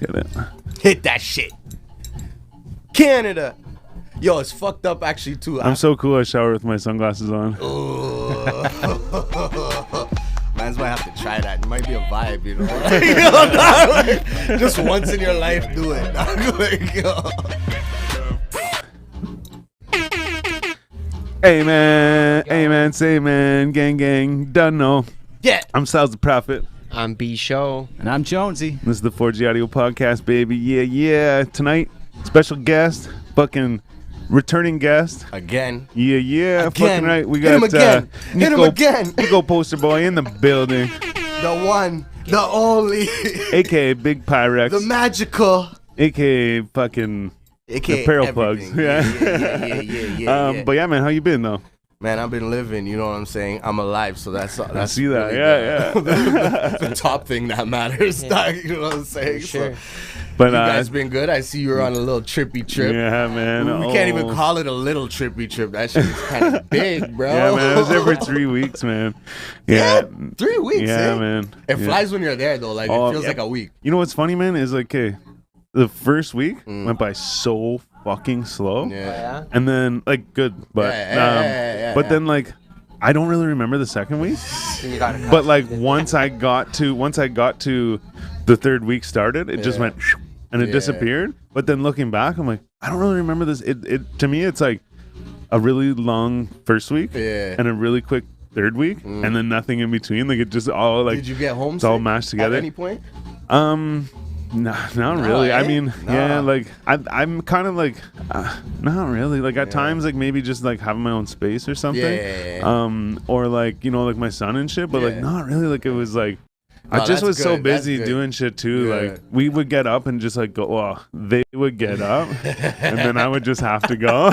get it. Hit that shit. Canada. Yo, it's fucked up actually too. I'm so cool. I shower with my sunglasses on. Man's might have to try that. It might be a vibe, you know. Like, just once in your life, do it. Amen, say man, gang, done know. Yeah. I'm Sal's the Prophet. I'm B Show. And I'm Jonesy. This is the 4G Audio Podcast, baby. Yeah. Tonight, special guest, fucking returning guest. Again. Yeah. Again. Fucking right. We got Hit him again. Hit him again. Neeco Posterboy in the building. The one, the only. AKA Big Pyrex. The magical. AKA fucking apparel plugs. Yeah. But yeah, man, how you been though? Man, I've been living, you know what I'm saying? I'm alive, so that's I see that, really yeah. the top thing that matters, you know what I'm saying? Sure. So, But you guys been good? I see you were on a little trippy trip. Yeah, man. We can't even call it a little trippy trip. That shit is kind of big, bro. Yeah, man. I was there for 3 weeks, man. Yeah. 3 weeks, Yeah, eh? man. It flies when you're there, though. Like, it feels like a week. You know what's funny, man, is like, okay, the first week went by so fucking slow. Yeah. And then, like, good. But, but then, like, I don't really remember the second week. But, like, once I got to the third week started, it just went and it disappeared. But then looking back, I'm like, I don't really remember this. It to me, it's like a really long first week and a really quick third week, and then nothing in between. Like, it just all like. Did you get home? It's all mashed together. At any point? Not really. I mean, yeah, like I'm kind of like, not really. Like at times, like maybe just like having my own space or something. Yeah. Or like, you know, like my son and shit. But like not really. Like it was like. No, I just was so good. busy doing shit too. Yeah. Like we would get up and just like go. Well, they would get up, and then I would just have to go.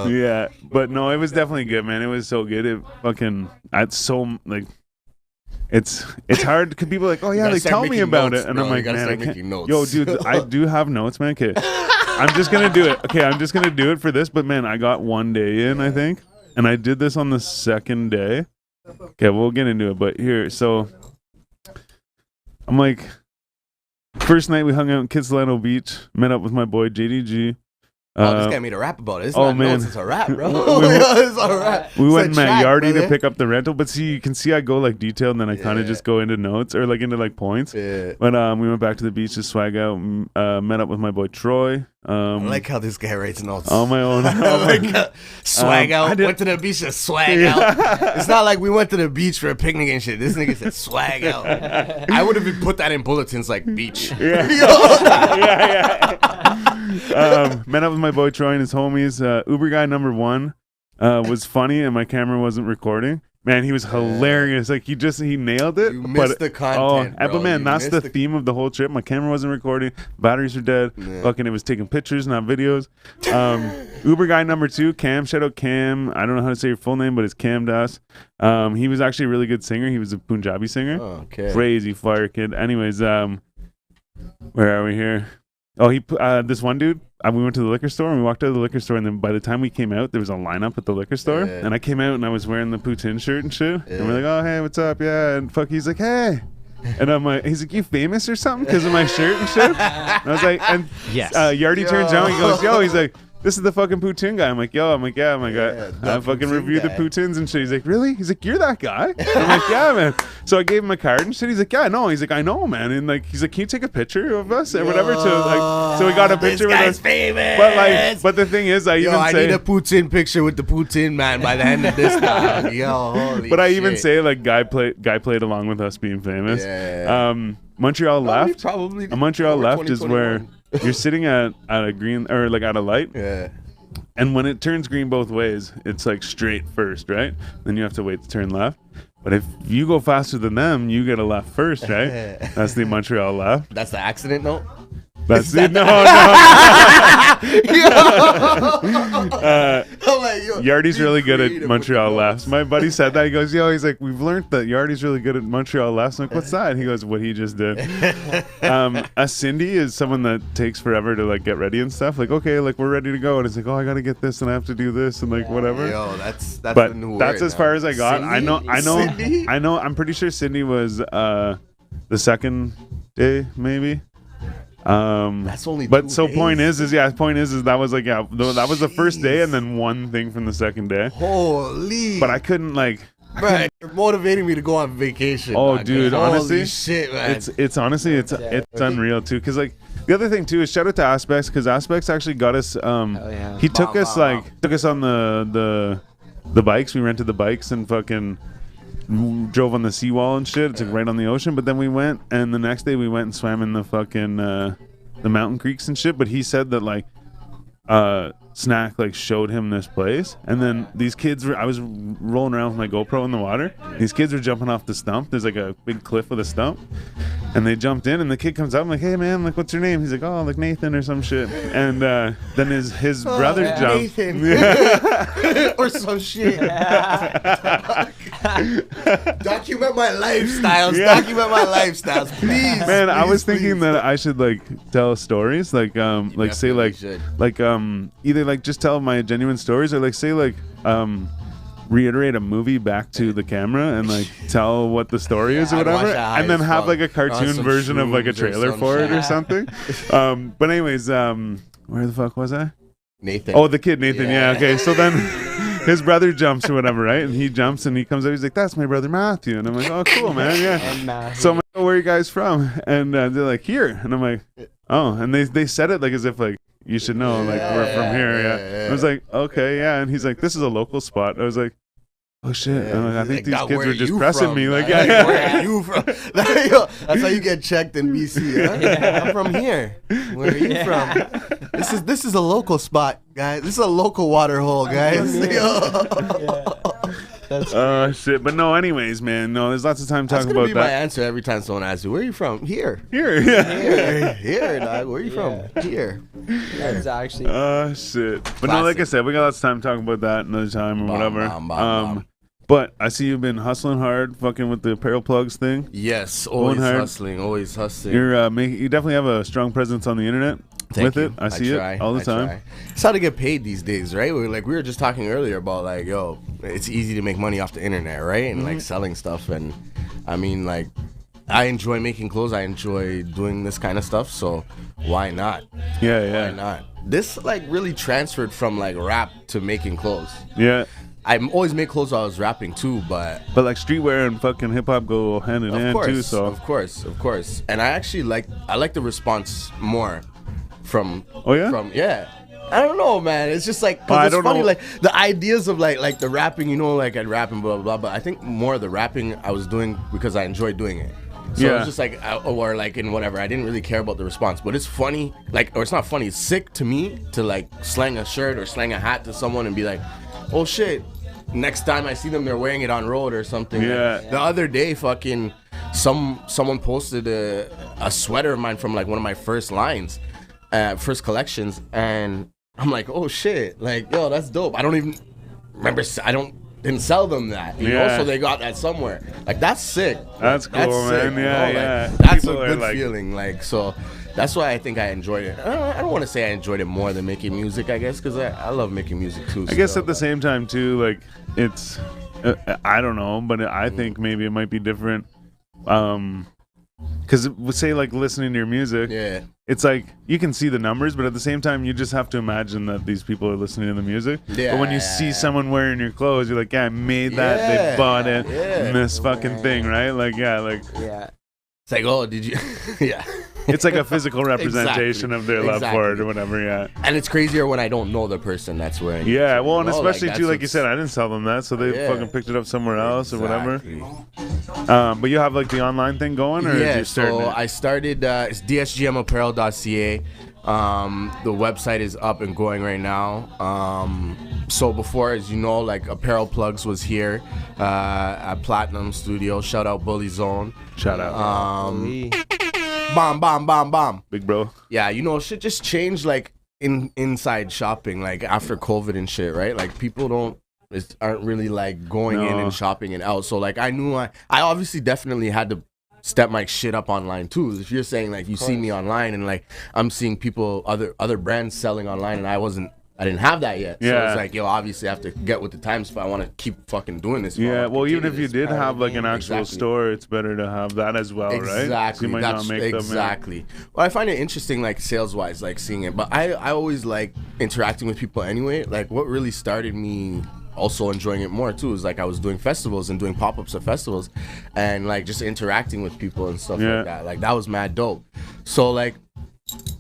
Yeah, but no, it was definitely good, man. It was so good. It fucking. It's so like. It's hard because people are like, oh yeah, like tell me about it, and I'm like, man, I can't. Yo, dude, I do have notes, man. Okay, I'm just gonna do it. Okay, I'm just gonna do it for this. But man, I got 1 day in, I think, and I did this on the second day. Okay, we'll get into it, but here, so I'm like, first night we hung out in Kitsilano Beach, met up with my boy JDG. This guy made a rap about it. It's oh not man, notes, it's a rap, bro. It's a rap. We went and met Yardy brother. to pick up the rental, but see, you can see I go like detailed, and then I kind of just go into notes or like into like points. Yeah. But we went back to the beach to swag out, met up with my boy Troy. I like how this guy writes notes. On my own. Swag out. Went to the beach to swag out. It's not like we went to the beach for a picnic and shit. This nigga said swag out. I would have put that in bulletins like beach. Yeah. Met up with my boy Troy and his homies. Uber guy number 1 was funny, and my camera wasn't recording. Man, he was hilarious. Like he nailed it. You missed the content, bro. But man, You that's the missed theme of the whole trip. My camera wasn't recording. Batteries were dead. Fucking, it was taking pictures, not videos. Uber guy number 2, Cam. Shout out Cam. I don't know how to say your full name, but it's Cam Das. He was actually a really good singer. He was a Punjabi singer. Oh, okay. Crazy fire kid. Anyways, where are we here? Oh, this one dude, we went to the liquor store, and we walked out of the liquor store, and then by the time we came out, there was a lineup at the liquor store, and I came out, and I was wearing the Putin shirt and shit, and we're like, oh, hey, what's up, yeah, and he's like, hey, and I'm like, he's like, you famous or something because of my shirt and shit? And I was like, and yes. Yardy turns around, he goes, yo, he's like, this is the fucking Poutine guy. I'm like, yo, yeah, I'm like, I fucking reviewed the Poutines and shit. He's like, really? He's like, you're that guy? I'm like, yeah, man. So I gave him a card and shit. He's like, yeah, no. He's like, I know, man. And like, he's like, can you take a picture of us or whatever? So we got a picture with us. Famous. But the thing is, I need a Putin picture with the Putin man by the end of this now. Yo, holy But I shit. even say like, guy played along with us being famous. Yeah. Montreal left. Probably. Montreal left is where you're sitting at a green or like at a light. Yeah. And when it turns green both ways, it's like straight first, right? Then you have to wait to turn left. But if you go faster than them, you get a left first, right? That's the Montreal left. That's the accident note? That's it. No. Yardy's really good at Montreal laughs. My buddy said that. He goes, yo, he's like, we've learned that Yardy's really good at Montreal laughs. I'm like, what's that? And he goes, what he just did. A Cindy is someone that takes forever to like get ready and stuff. Like, okay, like we're ready to go. And it's like, oh, I got to get this and I have to do this and like whatever. Yo, that's but the new that's word as far as I got. Cindy? I know. I'm pretty sure Cindy was the second day maybe. That's only. But 2 so days. point is that was like that was the first day, and then one thing from the second day. Holy! But I couldn't like. Right, you're motivating me to go on vacation. Oh, dog. dude, honestly, holy shit, man. It's honestly it's unreal too. Cause like the other thing too is shout out to Aspects, because Aspects actually got us. He took us on the bikes. We rented the bikes and fucking drove on the seawall and shit. It's like right on the ocean. But then we went, and the next day we went and swam in the fucking the mountain creeks and shit. But he said that like Snack like showed him this place, and then these kids I was rolling around with my GoPro in the water. These kids were jumping off the stump. There's like a big cliff with a stump, and they jumped in, and the kid comes up. I'm like, hey man, like what's your name? He's like, oh, like Nathan or some shit. And then his brother jumped. Nathan. Or some shit. Document my lifestyles. Document my lifestyles, please. Man, please, I was thinking that I should like tell stories, like say like should. like either like just tell my genuine stories, or like say like reiterate a movie back to the camera and like tell what the story is or whatever, and then have like a cartoon version of like a trailer for it or something. But anyways, where the fuck was I? Nathan. Oh, the kid Nathan. Yeah. Okay. So then his brother jumps or whatever, right? And he jumps and he comes out. He's like, "That's my brother Matthew." And I'm like, "Oh, cool, man. Yeah." So I'm like, "Oh, where are you guys from?" And they're like, "Here." And I'm like, "Oh." And they said it like as if like you should know, like we're from here. Yeah. I was like, "Okay, yeah." And he's like, "This is a local spot." I was like, oh shit! Yeah. Like, I think these kids were just pressing me. Like, where are you from? That's how you get checked in BC. Huh? Yeah, I'm from here. Where are you from? This is a local spot, guys. This is a local water hole, guys. Shit. But no, anyways, man. No, there's lots of time talking about that. That's gonna be my answer every time someone asks you, where are you from? Here, dog. Where are you from? Here. That's actually. Shit. But no, like I said, we got lots of time talking about that another time or whatever. But I see you've been hustling hard, fucking with the apparel plugs thing. Yes, always hustling. You're you definitely have a strong presence on the internet. Thank you. I see it all the time. It's how to get paid these days, right? We were just talking earlier about like, yo, it's easy to make money off the internet, right? And like selling stuff. And I mean, like, I enjoy making clothes. I enjoy doing this kind of stuff. So why not? Yeah. Why not? This like really transferred from like rap to making clothes. Yeah. I always made clothes while I was rapping too, but like streetwear and fucking hip hop go hand in hand too. So of course, and I actually like the response more from. Oh yeah. I don't know, man. It's just like it's funny, like the ideas of like the rapping, you know, like I'd rap and blah blah blah. But I think more of the rapping I was doing because I enjoyed doing it. So it's just like, or like in whatever, I didn't really care about the response. But it's funny, like, or it's not funny. It's sick to me to like slang a shirt or slang a hat to someone and be like, oh shit, next time I see them, they're wearing it on road or something. Yeah. Like, the other day, fucking someone posted a sweater of mine from like one of my first lines, first collections, and I'm like, oh shit, like, yo, that's dope. I don't even remember. Didn't sell them that, you know, so they got that somewhere. Like, that's sick. That's cool, man. Sick, yeah. Like, that's people a good feeling. Like, so that's why I think I enjoyed it. I don't want to say I enjoyed it more than making music, I guess, because I love making music too. I guess at the same time too, like, it's I don't know, but I think maybe it might be different. Because say like listening to your music, it's like you can see the numbers, but at the same time you just have to imagine that these people are listening to the music. But when you see someone wearing your clothes, you're like, yeah, I made that. They bought it. And this fucking thing, right? Like, it's like, oh, did you? It's like a physical representation of their love for it or whatever. And it's crazier when I don't know the person that's wearing it. Well, and especially like, too, like you said, I didn't sell them that, so they fucking picked it up somewhere else or whatever. But you have like the online thing going, or I started it's dsgmapparel.ca. The website is up and going right now. So before, as you know, like Apparel Plugs was here at Platinum Studio. Shout out Bully Zone. Shout out. Bomb. Big bro. Yeah, you know, shit just changed like inside shopping, like after COVID and shit, right? Like people aren't really like going in and shopping and out. So like I knew I obviously definitely had to step my shit up online too. If you're saying like you see me online and like I'm seeing people, other brands selling online and I wasn't I didn't have that yet. So it's like, yo, obviously I have to get with the times if I want to keep fucking doing this. Yeah, well, even if you did have like an actual store, it's better to have that as well, right? Exactly. So you might not make exactly. them, Well, I find it interesting, like sales-wise, like seeing it. But I always like interacting with people anyway. Like what really started me also enjoying it more too is like I was doing festivals and doing pop-ups at festivals and like just interacting with people and stuff like that. Like that was mad dope. So like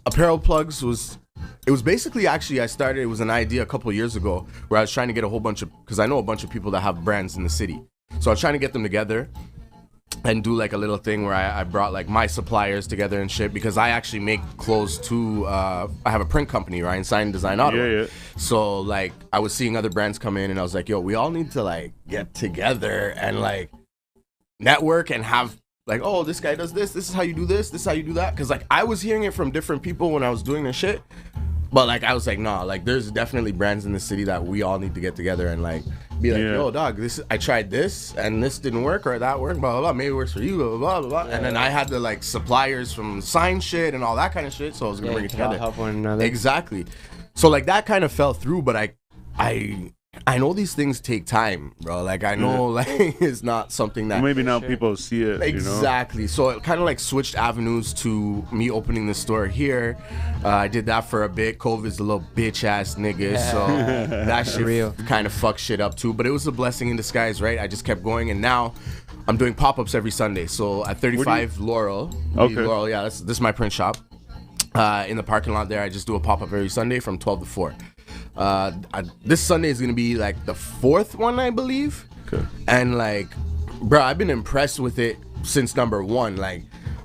apparel plugs was basically actually it was an idea a couple of years ago where I was trying to get a whole bunch of, because I know a bunch of people that have brands in the city. So I was trying to get them together and do like a little thing where I brought like my suppliers together and shit, because I actually make clothes too. I have a print company, right? Sign Design Auto. Yeah. So like I was seeing other brands come in and I was like, yo, we all need to like get together and like network and have like, oh, this guy does this is how you do this is how you do that. Because like I was hearing it from different people when I was doing this shit, but like I was like, nah, like there's definitely brands in the city that we all need to get together and like be like, yo, dog, I tried this and this didn't work, or that worked, blah blah blah, maybe it works for you, blah blah blah blah. And then I had the like suppliers from sign shit and all that kind of shit, so I was gonna bring it together, help one another. Exactly. So like that kind of fell through, but I know these things take time, bro. Like I know like it's not something that maybe now people see it. Exactly. You know? So it kind of like switched avenues to me opening the store here. I did that for a bit. COVID's a little bitch ass nigga, so that shit kind of fucked shit up too. But it was a blessing in disguise, right? I just kept going, and now I'm doing pop-ups every Sunday. So at 35 Laurel, Laurel, yeah, this is my print shop. In the parking lot there, I just do a pop-up every Sunday from 12 to 4. This Sunday is gonna be like the 4th one, I believe. Okay. And like, bro, I've been impressed with it since number 1. Like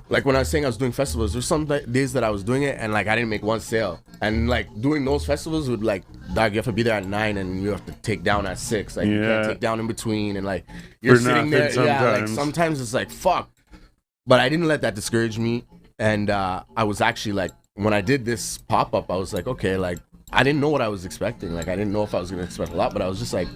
when I was saying I was doing festivals, there's some days that I was doing it and like I didn't make one sale. And like doing those festivals would like, dog, you have to be there at 9 and you have to take down at 6. Like you can't take down in between, and like you're sitting there. Yeah, like sometimes it's like fuck. But I didn't let that discourage me. And I was actually like, when I did this pop-up, I was like, okay, like I didn't know what I was expecting. Like I didn't know if I was gonna expect a lot, but I was just like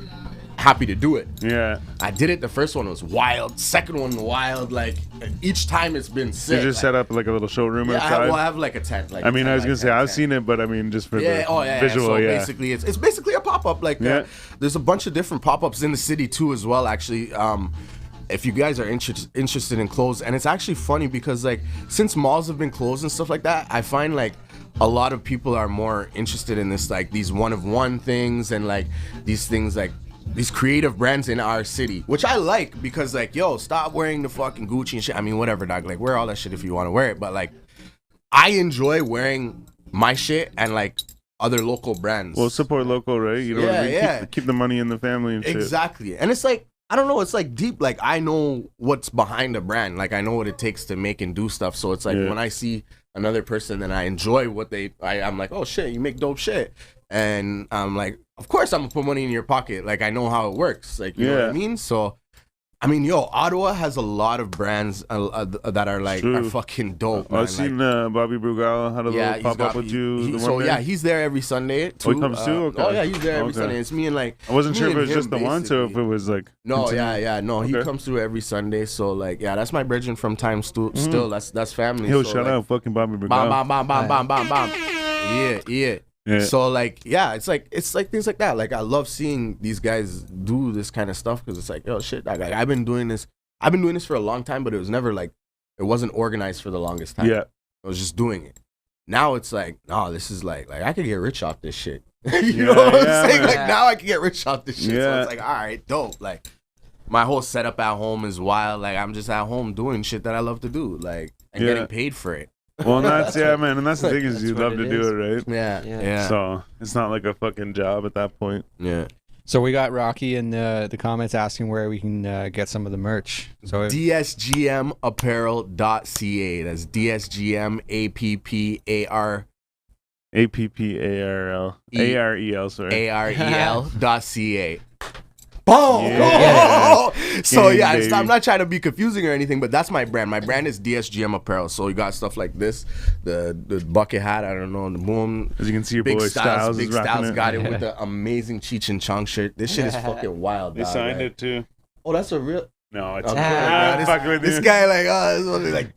happy to do it. Yeah. I did it. The first one was wild. Second one wild. Like each time it's been sick. You just set up like a little showroom outside? I have like a tent. Like I mean, I was gonna say I've seen it, but I mean just for the visual. So basically, it's basically a pop-up. Like there's a bunch of different pop-ups in the city too, as well. Actually, if you guys are interested in clothes, and it's actually funny because like since malls have been closed and stuff like that, I find like a lot of people are more interested in this, like these one-of-one things and like these things like these creative brands in our city, which I like because like, yo, stop wearing the fucking Gucci and shit. I mean, whatever, dog. Like wear all that shit if you want to wear it, but like I enjoy wearing my shit and like other local brands. Well, support local, right? You know what I mean? Keep the money in the family and shit. Exactly. And it's like, I don't know, it's like deep. Like I know what's behind a brand. Like I know what it takes to make and do stuff. So it's like when I see another person and I enjoy what I'm like, oh shit, you make dope shit. And I'm like, of course I'm gonna put money in your pocket. Like I know how it works. Like, you know what I mean? So, I mean, yo, Ottawa has a lot of brands that are like are fucking dope. I've seen Bobby Brugal had a little pop up with you. He's there every Sunday too. Oh, he comes too? Okay. Oh yeah, he's there every Sunday. It's me and like. I wasn't sure if it was just the once or if it was like. No, he comes through every Sunday. So like, that's my brethren from time still. That's family. Yo, so, shout like, out fucking Bobby Brugal. Bam. Yeah. So like, it's like things like that. Like I love seeing these guys do this kind of stuff because it's like, yo, shit. Like, I've been doing this for a long time, but it was never like, it wasn't organized for the longest time. Yeah, I was just doing it. Now it's like, no, this is like I could get rich off this shit. You know what I'm saying? Like now I can get rich off this shit. So it's like, all right, dope. Like my whole setup at home is wild. Like I'm just at home doing shit that I love to do. Like and getting paid for it. Well, and that's man, and that's the thing is you love to do it, right? Yeah. So it's not like a fucking job at that point. Yeah. So we got Rocky in the comments asking where we can get some of the merch. So dsgmapparel.ca. That's dsgmapparel. Sorry. AREL.ca. Boom! Yeah. So I'm not trying to be confusing or anything, but that's my brand. My brand is DSGM Apparel. So you got stuff like this, the bucket hat, I don't know, the boom. As you can see, your boy Styles is rocking it. Got it with the amazing Cheech and Chong shirt. This shit is fucking wild. They signed it too. Oh, that's a real. No, it's this guy like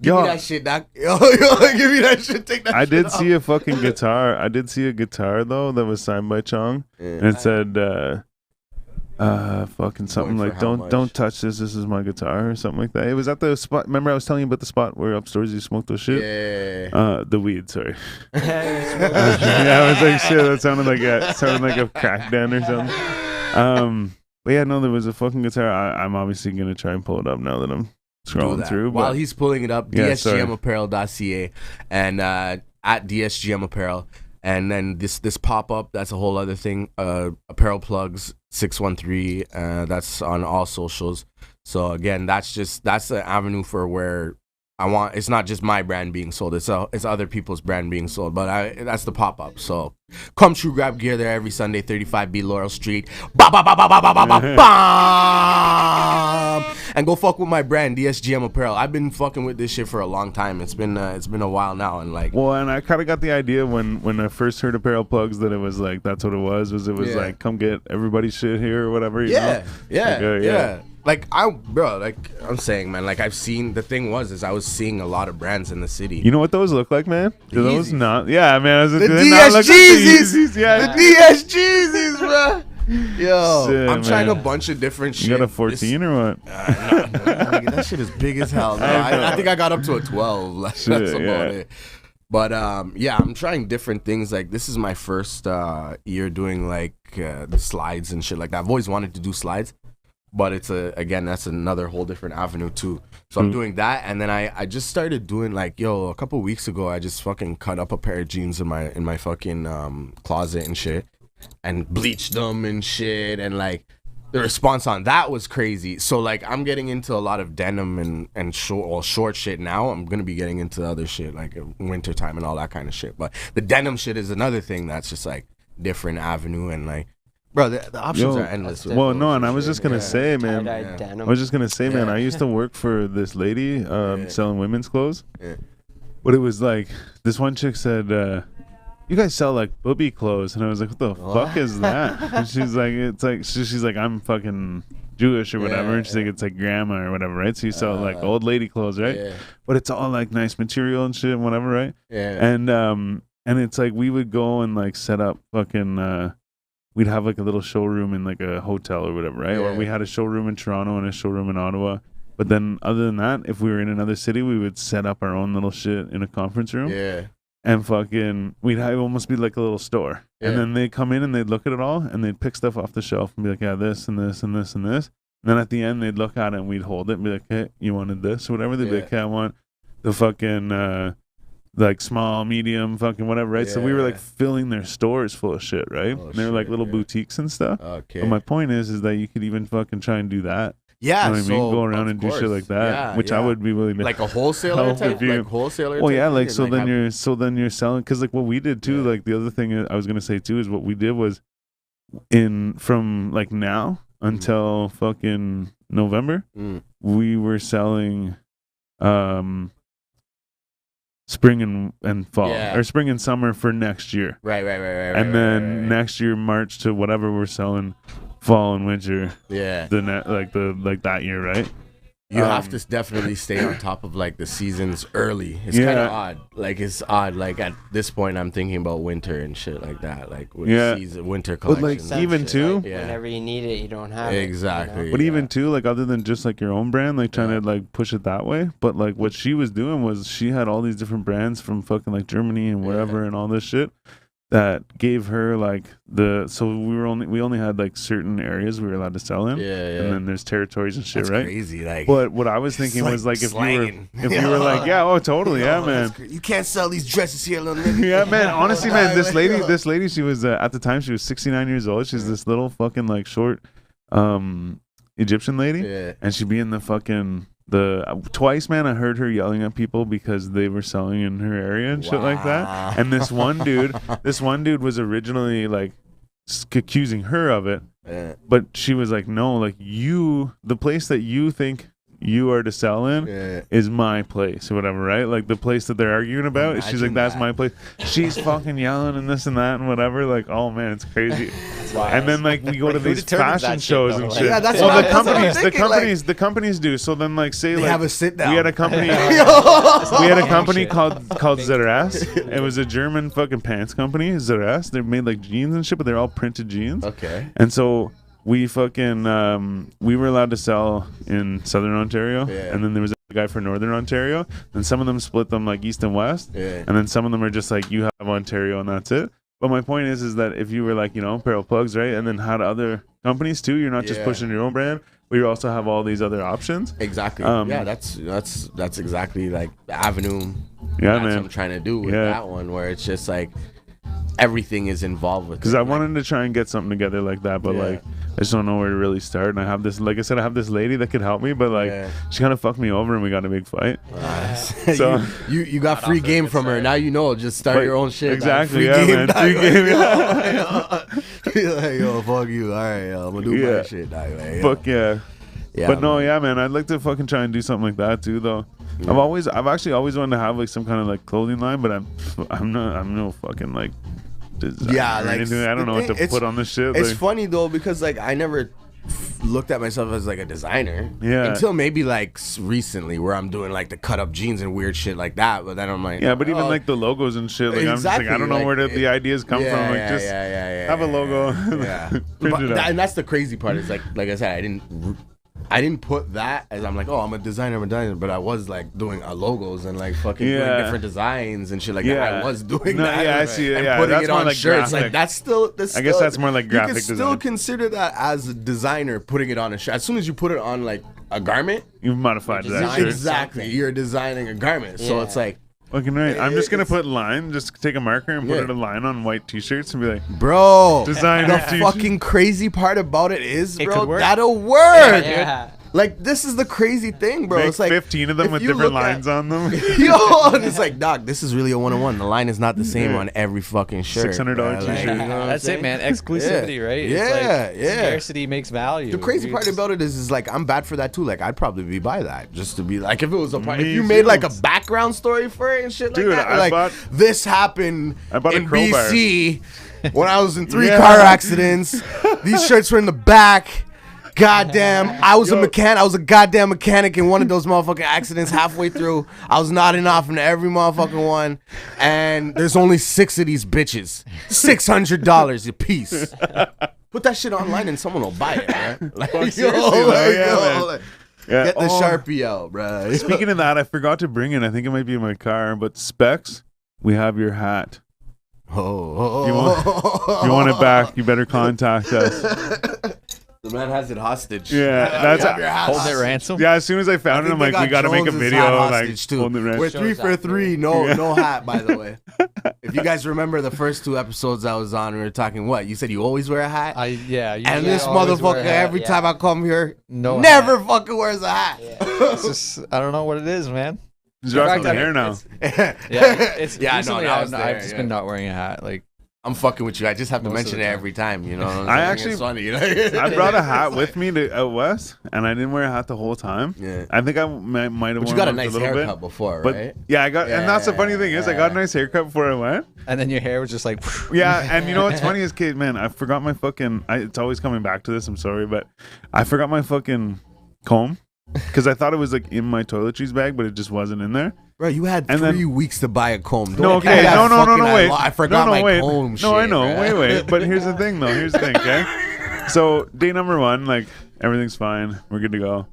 give me that shit, doc. Yo, give me that shit. Take that. I did see a fucking guitar. I did see a guitar though that was signed by Chong, and it said, fucking something like don't touch this. This is my guitar or something like that. It was at the spot. Remember I was telling you about the spot where upstairs you smoked those shit. Yeah. The weed. Sorry. Yeah, I was like shit. That sounded like a crack den or something. But yeah, no, there was a fucking guitar. I'm obviously going to try and pull it up now that I'm scrolling through. While he's pulling it up, dsgmapparel.ca and at dsgmapparel. And then this pop-up, that's a whole other thing. Apparel Plugs 613, that's on all socials. So again, that's an avenue for where it's not just my brand being sold, it's other people's brand being sold, but that's the pop-up. So come true, grab gear there every Sunday, 35B Laurel Street. Ba ba ba ba ba ba ba ba bam! And go fuck with my brand, DSGM Apparel. I've been fucking with this shit for a long time. It's been a while now, and like. Well, and I kind of got the idea when I first heard Apparel Plugs that it was like that's what it was like come get everybody's shit here or whatever. You know? Yeah. Like I'm saying, man, like I've seen, the thing was I was seeing a lot of brands in the city. You know what those look like, man? Do those not? Yeah, man. The DSGs, yeah. The DSGs, bro. Yo, shit, I'm trying a bunch of different shit. You got a 14 or what? No, that shit is big as hell. No, I think I got up to a 12. Like, shit, that's about it. But yeah, I'm trying different things. Like this is my first year doing like the slides and shit like that. I've always wanted to do slides. But it's that's another whole different avenue too. So I'm doing that, and then I just started doing like, a couple weeks ago I just fucking cut up a pair of jeans in my fucking closet and shit, and bleached them and shit, and like the response on that was crazy. So like I'm getting into a lot of denim and short shit now. I'm gonna be getting into other shit like winter time and all that kind of shit. But the denim shit is another thing that's just like different avenue, and like. Bro, the options are endless. Well, no, and I was just going to say, man. Man, I used to work for this lady selling women's clothes. Yeah. But it was like, this one chick said, you guys sell like booby clothes. And I was like, what the fuck is that? And she's like, it's like, she's like, I'm fucking Jewish or whatever. And she's like, it's like grandma or whatever, right? So you sell like old lady clothes, right? Yeah. But it's all like nice material and shit and whatever, right? Yeah. And it's like, we would go and like set up fucking... we'd have like a little showroom in like a hotel or whatever, right? Yeah. Or we had a showroom in Toronto and a showroom in Ottawa. But then other than that, if we were in another city, we would set up our own little shit in a conference room. Yeah. And fucking, we'd have almost be like a little store. Yeah. And then they'd come in and they'd look at it all and they'd pick stuff off the shelf and be like, yeah, this and this and this and this. And then at the end, they'd look at it and we'd hold it and be like, hey, you wanted this or whatever? They'd be like, hey, I want the fucking... like small, medium, fucking whatever, right? So we were like filling their stores full of shit, right? And they were like little boutiques and stuff. Okay. But my point is that you could even fucking try and do that. Yeah, you know what I mean? Go around and do shit like that, which I would be willing to. Like a wholesaler type, like wholesaler. Well, yeah, like so then you're selling, because like what we did too. Like the other thing I was gonna say too is what we did was from like now until fucking November, we were selling spring and fall or spring and summer for next year. Right. And then next year, March to whatever we're selling fall and winter. Yeah. That year, right? You have to definitely stay on top of like the seasons early. It's kind of odd. Like it's odd. Like at this point, I'm thinking about winter and shit like that. Like with season, winter collections. But like even too, like, whenever you need it, you don't have it. Exactly. You know? But even too, like other than just like your own brand, like trying to like push it that way. But like what she was doing was she had all these different brands from fucking like Germany and wherever and all this shit. That gave her like we only had like certain areas we were allowed to sell in, and then there's territories and shit. That's right? Crazy, like. But what I was thinking was like if you were like, yeah, totally, man. You can't sell these dresses here, little nigga. Yeah, man. Honestly, man, this lady, she was at the time she was 69 years old. She's this little fucking like short, Egyptian lady, and she'd be in the fucking. Twice, man, I heard her yelling at people because they were selling in her area and shit like that. And this one dude was originally like accusing her of it, but she was like, no, like the place that you think you are to sell in is my place or whatever, right? Like the place that they're arguing about. She's like, that's my place. She's fucking yelling and this and that and whatever. Like, oh man, it's crazy. And then like we go to these fashion shows and shit. Yeah, that's well, the companies do. So then like say they like have a sit down. we had a company called Zeress. It was a German fucking pants company, Zeress. They made like jeans and shit, but they're all printed jeans. Okay. And so we fucking we were allowed to sell in Southern Ontario, and then there was a guy for Northern Ontario, and some of them split them like East and West, and then some of them are just like you have Ontario and that's it. But my point is that if you were like, you know, Apparel Plugs, right, and then had other companies too, you're not just pushing your own brand, but you also have all these other options. Exactly. That's exactly like the avenue. Yeah, that's man. what I'm trying to do with that one, where it's just like everything is involved with. Because I wanted to try and get something together like that, but like I just don't know where to really start. And I have this, like I said, I have this lady that could help me, but like she kind of fucked me over and we got in a big fight. So you got free game from her. Now you know, just start your own shit. Exactly. Free game. Free game. Like, yo, fuck you. All right, I'm gonna do my shit. Fuck yeah. Yeah, but no, man, I'd like to fucking try and do something like that too, though. I've actually always wanted to have like some kind of like clothing line, but I'm no fucking like designer or like anything. I don't know what to put on this shit. It's like, funny though, because like I never looked at myself as like a designer until maybe like recently, where I'm doing like the cut up jeans and weird shit like that. But then I'm like, but even like the logos and shit, like I'm just like, I don't know where the ideas come from. Like just have a logo. And that's the crazy part. Is like I said, I didn't put that as I'm like, oh, I'm a designer, but I was like doing logos and like fucking doing different designs and shit like that. I was doing that. Yeah, I see. And yeah, putting that's it more on like shirts. graphic. Like that's still. I guess that's more like graphic design. You can design. still consider that as a designer putting it on a shirt. As soon as you put it on like a garment, you've modified that shirt. Exactly. You're designing a garment. So it's like. Fucking right. I'm just gonna put line. Just take a marker and put a line on white T-shirts and be like, bro. Designer. The fucking crazy part about it is, bro, that'll work. Yeah. Like, this is the crazy thing, bro. Make it's like 15 of them with different lines on them. Yo, and it's like, dog, this is really a one-on-one. The line is not the same on every fucking shirt. $600 T-shirt. Like, you know that's it, man. Exclusivity, right? Yeah, it's like scarcity makes value. The crazy part about it is like, I'm bad for that too. Like, I'd probably buy that just to be like, if it was a part, if you made like a background story for it and shit like that. Like, this happened in BC when I was in 3 car accidents. These shirts were in the back. Goddamn, I was a mechanic. I was a goddamn mechanic in one of those motherfucking accidents. Halfway through, I was nodding off in every motherfucking one, and there's only 6 of these bitches. $600 a piece. Put that shit online and someone will buy it, right? Like, get the Sharpie out, bro. Speaking of that, I forgot to bring it. I think it might be in my car, but Specs, we have your hat. If you want it back, you better contact us. The man has it hostage. Yeah, that's holding it ransom. Yeah, as soon as I found it, I'm like, we got to make a video like holding it ransom. We're 3 for 3. No hat, by the way. If you guys remember the first 2 episodes I was on, we were talking what? You said you always wear a hat? And this motherfucker, every time I come here, never fucking wears a hat. Yeah. It's just, I don't know what it is, man. He's rocking the hair now. I've just been not wearing a hat. Like, I'm fucking with you. I just have to mention it every time, you know. I actually, funny, I brought a hat with me to out west, and I didn't wear a hat the whole time. Yeah, I think I might have. But you got a nice haircut before, right? But yeah, I got, and that's the funny thing is, I got a nice haircut before I went. And then your hair was just like, yeah. And you know what's funny is, kid, man, I forgot my fucking. It's always coming back to this. I'm sorry, but I forgot my fucking comb because I thought it was like in my toiletries bag, but it just wasn't in there. Bro, you had 3 weeks to buy a comb. No, okay. No, wait. I forgot my comb. No, I know. Bro. Wait. But here's the thing, though. Here's the thing, okay? So, day number 1, like, everything's fine. We're good to go.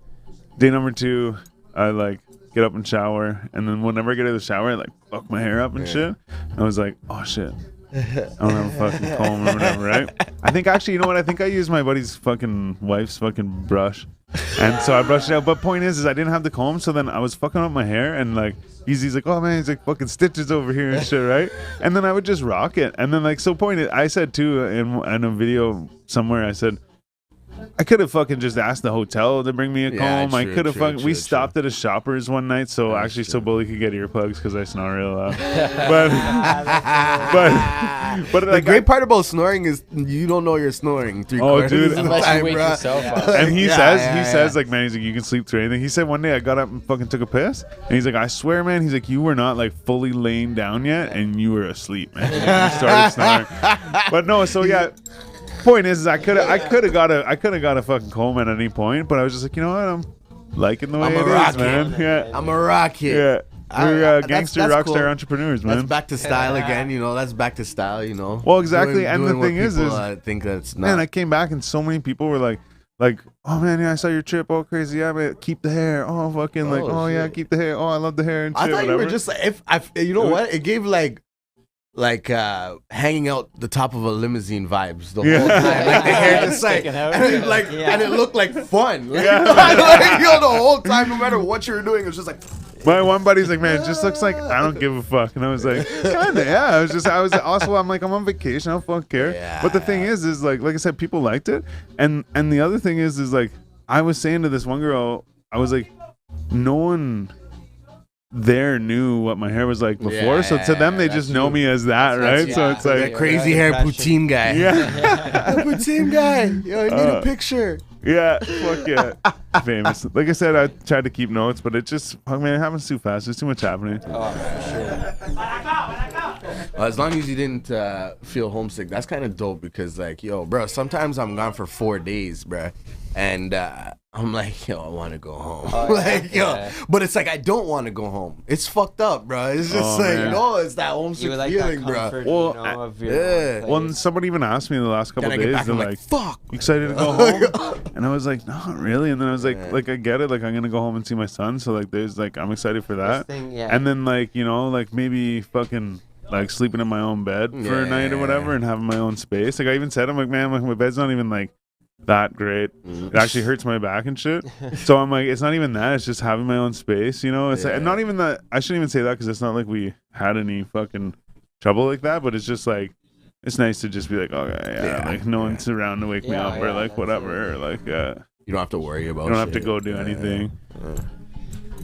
Day number 2, I, like, get up and shower. And then whenever I get out of the shower, I, like, fuck my hair up and shit. I was like, oh, shit. I don't have a fucking comb or whatever, right? I think, actually, you know what? I think I used my buddy's fucking wife's fucking brush. And so I brushed it out. But point is I didn't have the comb, so then I was fucking up my hair, and like he's like, oh man, he's like fucking stitches over here and shit, right? And then I would just rock it. And then like, so point is, I said too in a video somewhere, I said, I could have fucking just asked the hotel to bring me a comb. I could have we stopped at a Shoppers one night, so actually so Bully could get earplugs because I snore real loud. but the great part about snoring is you don't know you're snoring. Dude, unless you wake yourself up. And he says like, man, he's like, you can sleep through anything. He said one day I got up and fucking took a piss, and he's like, I swear, man, he's like, you were not like fully laying down yet, and you were asleep, man. And you started snoring. But no, so yeah. Point is I could have got a fucking comb at any point, but I was just like, you know what, I'm liking the way it is, man. Yeah, I'm a rocket. Yeah, we're gangster rockstar cool. entrepreneurs, man. That's back to style again, you know. That's back to style, you know. Well, exactly, and the thing is, I think that's not. Man, I came back and so many people were like, oh man, yeah, I saw your trip. Oh, crazy, yeah, man, keep the hair. Oh, fucking yeah, keep the hair. Oh, I love the hair and shit. I thought whatever. you were just like, you know what? It gave like hanging out the top of a limousine vibes the whole time, like the hair just like, and it looked like fun, like, the whole time, no matter what you were doing, it was just like. My one buddy's like, man, it just looks like I don't give a fuck, and I was like, kinda, yeah. I was also, I'm like, I'm on vacation, I don't fucking care. Yeah. But the thing is like I said, people liked it, and the other thing is like, I was saying to this one girl, I was like, no one there knew what my hair was like before, so to them they just know me as that, right? So it's like that crazy hair poutine guy. Yeah, the poutine guy. Yo, I need a picture. Yeah, fuck yeah, famous. Like I said, I tried to keep notes, but it just, man, it happens too fast. There's too much happening. Oh, sure. As long as you didn't feel homesick, that's kind of dope because, like, yo, bro, sometimes I'm gone for 4 days, bro, and I'm like, yo, I want to go home. But it's like I don't want to go home. It's fucked up, bro. It's just it's that homesick feeling, bro. Well, well, somebody even asked me the last couple of days, they're like, "Fuck, you excited to go home?" And I was like, "Not really." And then I was like, I get it. Like, I'm gonna go home and see my son, so like, there's like, I'm excited for that. And then like, you know, like maybe fucking. Like sleeping in my own bed for a night or whatever and having my own space. Like I even said, I'm like, man, like, my bed's not even like that great. It actually hurts my back and shit. So I'm like, it's not even that. It's just having my own space, you know? It's like, not even that. I shouldn't even say that because it's not like we had any fucking trouble like that. But it's just like, it's nice to just be like, okay, like no one's around to wake me up or like whatever. Or like, you don't have to worry about. You don't have to go do anything.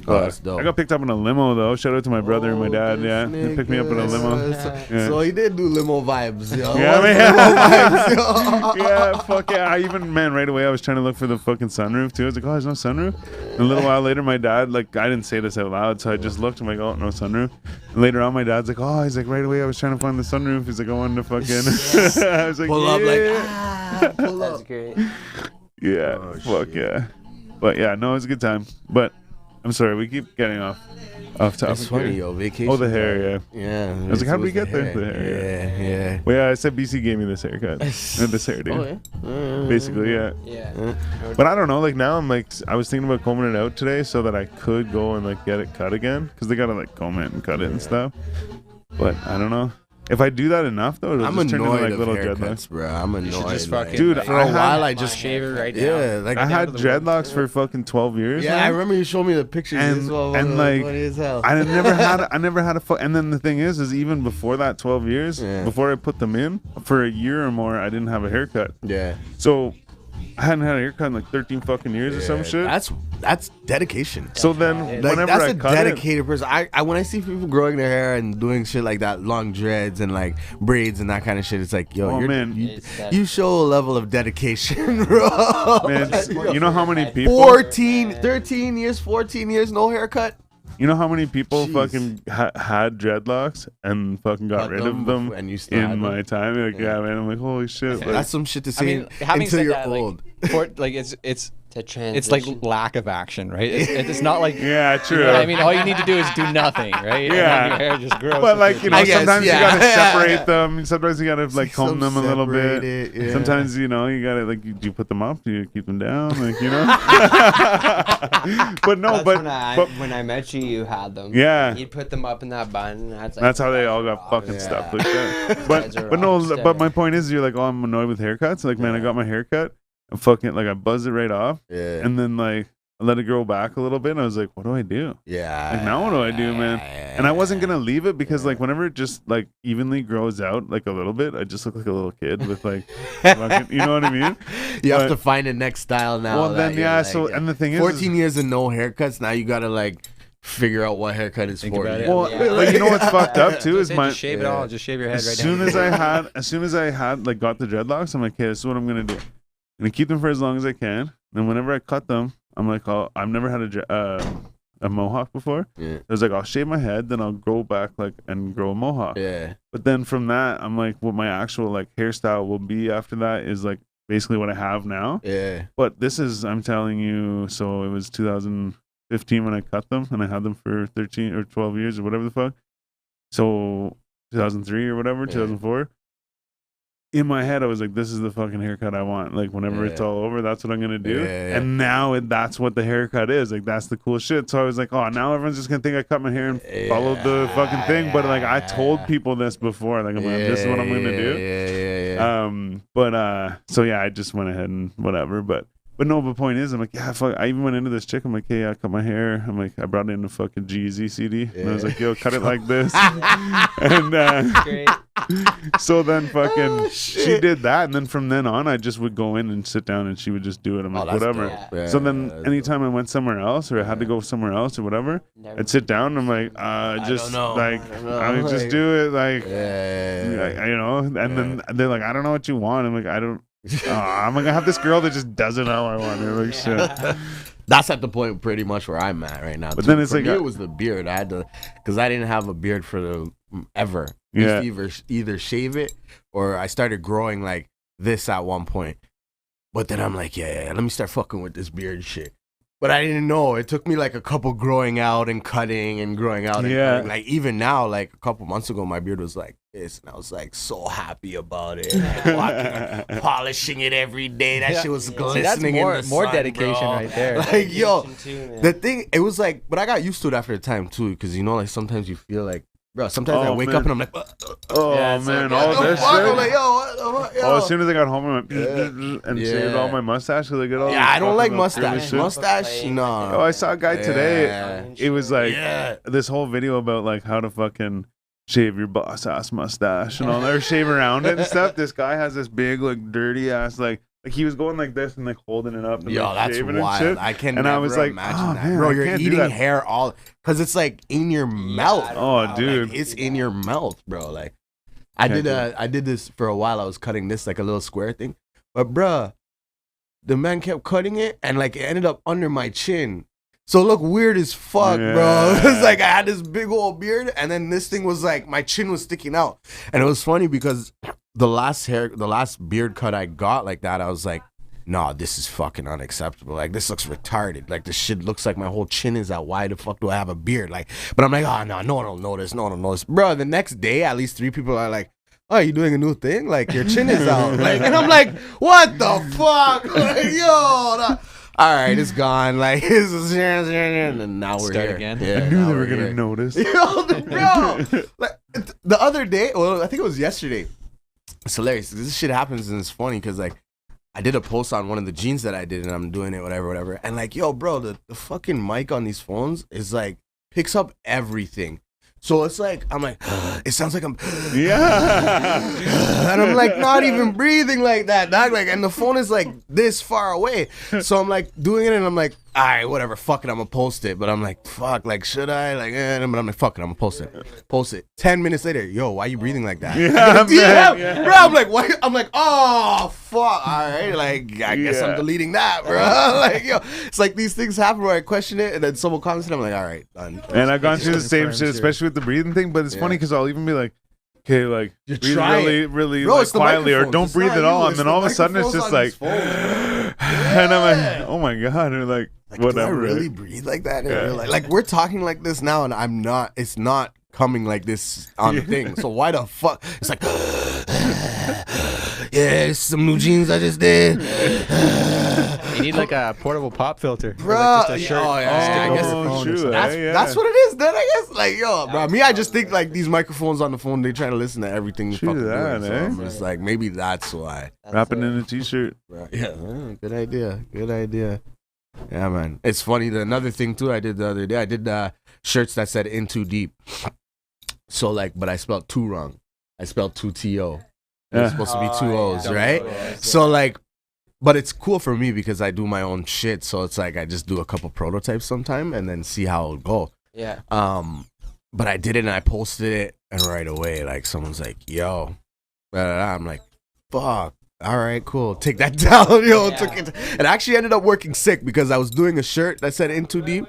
Oh, that's dope. I got picked up in a limo though. Shout out to my brother and my dad. Yeah, they picked me up in a limo. So he did do limo vibes, yo. Yeah, limo vibes, yo. Yeah, fuck yeah. I even, man, right away I was trying to look for the fucking sunroof too. I was like, oh, there's no sunroof. And a little while later, my dad, like, I didn't say this out loud, so I just looked. I'm like, oh, no sunroof. And later on, my dad's like, oh, he's like, right away I was trying to find the sunroof. He's like, I wanted to fucking. I was like, pull up, like, pull up. That's great. Yeah, fuck yeah. But yeah, no, it was a good time. But I'm sorry, we keep getting off topic. It's funny, yo, vacation. Oh, the hair, yeah. Yeah. I was like, how did we get there? The hair, yeah. Well, yeah, I said BC gave me this haircut. This hairdo. Oh, yeah. Basically, yeah. Yeah. But I don't know, like now I'm like, I was thinking about combing it out today so that I could go and like get it cut again. Because they gotta like comb it and cut it and stuff. But I don't know. If I do that enough, though, it'll just turn into like little dreadlocks, bro. I'm annoyed. Just fucking, dude, for a while, I just shave it right now. Yeah, like I had dreadlocks for fucking 12 years. Yeah, I remember you showed me the pictures. And like, I never had a and then the thing is even before that 12 years, before I put them in, for a year or more, I didn't have a haircut. Yeah. So I hadn't had a haircut in like 13 fucking years or some shit. That's dedication. So then, like, whenever that's I a cut dedicated person. I when I see people growing their hair and doing shit like that, long dreads and like braids and that kind of shit, it's like, yo, you show a level of dedication, bro. Man, you know how many people? 13 years, 14 years, no haircut. You know how many people fucking had dreadlocks and fucking got rid of them in my time? Like, yeah, man, I'm like, holy shit. Like, that's some shit to say until you're old. Like it's to it's like lack of action, right? It's not like yeah, true. You know, I mean, all you need to do is do nothing, right? Yeah, and your hair just grows. But like sometimes you gotta separate them. Sometimes you gotta like comb them a little bit. Yeah. Sometimes you gotta like you put them up, you keep them down, like But no, but when I met you, you had them. Yeah, you'd put them up in that bun. That's how they all got fucking stuff like that. But no, but my point is, you're like, oh, I'm annoyed with haircuts. Like, man, I got my haircut. I'm fucking like I buzzed it right off, and then like I let it grow back a little bit, and I was like, what do I do? Yeah. Like, now what do I do, man? And I wasn't gonna leave it because like whenever it just like evenly grows out like a little bit, I just look like a little kid with like, fucking, you know what I mean? You have to find the next style now. Well, then yeah. Like, so and the thing is, 14 years of no haircuts. Now you gotta like figure out what haircut is for you. Well, but you know what's fucked up too is my just shave it all. Just shave your head right now. As soon as I had like got the dreadlocks, I'm like, okay, this is what I'm gonna do. I'm gonna keep them for as long as I can. And whenever I cut them, I'm like, oh, I've never had a mohawk before. Yeah. I was like, I'll shave my head, then I'll grow back like and grow a mohawk. Yeah. But then from that, I'm like, what my actual like hairstyle will be after that is like basically what I have now. Yeah. But this is, I'm telling you, so it was 2015 when I cut them, and I had them for 13 or 12 years or whatever the fuck. So 2003 or whatever, 2004. In my head, I was like, this is the fucking haircut I want. Like, whenever it's all over, that's what I'm going to do. And now that's what the haircut is. Like, that's the cool shit. So I was like, oh, now everyone's just going to think I cut my hair and followed the fucking thing. But, like, I told people this before. Like, I'm like, this is what I'm going to do. So, yeah, I just went ahead and whatever. But no, the point is, I'm like, yeah, fuck. I even went into this chick. I'm like, hey, I cut my hair. I'm like, I brought in a fucking Jeezy CD. And I was like, yo, cut it like this. And Great. so then fucking she did that. And then from then on, I just would go in and sit down and she would just do it. I'm like, whatever. Yeah. So then anytime I went somewhere else or I had to go somewhere else or whatever, I'd sit down and I'm like, just like, I would just do it. Like, you know, and then they're like, I don't know what you want. I'm like, I don't. I'm like, I have this girl that just does it how I want her. Like, shit. That's at the point pretty much where I'm at right now. But then it's for like me, it was the beard. I had to, because I didn't have a beard for ever. I used to either shave it or I started growing like this at one point. But then I'm like, yeah, let me start fucking with this beard shit. But I didn't know. It took me like a couple growing out and cutting and growing out. And cutting. Like even now, like a couple months ago, my beard was like this. And I was like so happy about it. Like, polishing it every day. That shit was glistening. See, that's more sun, dedication bro. right there. Like, yo, the thing, it was like, but I got used to it after a time too. Because, you know, like sometimes you feel like, bro, sometimes I wake up and I'm like, man, all this shit. I'm like, yo. As soon as I got home, I went and shaved all my mustache. I get all I don't like mustache. Mustache, no. Oh, I saw a guy today. It was like this whole video about like how to fucking shave your boss ass mustache and all that, or shave around it and stuff. This guy has this big, like, dirty ass, like he was going like this and like holding it up and yo, like that's shaving wild. and shit. I can and never I was like, imagine that. Man, bro, you're eating hair all because it's like in your mouth. Oh, dude, like, it's in your mouth, bro. Like I did this for a while. I was cutting this like a little square thing, but bruh, the man kept cutting it and like it ended up under my chin. So it looked weird as fuck, bro. It was like I had this big old beard, and then this thing was like my chin was sticking out, and it was funny because the last beard cut I got like that, I was like, nah, this is fucking unacceptable. Like this looks retarded. Like this shit looks like my whole chin is out. Why the fuck do I have a beard? Like, but I'm like, oh no one will notice. No one will notice, bro. The next day, at least 3 people are like, oh, you doing a new thing? Like your chin is out. Like, and I'm like, what the fuck? Like, yo. All right, it's gone. Like, and now we're here again. Yeah, I knew they were gonna notice. Yo, bro, like, the other day, well, I think it was yesterday. It's hilarious. This shit happens and it's funny because like I did a post on one of the jeans that I did and I'm doing it, whatever. And like, yo, bro, the fucking mic on these phones is like picks up everything. So it's like, I'm like, it sounds like I'm, and I'm like not even breathing like that, dog. Like, and the phone is like this far away. So I'm like doing it and I'm like, all right, whatever, fuck it, I'm gonna post it. But I'm like, fuck, like, should I? Like, but I'm like, fuck it, I'm gonna post it. Post it. 10 minutes later, yo, why you breathing like that? Bro, I'm like, why? I'm like, oh, fuck, all right, like, I guess I'm deleting that, bro. Like, yo, it's like these things happen where I question it and then someone comments and I'm like, all right, done. And I've gone through the same shit, especially with the breathing thing. But it's funny because I'll even be like, okay, like, you breathe try really bro, like, quietly, or don't breathe at all. And then all of a sudden it's just like, and I'm like, oh my God, or like whatever. Do I really breathe like that in real life? Like we're talking like this now and I'm not, it's not coming like this on the thing. So why the fuck? It's like, yeah, some new jeans I just did. You need like a portable pop filter. Bro, like just a shirt. I guess true, that's what it is. Then I guess, like, yo, bro, me, I just think like these microphones on the phone, they try to listen to everything you fucking doing. So I'm just like, maybe that's why. Wrapping in a t-shirt. Yeah, good idea. Yeah, man. It's funny. Another thing too I did the other day, I did shirts that said "in too deep." So like, but I spelled two wrong. I spelled two T-O. It's supposed to be two O's, right? So like, but it's cool for me because I do my own shit. So it's like I just do a couple prototypes sometime and then see how it'll go. Yeah. But I did it and I posted it, and right away, like someone's like, "Yo," I'm like, "Fuck." All right, cool. Take that down, yo. Took it, and I actually ended up working sick because I was doing a shirt that said "in too deep,"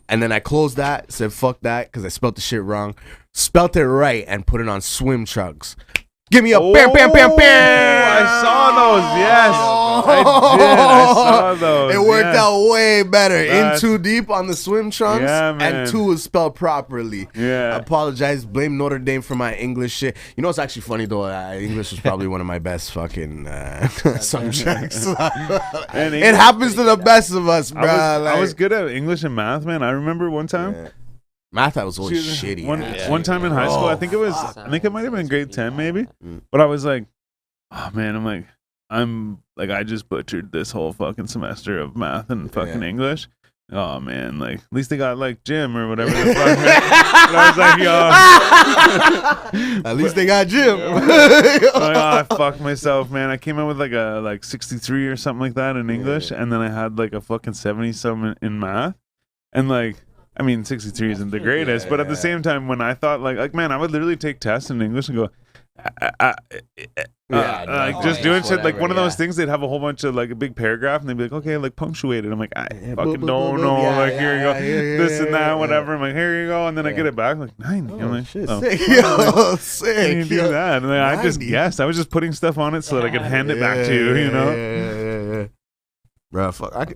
and then I closed that, said "fuck that" because I spelled the shit wrong, spelt it right, and put it on swim trunks. Give me a bam, bam, bam, bam. I saw those. Yes, I did. I saw those. It worked out way better. In too deep on the swim trunks, man. and two was spelled properly. Yeah. I apologize. Blame Notre Dame for my English shit. You know, it's actually funny though. English was probably one of my best fucking subjects. It happens to the best of us, bro. I was good at English and math, man. I remember one time. Yeah. Math, I was always shitty. One time in high school, I think it might have been grade 10 maybe, but I was like, oh man, I just butchered this whole fucking semester of math and fucking English. Oh man, like at least they got like gym or whatever the fuck. But I was like, yo, at least they got gym. I fucked myself, man. I came out with like 63 or something like that in English, and then I had like a fucking 70 something in math, and like. I mean, 63 isn't the greatest, but at the same time, when I thought like, man, I would literally take tests in English and go, just doing shit like one of those things. They'd have a whole bunch of like a big paragraph, and they'd be like, okay, like punctuated. I'm like, I fucking don't know, like here you go, this and that, whatever. I'm like, here you go, and then I get it back like 90. I'm like, shit, oh, sick, yo, sick. Can you do that? And then I just guessed. I was just putting stuff on it so that I could hand it back to you, you know. Bro, fuck.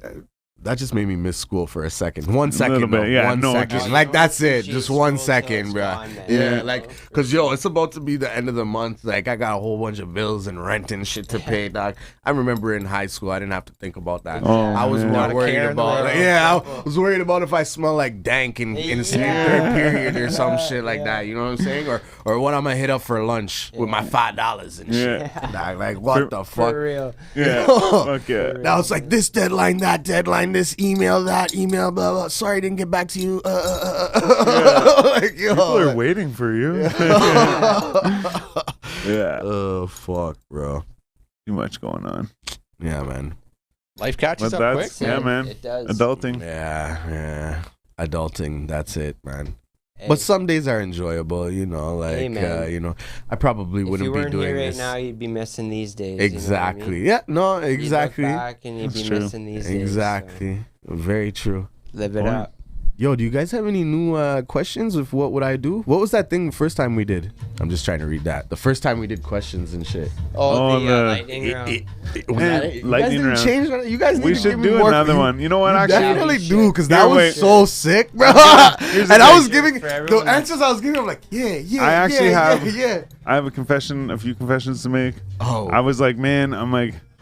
That just made me miss school for a second. 1 second, bit, yeah. One second. Like, that's it. Just 1 second, bro. Yeah, like, because, yo, it's about to be the end of the month. Like, I got a whole bunch of bills and rent and shit to pay, dog. I remember in high school, I didn't have to think about that. I was more worried about, I was worried about if I smell like dank in the third period or some shit like that. You know what I'm saying? Or what I'm going to hit up for lunch with my $5 and shit. Dog, like, what the fuck? For real. Yeah. Fuck yeah. Now it's like this deadline, that deadline, this email, that email, blah, blah. Sorry, I didn't get back to you. Like, yo, people are waiting for you. Yeah. Oh, fuck, bro. Too much going on. Yeah, man. Life catches up quick. Yeah, man. It does. Adulting. Yeah. Adulting, that's it, man. Hey. But some days are enjoyable, you know, like, you know, I probably wouldn't be doing this. If you weren't here right now, you'd be missing these days. Exactly. You know what I mean? Yeah, no, exactly. You'd look back and you'd be missing these days. Exactly. So. Very true. Live it up. Yo, do you guys have any new questions with what would I do? What was that thing the first time we did? I'm just trying to read that. The first time we did questions and shit. Oh, the lightning round. Lightning round. Change, you guys need we to should give me do more another one. You know what? Actually, definitely do, because that was so sick, bro. And I was giving the answers I was giving. I'm like, I actually have a few confessions to make. Oh, I was like, man,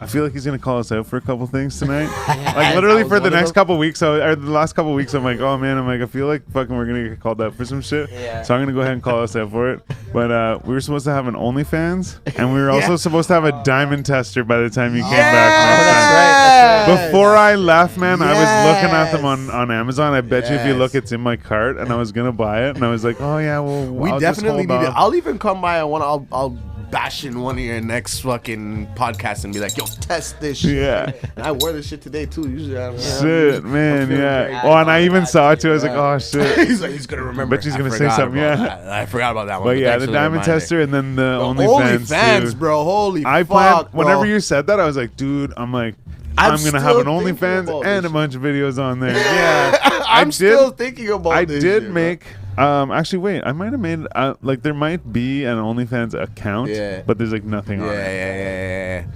I feel like he's gonna call us out for a couple things tonight. Like literally for the next couple weeks, or the last couple weeks, I'm like, oh man, I feel like fucking we're gonna get called out for some shit. Yeah. So I'm gonna go ahead and call us out for it. But we were supposed to have an OnlyFans, and we were also supposed to have a diamond tester by the time you came back. That's right. Before I left, man, I was looking at them on Amazon. I bet you if you look, it's in my cart, and I was gonna buy it, and I was like, oh yeah, well, we definitely need it. I'll even come by. I'll bash in one of your next fucking podcasts and be like, yo, test this shit. Yeah. And I wore this shit today too. Usually shit, man, yeah. Oh, and I even saw it too. I was like, oh shit. He's like, he's gonna remember. Bet she's gonna say something. Yeah. I forgot about that one. But yeah, the diamond tester and then the OnlyFans too. Bro. Holy fuck, planned, whenever you said that, I was like, dude, I'm gonna have an OnlyFans and a bunch of videos on there. Yeah. I'm still thinking about this. I did make. Actually, wait. I might have made like there might be an OnlyFans account, but there's like nothing on it. Yeah.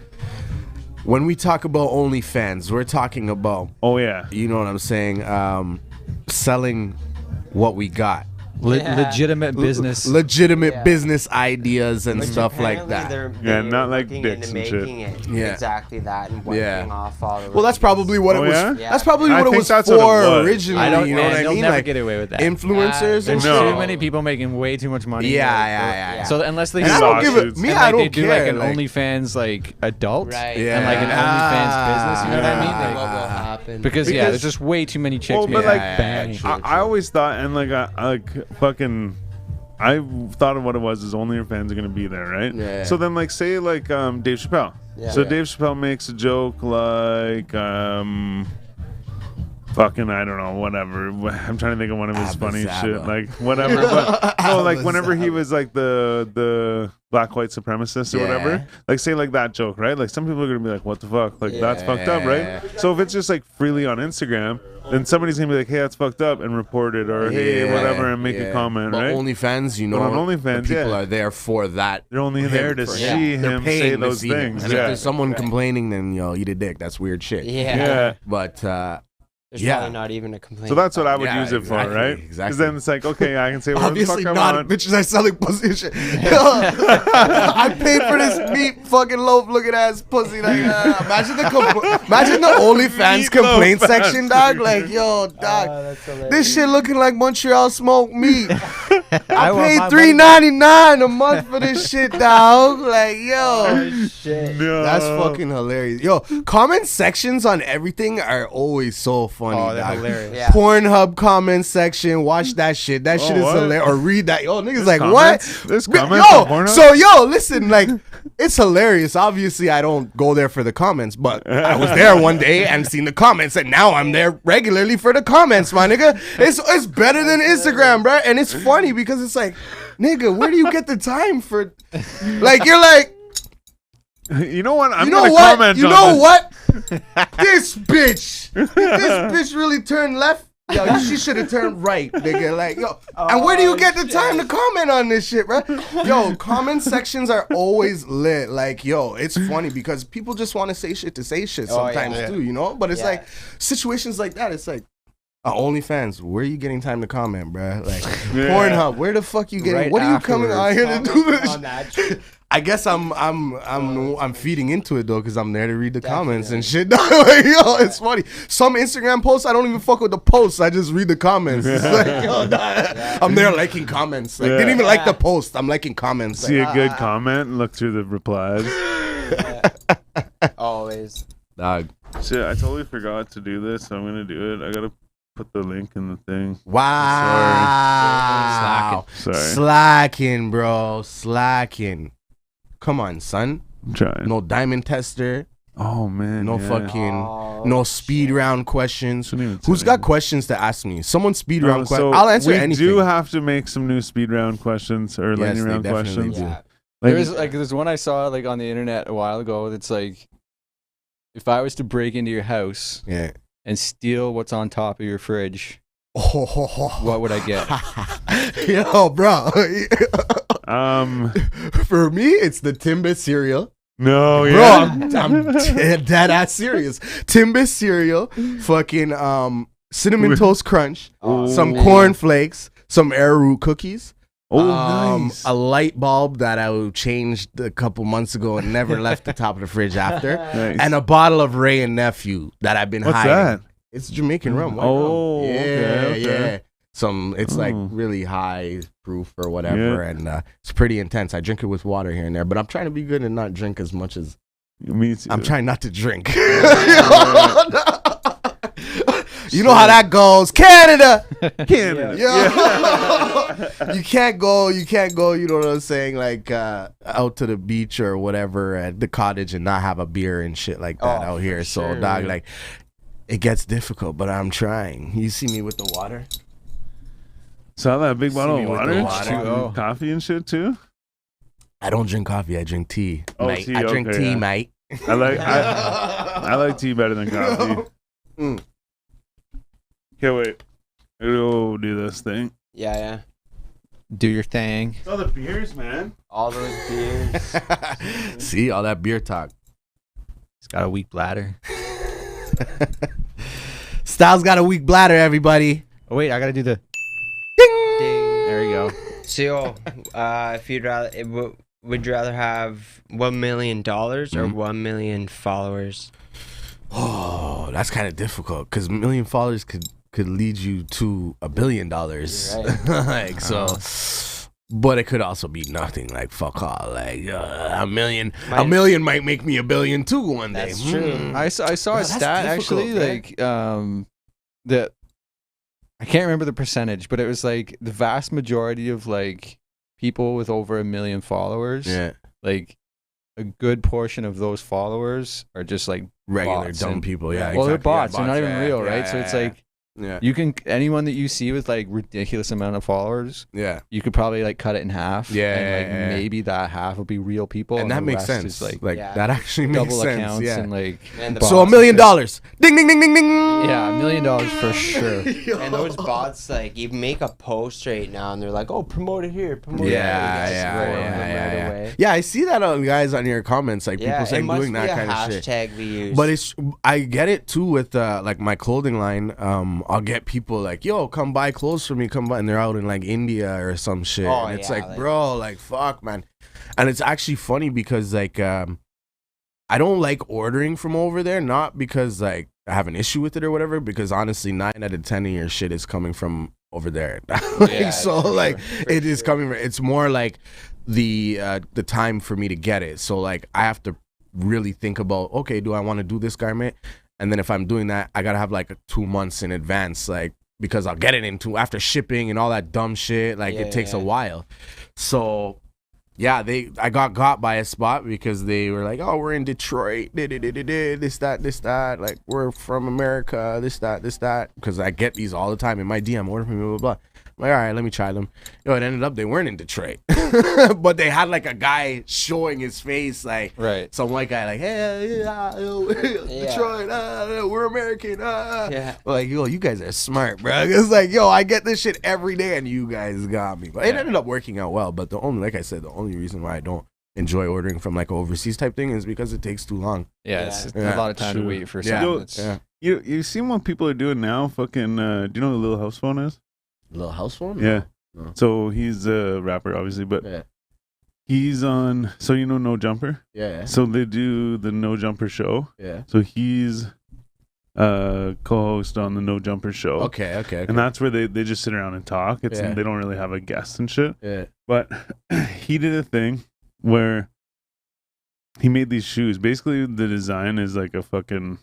When we talk about OnlyFans, we're talking about. Oh yeah. You know what I'm saying? Selling what we got. Legitimate business. Business ideas and stuff like that. Yeah, not like dicks and shit. Exactly that and wiping off all the. Well, that's probably what it was. Yeah? That's probably what it was for originally. I don't. You know what I mean? They'll never get away with that. Influencers. There's too many people making way too much money. Yeah. So unless they, I don't give it. Me, I don't care. They do like an OnlyFans like adult, right? And like an OnlyFans business. You know what I mean? What will happen? happen. Because there's just way too many chicks. Well, but like, bang. I always thought, and like, I thought of what it was is only your fans are gonna be there, right? Yeah. So then, like, say like Dave Chappelle. Yeah. So Dave Chappelle makes a joke like fucking, I don't know, whatever. I'm trying to think of one of his funny shit, like whatever. But no, like whenever he was like the black white supremacist or whatever, like say like that joke, right? Like some people are gonna be like, what the fuck? Like that's fucked up, right? So if it's just like freely on Instagram, then somebody's gonna be like, hey, that's fucked up, and report it, or hey, whatever, and make a comment, but right? OnlyFans, but on OnlyFans, the people are there for that. They're only there to see him say those things. And if there's someone complaining, then eat a dick. That's weird shit. Yeah. But there's probably not even a complaint. So that's what I would use it for, right? Exactly. Because then it's like, okay, I can say whatever the fuck I not want. bitches are selling pussy and shit. I paid for this meat fucking loaf looking ass pussy. Like, imagine the OnlyFans complaint section, dog. Like, yo, dog, this shit looking like Montreal smoked meat. I paid $3.99 a month for this shit, dog. Like, yo, that's fucking hilarious. Yo, comment sections on everything are always so funny. Oh, they're hilarious. Yeah. Pornhub comment section, watch that shit. That shit is hilarious. Or read that. Yo, niggas like, comments? what? There's comments on Pornhub? So listen, like, it's hilarious. Obviously, I don't go there for the comments, but I was there one day and seen the comments, and now I'm there regularly for the comments, my nigga. It's better than Instagram, bro. And it's funny because it's like, nigga, where do you get the time for? Like, you're like, you know what? You know what? This bitch really turned left. Yo, she should have turned right, nigga. Like, yo, and where do you get the time to comment on this shit, bro? Yo, comment sections are always lit. Like, yo, it's funny because people just want to say shit sometimes too, you know? But it's like situations like that. It's like, OnlyFans, where are you getting time to comment, bro? Like, Pornhub, where the fuck you getting? What are you coming out here to do this? I guess I'm feeding into it though, because I'm there to read the comments and shit. Like, yo, it's funny. Some Instagram posts, I don't even fuck with the posts. I just read the comments. It's like, yo, I'm there liking comments. Like, didn't even like the post. I'm liking comments. See a good comment and look through the replies. Always. Dog. Shit, I totally forgot to do this, so I'm gonna do it. I gotta put the link in the thing. Wow. Sorry. Slacking, bro. Slacking. Come on, son. I'm trying. No diamond tester. Oh man. No fucking no speed round questions. Who's got questions to ask me? Someone speed round questions. I'll answer anything. We do have to make some new speed round questions or lightning round questions. Yeah. There's one I saw like on the internet a while ago that's like, if I was to break into your house and steal what's on top of your fridge, what would I get? Yo, bro. For me, it's the Timbit cereal. No, bro, I'm dead ass serious. Timbit cereal, fucking cinnamon toast crunch, some corn flakes, some arrowroot cookies. Nice. A light bulb that I changed a couple months ago and never left the top of the fridge after. Nice. And a bottle of Ray and Nephew that I've been hiding. What's that? It's Jamaican rum. Oh, rum. okay. Yeah. It's like really high proof or whatever, and it's pretty intense. I drink it with water here and there, but I'm trying to be good and not drink as much as. Me too. I'm trying not to drink. You know how that goes, Canada. Yo. You can't go. You know what I'm saying? Like out to the beach or whatever at the cottage and not have a beer and shit like that out here. So dog, like, it gets difficult, but I'm trying. You see me with the water. Saw that big bottle of water? Coffee and shit too? I don't drink coffee. I drink tea. Mate. Tea, I drink tea, mate. I like tea better than coffee. Okay, wait. I'm gonna go do this thing. Yeah. Do your thing. It's all the beers, man. All those beers. See, all that beer talk. He's got a weak bladder. Styles got a weak bladder, everybody. Oh, wait, I gotta do the ding. There you go. So, if you'd rather, would you rather have $1 million or 1 million followers? Oh, that's kind of difficult because 1 million followers could lead you to $1 billion. Right. Like, so But it could also be nothing, like fuck all, like a million might make me $1 billion too one day. That's true. I saw a stat actually, man. Like that I can't remember the percentage, but it was like the vast majority of like people with over 1 million followers. Like a good portion of those followers are just like regular dumb people. Yeah, well, they're bots. They're not even real, right? So it's like. Yeah. You can anyone that you see with like ridiculous amount of followers. Yeah. You could probably like cut it in half. Yeah. And like maybe that half will be real people. And that makes sense. Like that actually makes sense. Double accounts and like. So $1 million. Ding ding ding ding ding. Yeah, $1 million for sure. And those bots, like, you make a post right now and they're like, oh, promote it here, promote it here. Yeah. Yeah, I see that on guys on your comments, like people saying doing that kind of shit. Hashtag we use. But I get it too with like my clothing line. I'll get people like, yo, come buy clothes for me, come buy, and they're out in like India or some shit. And it's like, bro, like fuck, man. And it's actually funny because like I don't like ordering from over there, not because like I have an issue with it or whatever, because honestly 9 out of 10 of your shit is coming from over there. It is coming. It's more like the time for me to get it. So like I have to really think about, okay, do I want to do this garment? And then if I'm doing that, I gotta have like 2 months in advance, like because I'll get it after shipping and all that dumb shit. Like it takes a while. So yeah, I got by a spot because they were like, oh, we're in Detroit, this that, like we're from America, this that, because I get these all the time in my DM, order from me, blah blah. I'm like, all right, let me try them. Yo, it ended up they weren't in Detroit, but they had like a guy showing his face, like some white guy, like, hey, Detroit, we're American. Like, yo, you guys are smart, bro. It's like, yo, I get this shit every day, and you guys got me. But it ended up working out well. But the only reason why I don't enjoy ordering from like overseas type thing is because it takes too long. It's a lot of time to wait for something. You see what people are doing now? Fucking, do you know what a little house phone is? Little house phone? Yeah. No. So he's a rapper, obviously, but he's on. So you know No Jumper? Yeah. So they do the No Jumper show. Yeah. So he's co-host on the No Jumper show. Okay. And that's where they just sit around and talk. They don't really have a guest and shit. Yeah. But he did a thing where he made these shoes. Basically, the design is like a fucking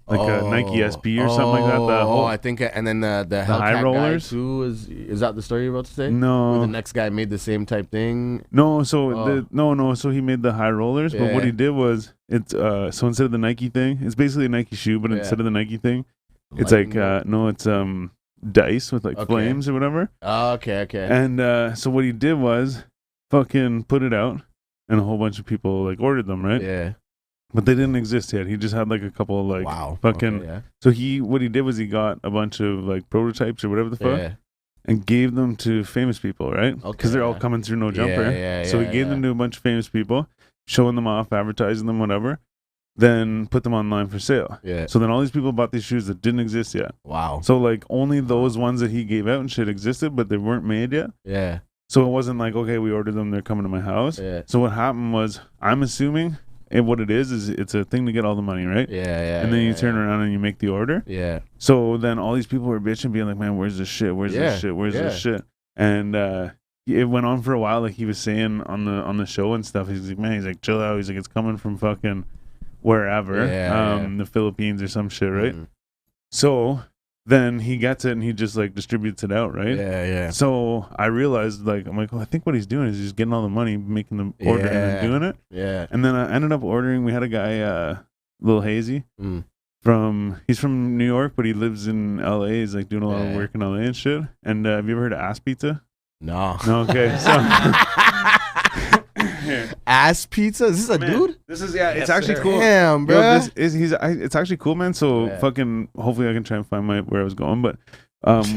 like a Nike SB or something like that. I think, and then the high rollers guy too is that the story you're about to say? No, where the next guy made the same type thing. No, so so he made the high rollers, but what he did was so instead of the Nike thing, it's basically a Nike shoe, but instead of the Nike thing, it's like it's dice with like flames or whatever. Okay. And so what he did was fucking put it out, and a whole bunch of people like ordered them, right? Yeah. But they didn't exist yet. He just had like a couple of like fucking. So what he did was he got a bunch of like prototypes or whatever the fuck, and gave them to famous people, right? Because they're all coming through No Jumper. So he gave them to a bunch of famous people, showing them off, advertising them, whatever. Then put them online for sale. Yeah. So then all these people bought these shoes that didn't exist yet. Wow. So like only those ones that he gave out and shit existed, but they weren't made yet. Yeah. So it wasn't like, okay, we ordered them, they're coming to my house. Yeah. So what happened was, I'm assuming. And what it is it's a thing to get all the money, right? Yeah. And then you turn around and you make the order. Yeah. So then all these people were bitching, being like, "Man, where's this shit? Where's this shit? Where's this shit?" And it went on for a while. Like he was saying on the show and stuff. He's like, "Man, chill out." He's like, "It's coming from fucking wherever, the Philippines or some shit, right?" Mm. So then he gets it and he just like distributes it out, right? Yeah. So I realized, like, I'm like, I think what he's doing is he's getting all the money, making the order and doing it. Yeah. And then I ended up ordering. We had a guy, Lil Hazy, he's from New York, but he lives in LA. He's like doing a lot of work in LA and shit. And have you ever heard of Ass Pizza? No. Okay. So Ass Pizza? Is this a dude? This is it's actually cool. Damn, bro. It's actually cool, man. So fucking hopefully I can try and find where I was going. But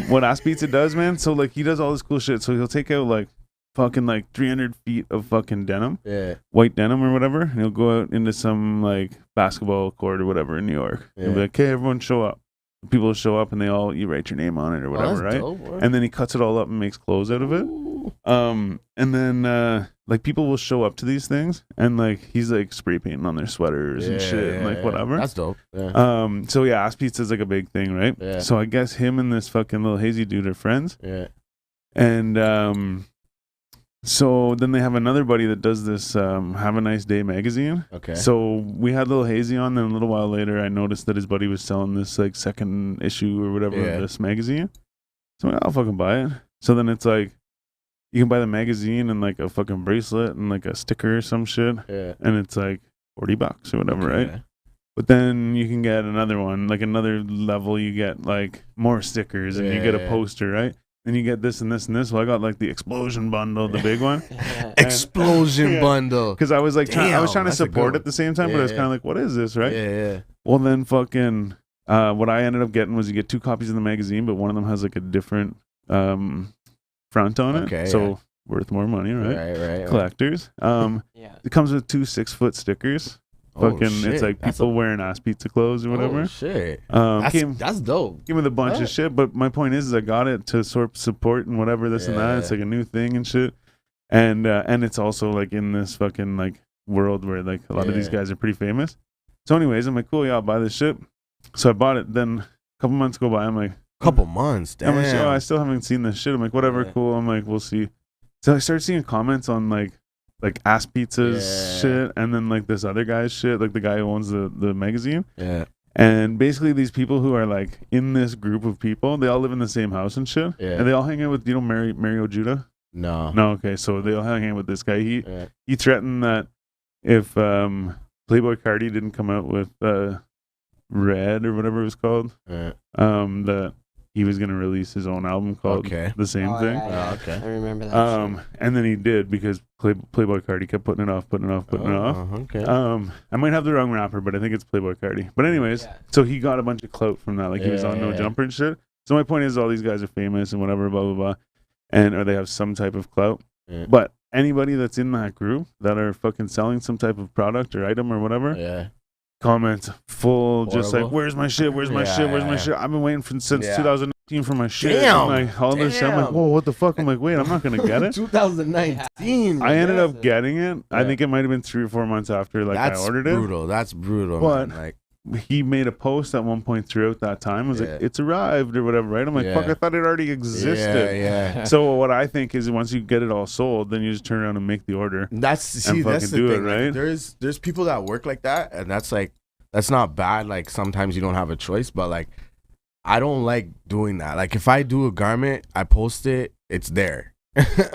what Ass Pizza does, man. So like he does all this cool shit. So he'll take out like fucking like 300 feet of fucking denim, white denim or whatever, and he'll go out into some like basketball court or whatever in New York. He'll be like, "Okay, everyone show up." People show up and you write your name on it or whatever, right? Dope, and then he cuts it all up and makes clothes out of it. And then like people will show up to these things and like he's like spray painting on their sweaters and shit and like whatever. That's dope. Yeah. So Ass Pizza is like a big thing, right? Yeah. So I guess him and this fucking Little Hazy dude are friends. Yeah. And so then they have another buddy that does this Have a Nice Day magazine. Okay. So we had Little Hazy on, then a little while later I noticed that his buddy was selling this like second issue or whatever of this magazine. So I'll fucking buy it. So then it's like you can buy the magazine and like a fucking bracelet and like a sticker or some shit. Yeah. And it's like $40 or whatever, right? But then you can get another one, like another level, you get like more stickers and you get a poster, right? Then you get this and this and this. Well, I got like the explosion bundle, the big one. Explosion bundle. Because I was like, I was trying to support at the same time, but I was kind of like, what is this, right? Yeah. Well, then fucking, what I ended up getting was you get 2 copies of the magazine, but one of them has like a different front on it. Okay. So worth more money, right? Right. Collectors. It comes with 2 6-foot stickers. Fucking, it's like people wearing ass pizza clothes or whatever. Oh shit! That's dope. Came with a bunch of shit, but my point is I got it to sort of support and whatever this and that. It's like a new thing and shit, and it's also like in this fucking like world where like a lot of these guys are pretty famous. So, anyways, I'm like, cool, yeah, I'll buy this shit. So I bought it. Then a couple months go by. I'm like, couple months. Damn. I'm like, oh, I still haven't seen this shit. I'm like, whatever, cool. I'm like, we'll see. So I started seeing comments on like ass pizzas shit, and then like this other guy's shit, like the guy who owns the magazine. Yeah. And basically these people who are like in this group of people, they all live in the same house and shit. Yeah. And they all hang out with, Mario Judah? No. Okay. So they all hang out with this guy. He threatened that if Playboy Carti didn't come out with Red or whatever it was called, that he was going to release his own album called The Same Thing. Yeah. I remember that. And then he did because Playboy Carti kept putting it off. Okay. I might have the wrong rapper, but I think it's Playboy Carti. But anyways, so he got a bunch of clout from that. Like he was on No Jumper and shit. So my point is all these guys are famous and whatever, blah, blah, blah. Or they have some type of clout. Yeah. But anybody that's in that group that are fucking selling some type of product or item or whatever, comments full, just like, where's my shit? Where's my shit? Where's my shit? I've been waiting since 2019 for my shit. Damn. Like all this shit. I'm like, whoa, what the fuck? I'm like, wait, I'm not gonna get it. 2019. I ended up getting it. I think it might have been 3 or 4 months after I ordered it. That's brutal. But man. Like, he made a post at one point throughout that time. It was like, it's arrived or whatever, right? I'm like, fuck, I thought it already existed. Yeah. So what I think is once you get it all sold, then you just turn around and make the order. That's the thing. It, right? Like, there's people that work like that, and that's like, that's not bad. Like sometimes you don't have a choice, but like I don't like doing that. Like if I do a garment, I post it, it's there.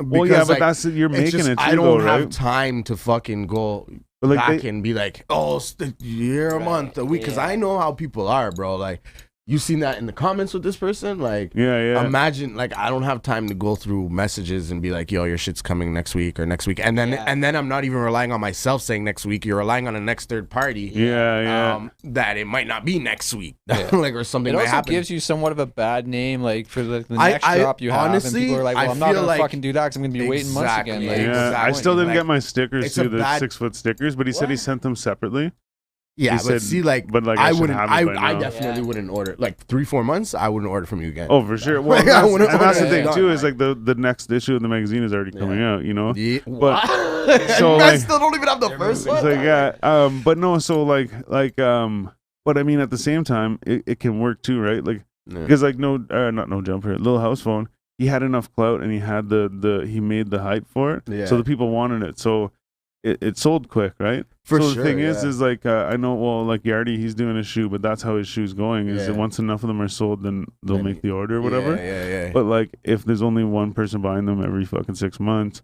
Well, yeah, but that's you're making it. Too, I don't have right? time to fucking go like back and be like, oh, year, a month, a week, because I know how people are, bro. Like you seen that in the comments with this person, like imagine, like I don't have time to go through messages and be like, yo, your shit's coming next week, and then I'm not even relying on myself saying next week. You're relying on a next third party, that it might not be next week, like or something. It also happen. gives you somewhat of a bad name, like for the next drop you have. Honestly, and people are like, well, I'm not gonna fucking do that because I'm gonna be waiting months again. Like, I still didn't get my stickers too, the 6-foot stickers, but he said he sent them separately. Yeah, but see, like, I wouldn't. I definitely wouldn't order. Like 3-4 months, I wouldn't order from you again. Oh, for sure. Well, and that's the thing too. Is like the next issue of the magazine is already coming out. You know. Yeah. But so I still don't even have the first one. Like but no. So but I mean, at the same time, it can work too, right? Like because like not No Jumper, Little House Phone. He had enough clout and he had he made the hype for it. Yeah. So the people wanted it. So. It sold quick, right? So the thing is like I know, well, like Yardy, he's doing a shoe, but that's how his shoe's going. Is that once enough of them are sold, then they'll make the order or whatever. Yeah. But like, if there's only one person buying them every fucking 6 months,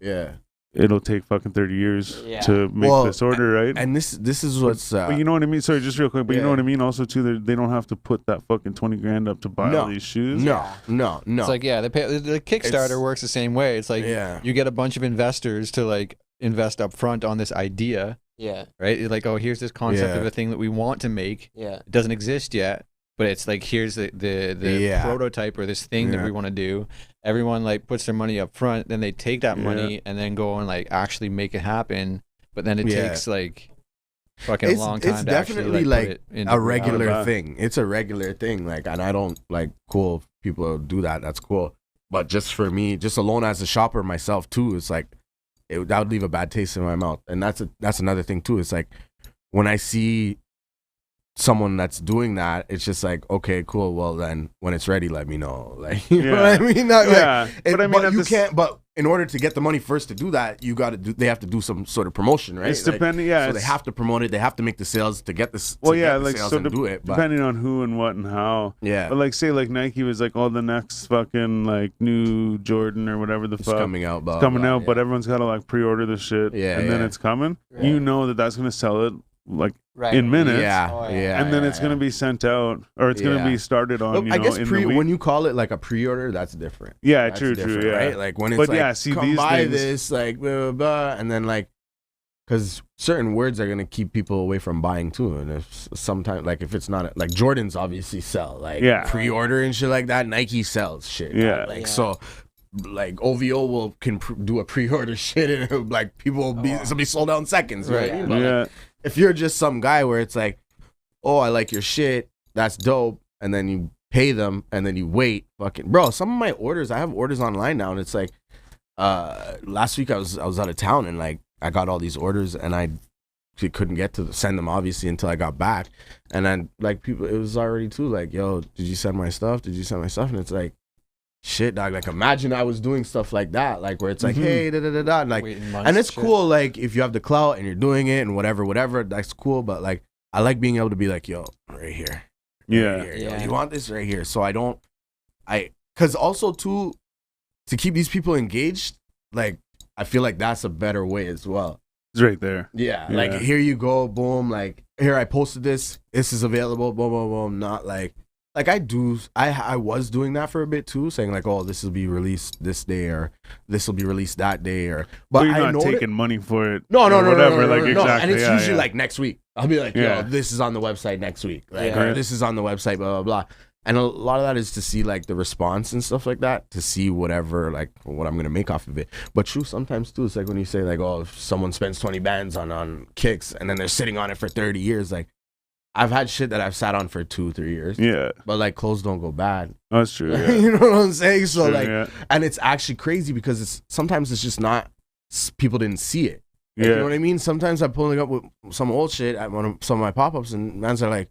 it'll take fucking 30 years to make this order, right? And this is what's. But you know what I mean? Sorry, just real quick. But you know what I mean? Also, too, they don't have to put that fucking 20 grand up to buy all these shoes. No. It's like the Kickstarter works the same way. It's like you get a bunch of investors to like invest up front on this idea. Yeah. Right? It's like, oh, here's this concept of a thing that we want to make. Yeah. It doesn't exist yet, but it's like here's the prototype or this thing that we want to do. Everyone like puts their money up front, then they take that money and then go and like actually make it happen. But then it takes like fucking a long time. It's to definitely actually, like put it a regular thing. It's a regular thing. Like, and I don't like cool if people do that. That's cool. But just for me, just alone as a shopper myself too, it's like that would leave a bad taste in my mouth. And that's another thing too. It's like when I see someone that's doing that, it's just like, okay, cool. Well, then when it's ready, let me know. Like, you know what I mean? Not but I mean, but you can't. But in order to get the money first to do that, you got to do. They have to do some sort of promotion, right? It's depending. So they have to promote it. They have to make the sales to get this. Well, do it. But depending on who and what and how. Yeah. But like, say like Nike was like, oh, the next fucking like new Jordan or whatever the fuck coming out. But everyone's got to like pre-order the shit. Yeah. And then it's coming. Right. You know that's gonna sell it like in minutes. And then it's gonna be sent out or it's gonna be started on. I guess when you call it like a pre-order, that's different. Yeah, that's true. Yeah. Right? Like when it's come buy this, like blah, blah, blah, and then like, because certain words are gonna keep people away from buying too. And if sometimes like if it's not like Jordans obviously sell like pre-order and shit like that. Nike sells shit. So. Like OVO can do a pre-order shit and like people will be sold out in seconds, right? Yeah. Like, if you're just some guy where it's like, oh, I like your shit, that's dope, and then you pay them and then you wait, fucking bro. Some of my orders, I have orders online now, and it's like, last week I was out of town and like I got all these orders and I couldn't get to send them obviously until I got back, and then like people, it was already too like, yo, did you send my stuff? Did you send my stuff? And it's like. Shit, dog. Like, imagine I was doing stuff like that, like where it's like, hey, da da da da, and like, and it's cool. Like, if you have the clout and you're doing it and whatever, that's cool. But like, I like being able to be like, yo, right here, Yo, you want this right here? So because also too, to keep these people engaged, like, I feel like that's a better way as well. It's right there. Yeah, like here you go, boom. Like here, I posted this. This is available. Boom, boom, boom. Not like. Like I was doing that for a bit too, saying like, oh, this will be released this day or this will be released that day or. But you're not taking money for it. No, whatever. Exactly. And it's usually like next week. I'll be like, yo, this is on the website next week. Like, or this is on the website, blah blah blah. And a lot of that is to see like the response and stuff like that, to see whatever like what I'm gonna make off of it. But true, sometimes too, it's like when you say like, oh, if someone spends 20 bands on kicks and then they're sitting on it for 30 years, like. I've had shit that I've sat on for 2-3 years. Yeah. But like clothes don't go bad. That's true. Yeah. You know what I'm saying? So true, and it's actually crazy because sometimes it's just not, people didn't see it. Like, you know what I mean? Sometimes I'm pulling up with some old shit at some of my pop-ups and mans are like,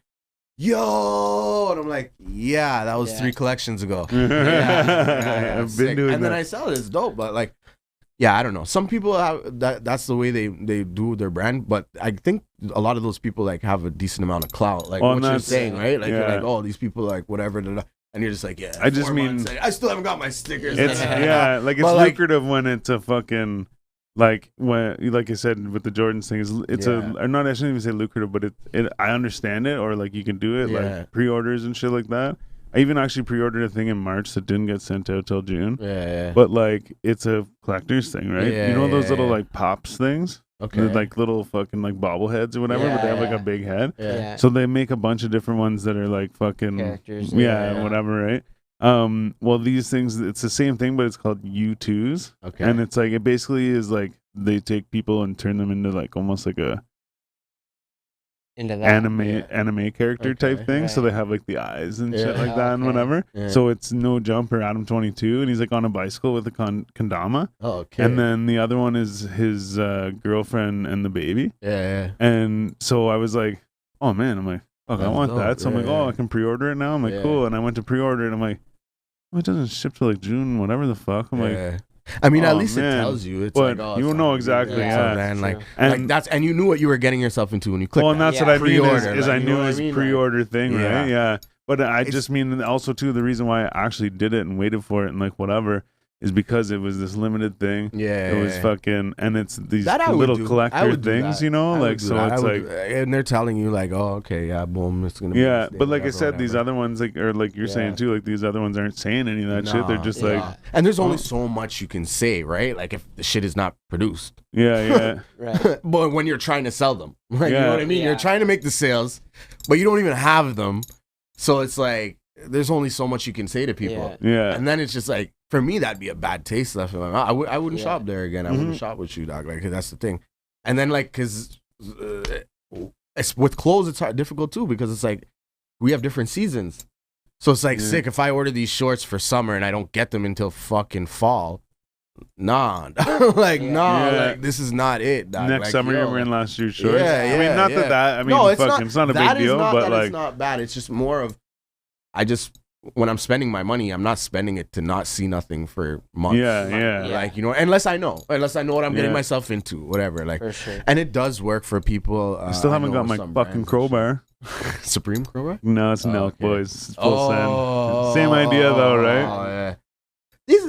yo, and I'm like, yeah, that was 3 collections ago. I've been doing and then I sell it. It's dope, but like, yeah, I don't know. Some people have that's the way they do their brand, but I think a lot of those people like have a decent amount of clout. Like what you're saying, right? Like you're like, oh, these people like whatever, and you're just like, yeah. I just mean, I still haven't got my stickers. It's like it's lucrative when it's a fucking like when like I said with the Jordans thing is it's or not. I shouldn't even say lucrative, but it I understand it, or like you can do it like pre-orders and shit like that. I even actually pre-ordered a thing in March that didn't get sent out till June. Yeah. But like, it's a collector's thing, right? Yeah, you know those little like pops things? Okay. They're like little fucking like bobbleheads or whatever, but they have like a big head. Yeah. So they make a bunch of different ones that are like fucking characters. Whatever, right? Well, these things, it's the same thing, but it's called U2s. Okay. And it's like, it basically is like they take people and turn them into like almost like a anime character type thing, so they have like the eyes and shit like that and whatever. So it's No Jumper Adam 22, and he's like on a bicycle with a kendama. And then the other one is his girlfriend and the baby. And so I was like, oh man, I'm like, fuck, I want that. So I'm like, oh, I can pre-order it now. I'm like, cool. And I went to pre-order it. I'm like, oh, it doesn't ship till like June, whatever the fuck. I'm like, I mean, at least it tells you. It's but like, oh, you know exactly. Man, like that's, and you knew what you were getting yourself into when you clicked. Well, and that's what I mean is like, I knew it was pre-order thing, right? Yeah. But I just mean also too, the reason why I actually did it and waited for it and like whatever is because it was this limited thing. It was fucking, and it's these little collector things, you know, like so it's like, and they're telling you like, oh, okay, boom, it's gonna be. But like I said, these other ones, like, or like you're saying too, like these other ones aren't saying any of that shit. They're just like, and there's only so much you can say, right? Like if the shit is not produced. Right. But when you're trying to sell them, like, you know what I mean? You're trying to make the sales, but you don't even have them, so it's like there's only so much you can say to people. And then it's just like, for me, that'd be a bad taste left in my mouth. I wouldn't shop there again. I wouldn't shop with you, dog. Like, that's the thing. And then, like, because with clothes, it's difficult too, because it's like we have different seasons. So it's like sick. If I order these shorts for summer and I don't get them until fucking fall, nah, like this is not it. Dog. Next like, summer you're wearing last year's shorts. Yeah, I mean, not that. I mean, it's not a big deal, but like, it's not bad. It's just more of, when I'm spending my money, I'm not spending it to not see nothing for months. Yeah. Like, you know, unless I know what I'm getting myself into, whatever. Like, for sure. And it does work for people. I still haven't got my fucking crowbar. Supreme crowbar? No, it's Nelk, boys. It's full send. Same idea though, right? Oh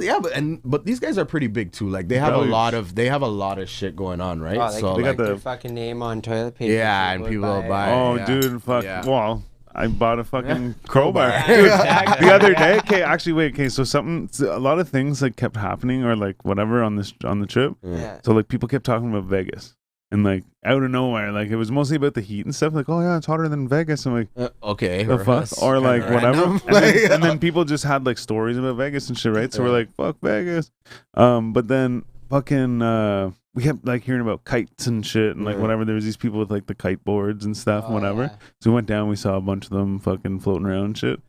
yeah. But these guys are pretty big too. Like they have a lot of shit going on, right? Oh, they got the fucking name on toilet paper. Yeah, and people will buy. Oh, dude, fuck. Yeah. Well, I bought a fucking crowbar. Dude, the other day. Okay, actually, wait. Okay, so a lot of things like kept happening or like whatever on the trip. Yeah. So like people kept talking about Vegas. And like out of nowhere, like it was mostly about the heat and stuff. Like, oh yeah, it's hotter than Vegas. I'm like, okay, the fuck, or like whatever. And then people just had like stories about Vegas and shit, right? So we're like, fuck Vegas. But then fucking we kept like hearing about kites and shit and like whatever. There was these people with like the kite boards and stuff and whatever. Yeah. So we went down, we saw a bunch of them fucking floating around and shit.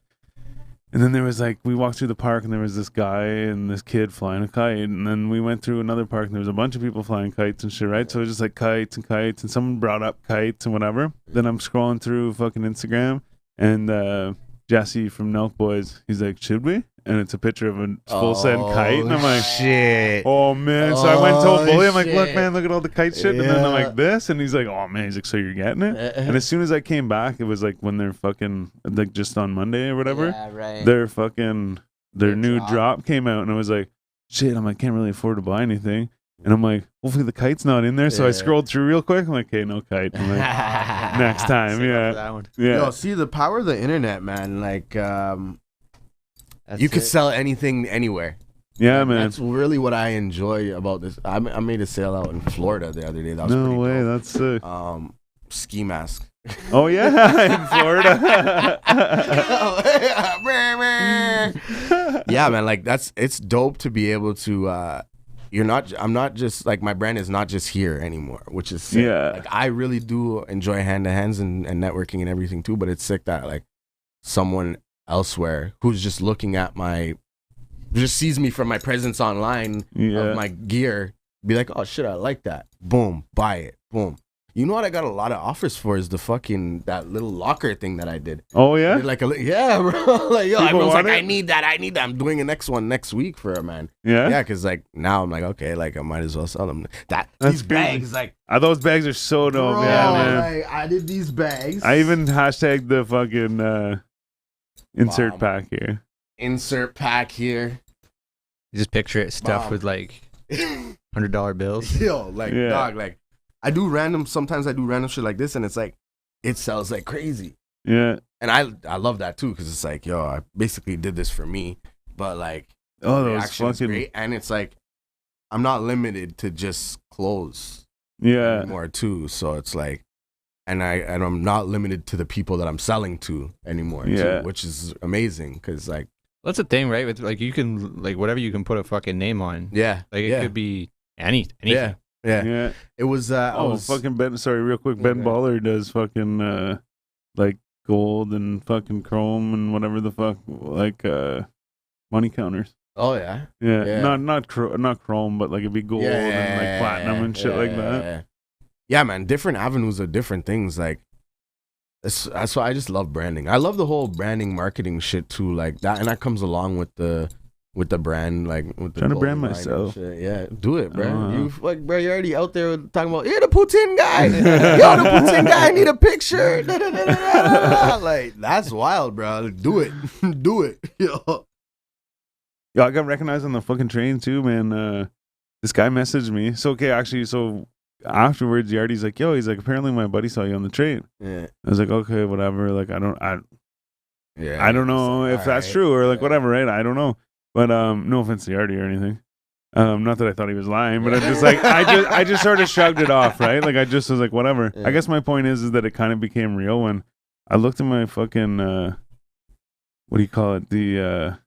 And then there was like, we walked through the park and there was this guy and this kid flying a kite. And then we went through another park and there was a bunch of people flying kites and shit, right? So it was just like kites. And someone brought up kites and whatever. Then I'm scrolling through fucking Instagram and Jesse from Nelk Boys, he's like, should we? And it's a picture of a full send kite. And I'm like, shit. Oh man. So I went and told Bully, I'm like, look man, look at all the kite shit. And then I'm like, this. And he's like, oh man. He's like, so you're getting it? And as soon as I came back, it was like when they're fucking, like just on Monday or whatever. Yeah, right. Their new drop came out. And I was like, shit, I'm like, can't really afford to buy anything. And I'm like, hopefully the kite's not in there. So I scrolled through real quick. I'm like, okay, no kite. I'm like, next time. Yeah. Yo, see the power of the internet, man. Like, you could sell anything anywhere. Yeah, man. That's really what I enjoy about this. I made a sale out in Florida the other day. That was no way. dope. That's sick. Ski mask. Oh yeah, in Florida. Yeah, man. Like it's dope to be able to. I'm not just like, my brand is not just here anymore, which is sick. Yeah. Like I really do enjoy hand to hands and networking and everything too. But it's sick that like someone elsewhere who's just looking at just sees me from my presence online of my gear, be like, oh shit, I like that. Boom, buy it. Boom. You know what I got a lot of offers for is that little locker thing that I did. Oh yeah? Yeah, bro. Like, yo, everyone's like, I need that. I'm doing a next one next week for a man. Yeah? Yeah, because like now I'm like, okay, like I might as well sell them. These bags, like those bags are so dope. Bro, yeah, man. Like, I did these bags. I even hashtagged the fucking insert pack here. Insert pack here. You just picture it stuffed with like $100 bills. Yo, like dog, like sometimes I do random shit like this and it's like, it sells like crazy. Yeah. And I love that too, because it's like, yo, I basically did this for me, but like, the reaction is great. And it's like, I'm not limited to just clothes anymore too. So it's like, and I'm not limited to the people that I'm selling to anymore too, which is amazing because like, that's the thing, right? With like, you can like whatever you can put a fucking name on. Yeah. Like it could be anything. Yeah. It was fucking Ben. Sorry, real quick. Ben Baller does fucking like gold and fucking chrome and whatever the fuck, like money counters. Oh yeah. Yeah. Not chrome, but like it'd be gold and like platinum and shit like that. Yeah, man. Different avenues of different things. Like that's why I just love branding. I love the whole branding marketing shit too. Like that, and that comes along with the brand, like with the trying to brand myself. Yeah, do it, bro. You like, bro, you're already out there talking about, the Putin guy. Yo, the Putin guy need a picture. Like that's wild, bro. Do it, do it. Yo, I got recognized on the fucking train too, man. This guy messaged me. So afterwards, Yardy's like, yo, he's like, apparently my buddy saw you on the train. Yeah. I was like, okay, whatever. Like, I don't know if that's true or like whatever, right? I don't know. But no offense to Yardy or anything. Not that I thought he was lying, but I'm just like, I just sort of shrugged it off, right? Like I just was like, whatever. Yeah. I guess my point is that it kind of became real when I looked at my fucking what do you call it? The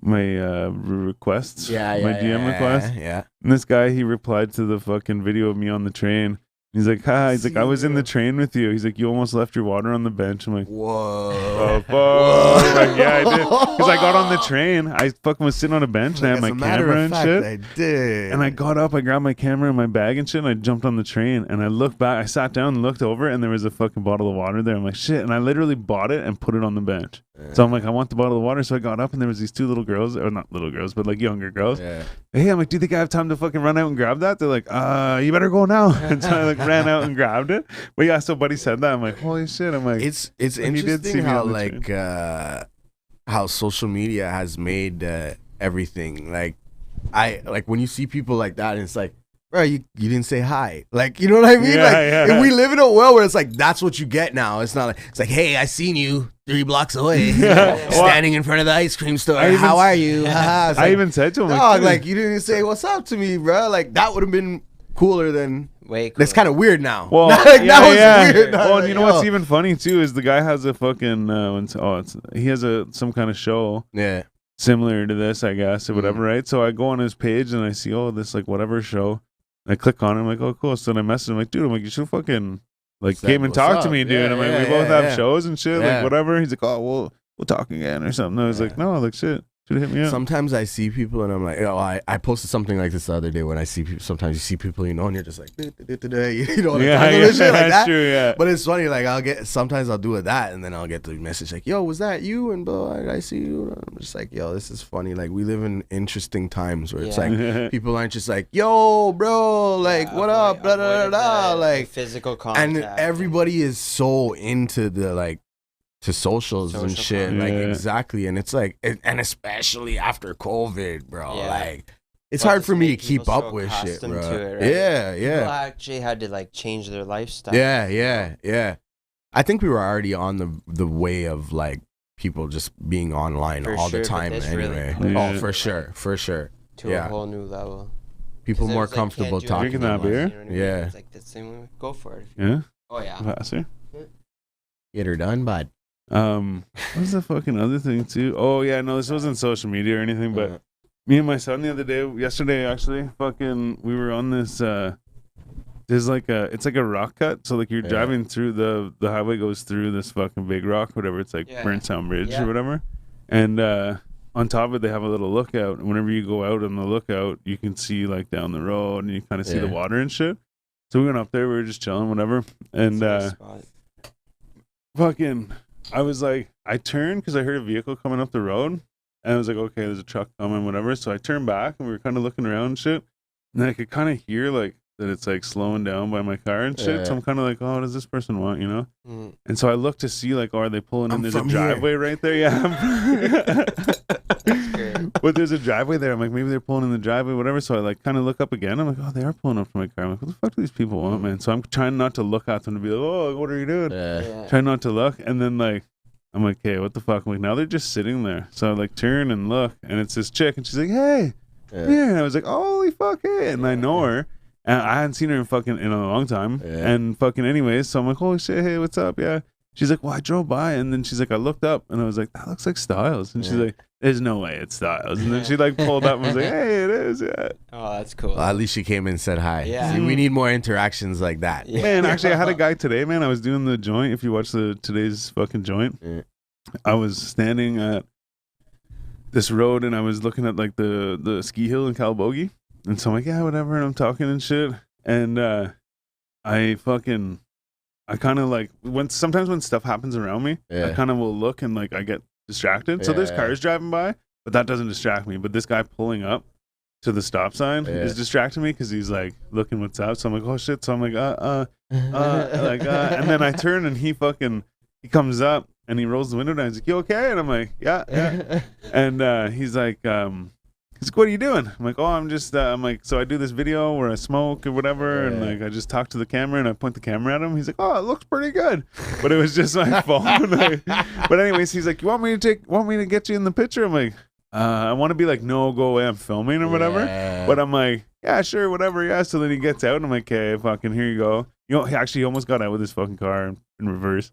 my requests, my DM requests. Yeah. And this guy, he replied to the fucking video of me on the train, He's like, hi. He's like, I was in the train with you. He's like, you almost left your water on the bench. I'm like, whoa. Oh, fuck. I'm like, yeah, I did. Because I got on the train. I fucking was sitting on a bench and I had my camera and shit. I did. And I got up, I grabbed my camera and my bag and shit, and I jumped on the train. And I looked back, I sat down and looked over, and there was a fucking bottle of water there. I'm like, shit. And I literally bought it and put it on the bench. Yeah. So I'm like, I want the bottle of water. So I got up, and there was these two little girls, or not little girls, but like younger girls. Yeah. Hey, I'm like, do you think I have time to fucking run out and grab that? They're like, you better go now. And so I like ran out and grabbed it. But yeah, so buddy said that. I'm like, holy shit. I'm like, it's interesting how like how social media has made everything. Like when you see people like that, and it's like, bro, you didn't say hi. Like, you know what I mean? If we live in a world where it's like that's what you get now. It's not like it's like, hey, I seen you 3 blocks away, standing in front of the ice cream store. How are you? I even said to him, like you didn't say what's up to me, bro. Like that would have been cooler than. Way cool. That's kind of weird now. Well, like, that was weird. Well, you know what's even funny too is the guy has a fucking he has some kind of show. Yeah. Similar to this, I guess, or whatever, right? So I go on his page and I see, this like whatever show. And I click on it, I'm like, oh cool. So then I message him like, dude, I'm like, you should fucking like came and talked to me, dude. Yeah, I'm like, we both have shows and shit, like whatever. He's like, oh, we'll talk again or something. I was like, no, like shit. Should hit me up. Sometimes I see people and I'm like, I posted something like this the other day when I see people. Sometimes you see people, and you're just like, shit like that. True, yeah. But it's funny, like sometimes I'll do it that, and then I'll get the message like, yo, was that you? And bro, I see you. And I'm just like, yo, this is funny. Like we live in interesting times where it's like people aren't just like, yo, bro, like what up, blah blah blah, like physical contact, and everybody is so into the like. To socials and shit, like exactly, and it's like, and especially after COVID, bro, like it's hard for me to keep up with shit, bro. Right? Yeah, people actually had to like change their lifestyle. Yeah. I think we were already on the way of like people just being online all the time anyway. Really cool. Oh, for sure. To a whole new level. People more comfortable talking. Drinking that beer. You know what I mean? Yeah. It's like the same way. Go for it. Yeah. Oh yeah. Faster. Get her done, bud. What's the fucking other thing too? Oh yeah, no, this wasn't social media or anything, but me and my son the other day, yesterday actually, fucking, we were on this. There's like it's like a rock cut, so like you're driving through the highway goes through this fucking big rock, whatever. It's like Burnstown Bridge or whatever, and on top of it they have a little lookout. And whenever you go out on the lookout, you can see like down the road, and you kind of see the water and shit. So we went up there, we were just chilling, whatever, and fucking. I was like, I turned because I heard a vehicle coming up the road, and I was like, okay, there's a truck coming, whatever. So I turned back, and we were kind of looking around and shit, and then I could kind of hear like that it's like slowing down by my car and shit. So I'm kind of like, oh, what does this person want, you know? And so I looked to see like, are they pulling in? There's a driveway right there, but there's a driveway there. I'm like, maybe they're pulling in the driveway, whatever. So I like kind of look up again. I'm like, oh, they are pulling up to my car. I'm like, what the fuck do these people want, man? So I'm trying not to look at them to be like, oh, what are you doing? Trying not to look, and then like. I'm like, hey, what the fuck? I'm like, now they're just sitting there. So I like turn and look, and it's this chick, and she's like, hey, yeah. And I was like, holy fuck, hey. And I know her, and I hadn't seen her in a long time. And fucking anyways, so I'm like, holy shit, hey, what's up? Yeah. She's like, well, I drove by, and then she's like, I looked up, and I was like, that looks like Styles. And she's like, there's no way it's Styles. And then she like pulled up and was like, hey, it is, Oh, that's cool. Well, at least she came and said hi. Yeah. See, we need more interactions like that. Man, actually, I had a guy today, man. I was doing the joint. If you watch today's fucking joint, I was standing at this road, and I was looking at like the ski hill in Calabogie. And so I'm like, yeah, whatever. And I'm talking and shit. And I kind of like sometimes when stuff happens around me, I kind of will look and like I get distracted. So there's cars driving by, but that doesn't distract me. But this guy pulling up to the stop sign is distracting me because he's like looking what's up. So I'm like, oh shit. So I'm like, and then I turn and he comes up and he rolls the window down. He's like, you okay? And I'm like, yeah. And he's like, what are you doing? I'm like, oh, I'm just, I'm like, so I do this video where I smoke or whatever, and like I just talk to the camera and I point the camera at him. He's like, oh, it looks pretty good, but it was just my phone. But anyways, he's like, you want me to get you in the picture? I'm like, I want to be like, no, go away, I'm filming or whatever. But I'm like, yeah, sure, whatever, yeah. So then he gets out, and I'm like, okay, fucking, here you go. You know, he almost got out with his fucking car in reverse.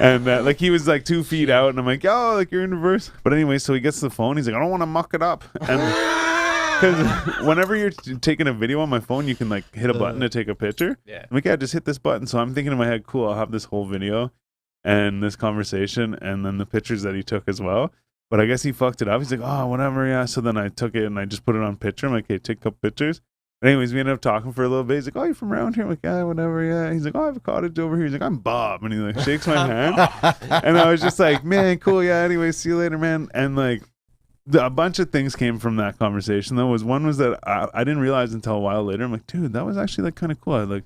And like he was like 2 feet out, and I'm like, oh, like you're in reverse. But anyway, so he gets the phone. He's like, I don't want to muck it up. And Because whenever you're taking a video on my phone, you can like hit a button to take a picture. Yeah. I'm like, yeah, just hit this button. So I'm thinking in my head, cool, I'll have this whole video and this conversation and then the pictures that he took as well. But I guess he fucked it up. He's like, oh, whatever, yeah. So then I took it and I just put it on picture. I'm like, hey, take a couple pictures. But anyways, we ended up talking for a little bit. He's like, oh, you're from around here? I'm like, yeah, whatever, yeah. He's like, oh, I have a cottage over here. He's like, I'm Bob. And he like shakes my hand. And I was just like, man, cool, yeah, anyway, see you later, man. And like, a bunch of things came from that conversation. Though one was that I didn't realize until a while later. I'm like, dude, that was actually like kind of cool. I like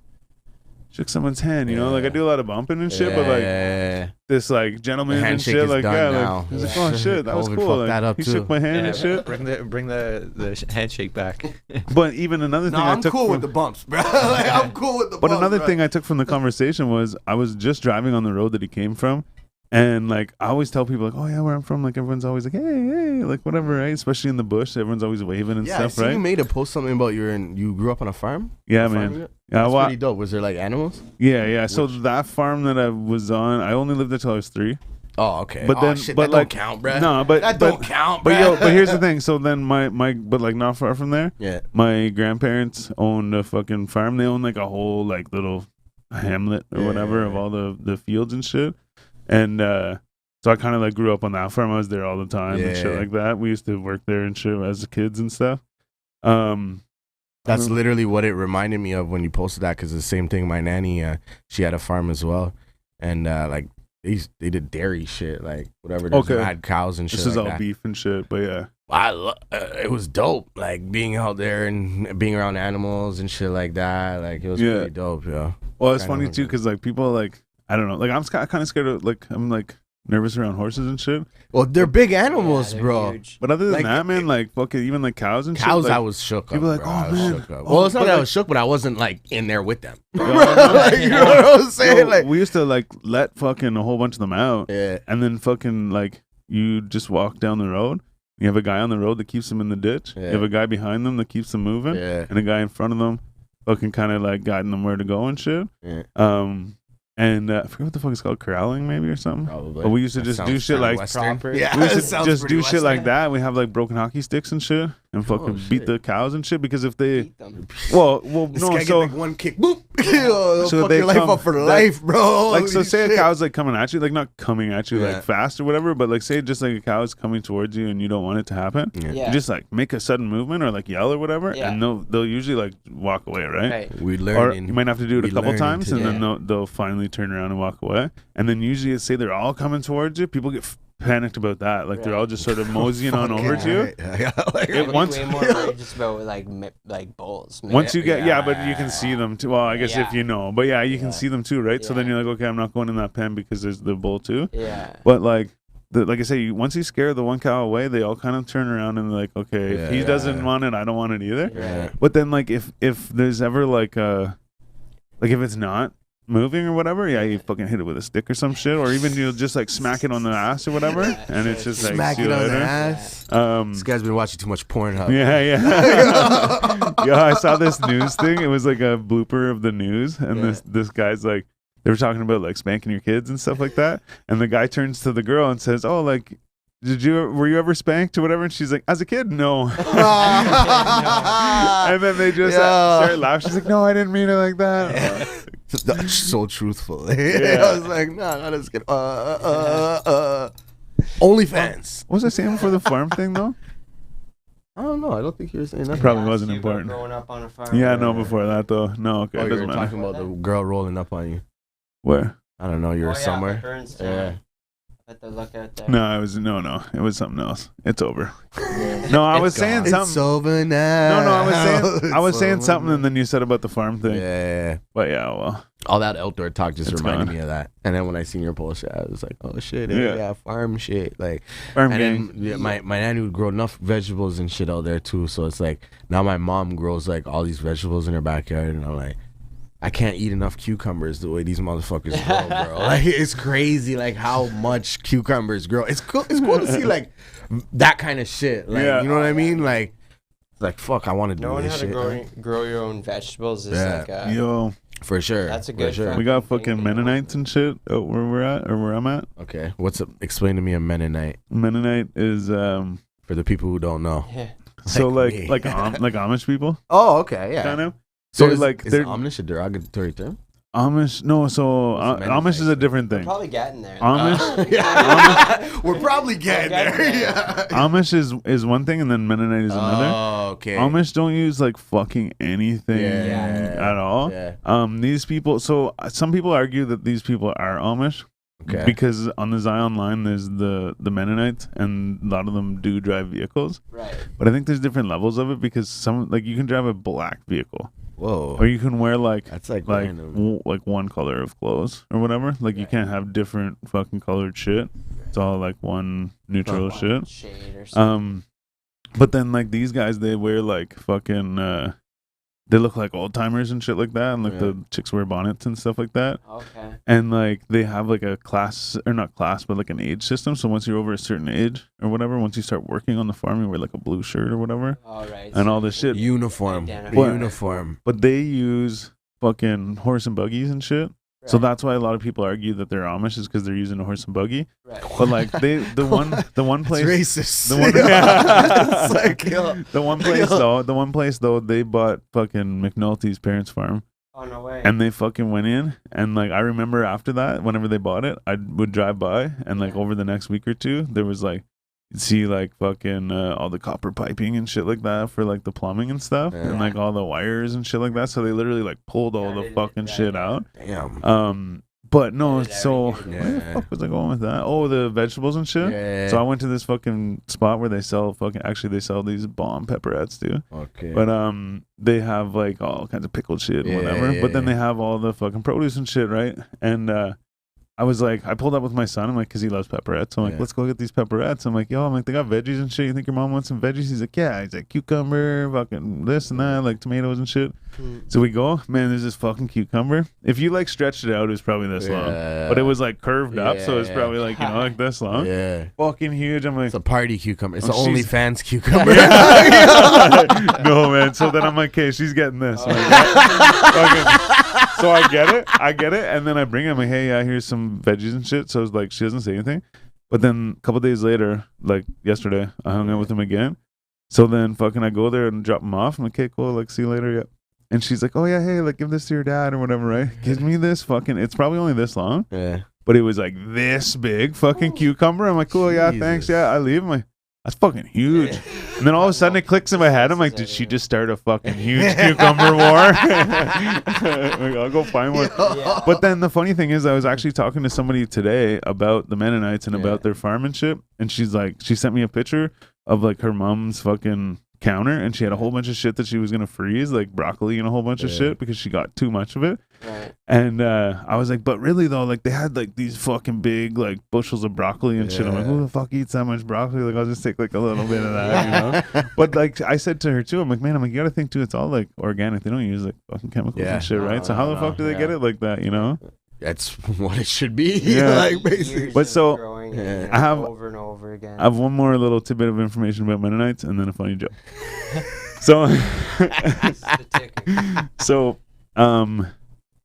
shook someone's hand, you know, like I do a lot of bumping and shit, but like this like gentleman and shit, like like he's like, oh shit, that was cool. Like, he shook my hand and shit. Bring the handshake back. But even another thing, I'm cool with the bumps, bro. Like, I'm cool with the bumps. But another thing I took from the conversation was I was just driving on the road that he came from. And like I always tell people like, oh yeah, where I'm from, like everyone's always like, hey, like whatever, right? Especially in the bush, everyone's always waving and stuff, right? You made a post something about you grew up on a farm. Yeah, man. That's pretty dope. Was there like animals? Yeah. So that farm that I was on, I only lived there till I was 3. Oh, okay. But then, shit, but that like, don't count, bro. No, but that don't count, bro. But here's the thing. So then but like not far from there, my grandparents owned a fucking farm. They owned like a whole like little hamlet or whatever of all the fields and shit, and so I kind of like grew up on that farm. I was there all the time and shit like that. We used to work there and shit as kids and stuff. That's literally what it reminded me of when you posted that, because the same thing. My nanny, she had a farm as well, and like they did dairy shit, like whatever. They had cows and shit. This is like all that. beef and shit, but yeah. It was dope, like being out there and being around animals and shit like that. Like it was pretty dope, yeah. Well, it's funny too, because like people like I don't know, like I'm kind of scared of like I'm like nervous around horses and shit. Well, they're big animals, bro. Huge. But other than that, man, like fucking even like cows and cows, shit. Like, I was shook up. People like, oh man. Well, it's not that I was shook, but I wasn't like in there with them. Like, you know what I'm saying? Like we used to like let fucking a whole bunch of them out. Yeah. And then fucking like you just walk down the road. You have a guy on the road that keeps them in the ditch. Yeah. You have a guy behind them that keeps them moving. Yeah. And a guy in front of them fucking kind of like guiding them where to go and shit. Yeah. And I forget what the fuck it's called, corralling maybe or something. Probably. But we used to just do shit like proper. Yeah, we used to just do shit like that. We have like broken hockey sticks and shit, and fucking beat the cows and shit, because if they, well, this no, guy so get like one kick, boop, so fuck they your life up for life, bro. Like so, say a cow's like coming at you, like not coming at you like fast or whatever, but like say just like a cow's coming towards you and you don't want it to happen, you just like make a sudden movement or like yell or whatever, and they'll usually like walk away, right? We learn, or you might have to do it a couple times, and then they'll finally turn around and walk away. And then usually say they're all coming towards you, people get panicked about that, like they're all just sort of moseying on over to you. Like, once way more just about like bulls. Once you get but you can see them too. Well, I guess if you know, but you can see them too, right? So then you're like, okay, I'm not going in that pen because there's the bull too. Yeah. But like like I say, once you scare the one cow away, they all kind of turn around and they're like, okay, if he doesn't want it, I don't want it either. Yeah. But then like if there's ever like if it's not moving or whatever, you fucking hit it with a stick or some shit, or even you'll just like smack it on the ass or whatever, and it's just like smack it on the ass. This guy's been watching too much Pornhub. Yeah, I saw this news thing. It was like a blooper of the news, and this guy's like, they were talking about like spanking your kids and stuff like that, and the guy turns to the girl and says, oh, like, were you ever spanked or whatever? And she's like, as a kid, no. And then they just start laughing. She's like, no, I didn't mean it like that. That's so truthful. I was like, no, not as good. OnlyFans. What was I saying for the farm thing though? I don't know. I don't think you were saying that. Probably wasn't important. Growing up on a farm. Yeah, no, before that though. No, okay. Oh, you were talking about the girl rolling up on you. Where? I don't know. You were somewhere. Yeah. At the lookout there. No, it was something else. It's over. No, I was saying something. It's over now. No, I was saying something, and then you said about the farm thing. Yeah. But yeah, well, all that outdoor talk just reminded me of that. And then when I seen your post, I was like, oh shit, farm shit, like farm. And then my nanny would grow enough vegetables and shit out there too. So it's like now my mom grows like all these vegetables in her backyard, and I'm like, I can't eat enough cucumbers the way these motherfuckers grow, bro. Like it's crazy, like how much cucumbers grow. It's cool. It's cool to see like that kind of shit. Like you know what I mean? Like fuck, I want to do this shit. Knowing how to grow your own vegetables is like yo. For sure. That's a good We got fucking Mennonites and shit where we're at or where I'm at. Okay. Explain to me a Mennonite. Mennonite is for the people who don't know. Yeah. So like Amish people. Oh, okay, yeah. Kind of. So is Amish a derogatory term? Amish, no. So Amish is a different thing. We're probably getting there. Amish, we're probably getting there. Yeah. Amish is one thing, and then Mennonite is another. Oh, okay. Amish don't use like fucking anything at all. Yeah. These people. So some people argue that these people are Amish. Okay. Because on the Zion line, there's the Mennonites, and a lot of them do drive vehicles. Right. But I think there's different levels of it because some like you can drive a black vehicle. Whoa. Or you can wear that's like one color of clothes or whatever. Like you can't have different fucking colored shit. It's all like one neutral shit. Shade or something. But then like these guys, they wear like fucking they look like old timers and shit like that, and like the chicks wear bonnets and stuff like that. Okay. And like they have like a class, or not class, but like an age system. So once you're over a certain age or whatever, once you start working on the farm, you wear like a blue shirt or whatever. All right. And all this shit. Uniform. But they use fucking horse and buggies and shit. Right. So that's why a lot of people argue that they're Amish is because they're using a horse and buggy. Right. But like the one place racist. The one place though they bought fucking McNulty's parents' farm. Oh no way. And they fucking went in, and like I remember after that, whenever they bought it, I would drive by, and like over the next week or two, there was like you'd see like fucking all the copper piping and shit like that for like the plumbing and stuff, and like all the wires and shit like that. So they literally like pulled all the fucking shit out. Damn. But no, so where the fuck was I going with that? Oh, the vegetables and shit. Yeah. So I went to this fucking spot where they sell they sell these bomb pepperettes too. Okay. But they have like all kinds of pickled shit and whatever. But then they have all the fucking produce and shit, right? And I was like, I pulled up with my son. I'm like, because he loves pepperettes. I'm like, let's go get these pepperettes. I'm like, yo, they got veggies and shit. You think your mom wants some veggies? He's like, yeah. He's like, cucumber, fucking this and that, like tomatoes and shit. So we go, man, there's this fucking cucumber. If you like stretched it out, it was probably this long. But it was like curved up, so it's probably like, like this long. Yeah. Fucking huge. I'm like, it's a party cucumber. It's the OnlyFans cucumber. No, man. So then I'm like, okay, she's getting this. So I get it, and then I bring it. I'm like, hey, yeah, here's some veggies and shit. So it's like, she doesn't say anything. But then a couple days later, like yesterday, I hung out with him again. So then fucking I go there and drop him off. I'm like, okay, cool, like, see you later, yeah. And she's like, oh yeah, hey, like, give this to your dad or whatever, right? Gives me this fucking, it's probably only this long. Yeah. But it was like this big fucking cucumber. I'm like, cool, yeah, thanks, yeah. I leave. I'm like, that's fucking huge. And then all of a sudden it clicks in my head. I'm like, did she just start a fucking huge cucumber war? Like, I'll go find one. Yeah. But then the funny thing is I was actually talking to somebody today about the Mennonites and about their farm and shit. And she's like, she sent me a picture of like her mom's fucking counter, and she had a whole bunch of shit that she was gonna freeze, like broccoli and a whole bunch of shit, because she got too much of it. Right. And I was like, but really though, like they had like these fucking big like bushels of broccoli and shit. I'm like, who the fuck eats that much broccoli? Like, I'll just take like a little bit of that, you know. But like I said to her too, I'm like, man, you gotta think too, it's all like organic. They don't use like fucking chemicals and shit, right? So how the fuck do they get it like that, you know? That's what it should be. Like basically. But so I have over and over again. I have one more little tidbit of information about Mennonites, and then a funny joke. So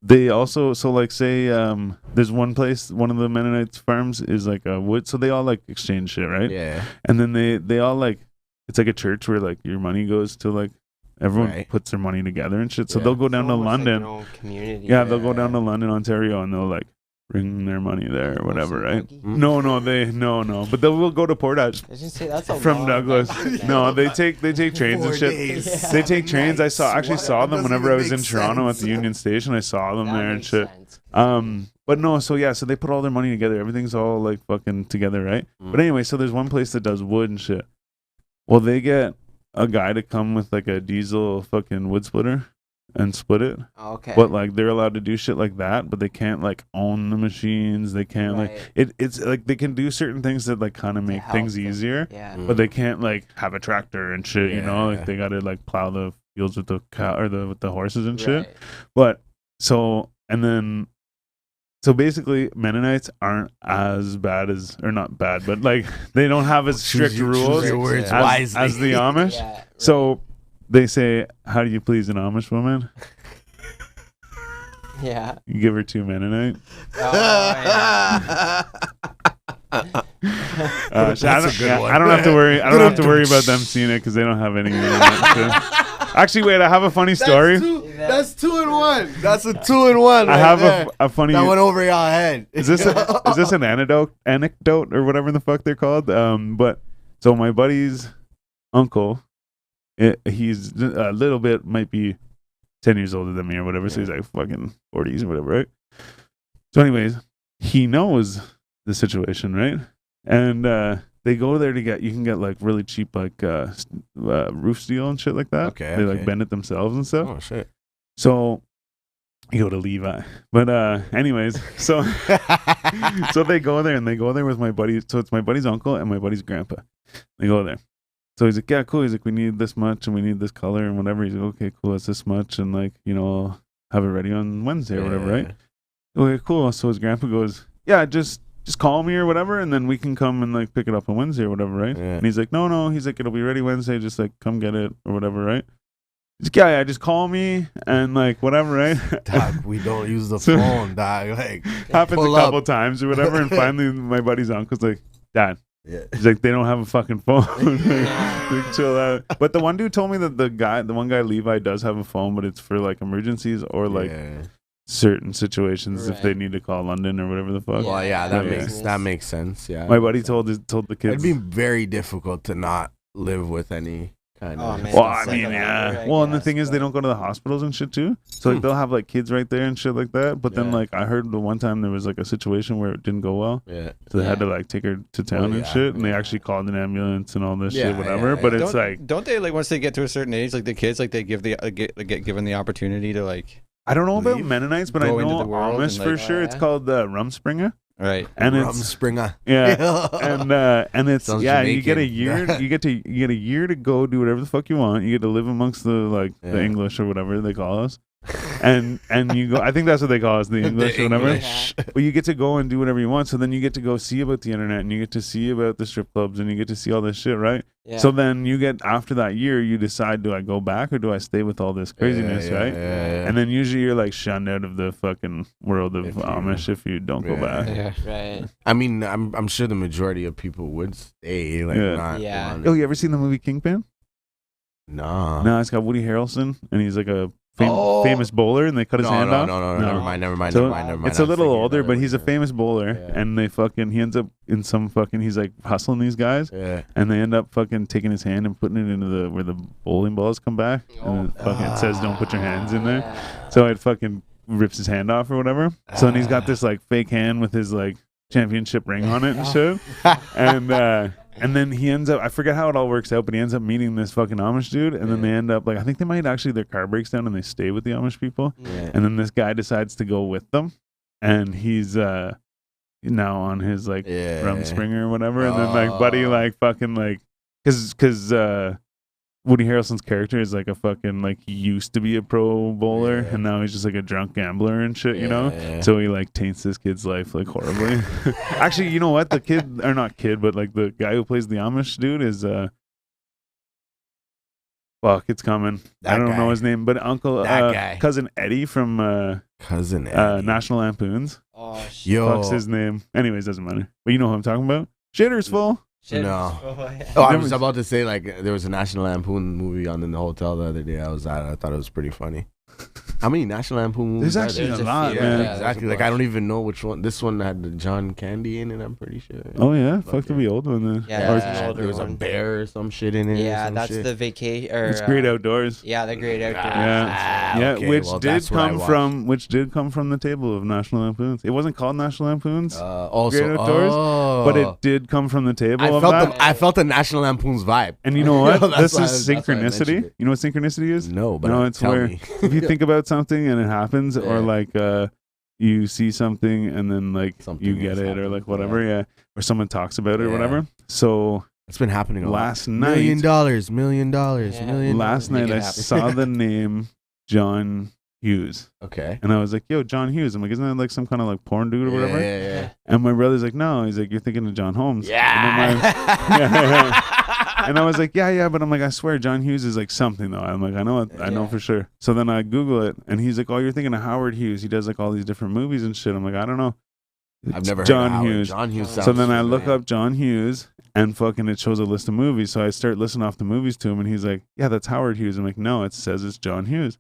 they also, so like say there's one place, one of the Mennonites farms is like a wood, so they all like exchange shit, right? Yeah. And then they all like, it's like a church where like your money goes to like, everyone puts their money together and shit. So they'll go down to London. Like community. Yeah, they'll go down to London, Ontario, and they'll like bring their money there or whatever, right? No, but they will go to Portage from Douglas. No, they take trains and shit. Yeah. They take trains. I saw them whenever I was in Toronto at the Union Station. I saw them there and shit. But no, so they put all their money together. Everything's all like fucking together, right? But anyway, so there's one place that does wood and shit. Well, they get a guy to come with like a diesel fucking wood splitter and split it. Okay. But like they're allowed to do shit like that, but they can't like own the machines. They can't like it's like they can do certain things that like kind of make things easier. Yeah. But they can't like have a tractor and shit, you know? Like they gotta like plow the fields with the cow or with the horses and shit. But so basically Mennonites aren't as bad as, or not bad, but like they don't have as strict rules as the Amish. Yeah, right. So they say, how do you please an Amish woman? Yeah. You give her 2 Mennonite. Oh, yeah. That's a good one. I don't have to worry. I don't have to worry about them seeing it because they don't have any. Actually, wait. I have a funny story. That's 2 in 1. That's a 2 in 1. I have a funny. That went over y'all head. Is this an anecdote or whatever the fuck they're called? But so my buddy's uncle, he's a little bit, might be 10 years older than me or whatever. So he's like fucking 40s or whatever, right? So anyways, he knows the situation, right? And they go there you can get like really cheap like roof steel and shit like that. Okay. They like bend it themselves and stuff. Oh shit. So you go to Levi. But anyways, so so they go there with my buddy. So it's my buddy's uncle and my buddy's grandpa. They go there. So he's like, yeah, cool. He's like, we need this much and we need this color and whatever. He's like, okay, cool. It's this much. And like, I'll have it ready on Wednesday or whatever, right? Okay, cool. So his grandpa goes, yeah, just call me or whatever. And then we can come and like pick it up on Wednesday or whatever, right? Yeah. And he's like, no. He's like, it'll be ready Wednesday. Just like come get it or whatever, right? He's like, yeah, just call me and like whatever, right? Dog, we don't use the phone, dog. Like happens a couple times or whatever. And finally my buddy's uncle's like, Dad. Yeah. He's like, they don't have a fucking phone. Like, chill out. But the one dude told me that the one guy Levi does have a phone, but it's for like emergencies or like certain situations if they need to call London or whatever the fuck. Well, yeah, that makes sense. Yeah. My buddy told the kids it'd be very difficult to not live with any kind of. Well, I mean, yeah. Well, and the thing is, they don't go to the hospitals and shit too. So like, they'll have like kids right there and shit like that. But then like I heard the one time there was like a situation where it didn't go well. Yeah. So they had to like take her to town and shit, and they actually called an ambulance and all this shit, whatever. But it's don't they like once they get to a certain age, like the kids, like they get given the opportunity to like. I don't know about Mennonites, but I know Amish for sure. It's called Rumspringa. Right. And Rumspringa. Yeah. and it's Sounds you Jamaican. get a year you get a year to go do whatever the fuck you want. You get to live amongst the the English or whatever they call us. And you go, I think that's what they call us, the English or whatever. But you get to go and do whatever you want. So then you get to go see about the internet and you get to see about the strip clubs and you get to see all this shit, right? Yeah. So then you get, after that year, you decide, do I go back or do I stay with all this craziness, right? Yeah. And then usually you're like shunned out of the fucking world of Amish if you don't go back. Yeah. Right. I mean, I'm sure the majority of people would stay. Like, Oh, you ever seen the movie Kingpin? No, it's got Woody Harrelson and he's like a famous bowler, and they cut his hand off. No, never mind. It's a little older, but he's a famous bowler, and he ends up in some fucking, he's like hustling these guys, and they end up fucking taking his hand and putting it into where the bowling balls come back, and it says don't put your hands in there, so it fucking rips his hand off or whatever. So then he's got this like fake hand with his like championship ring on it and shit, and then he ends up, I forget how it all works out, but he ends up meeting this fucking Amish dude, and then they end up, like, I think they might actually, their car breaks down and they stay with the Amish people, and then this guy decides to go with them, and he's now on his, like, Rumspringa or whatever, and then, like, Buddy, like, fucking, like, because Woody Harrelson's character is like a fucking, like, he used to be a pro bowler and now he's just like a drunk gambler and shit, you know? So he like taints this kid's life like horribly. Actually, you know what? The kid, or not kid, but like the guy who plays the Amish dude is fuck, it's coming. I don't know his name, but cousin Eddie from National Lampoons. Oh shit. Fuck's his name. Anyways, doesn't matter. But you know who I'm talking about? Shitter's Full. No. I was about to say, like, there was a National Lampoon movie on in the hotel the other day I was at. I thought it was pretty funny. How many National Lampoon movies? There's actually a lot, man. Yeah, exactly. Like, I don't even know which one. This one had the John Candy in it, I'm pretty sure. Oh, yeah? Fuck the old one then. Yeah, there was a bear or some shit in it. Yeah, that's the vacation. It's Great Outdoors. Yeah, the Great Outdoors. Which did come from the table of National Lampoons. It wasn't called National Lampoons. Also, Great Outdoors, but it did come from the table. I felt the National Lampoons vibe. And you know what? This is synchronicity. You know what synchronicity is? No, but it's where if you think about something and it happens, or like you see something and then like you get it, or like whatever, or someone talks about it or whatever. So it's been happening last night. $1 million. Last night I saw the name John Hughes. Okay. And I was like, yo, John Hughes. I'm like, isn't that like some kind of like porn dude or whatever? Yeah. And my brother's like, no. He's like, you're thinking of John Holmes. Yeah. And I was like, yeah, but I'm like, I swear John Hughes is like something though. I'm like, I know for sure. So then I Google it and he's like, oh, you're thinking of Howard Hughes. He does like all these different movies and shit. I'm like, I don't know. I've never heard John of Hughes. John Hughes. So then I look up John Hughes, and fucking it shows a list of movies. So I start listening off the movies to him, and he's like, "Yeah, that's Howard Hughes." I'm like, "No, it says it's John Hughes."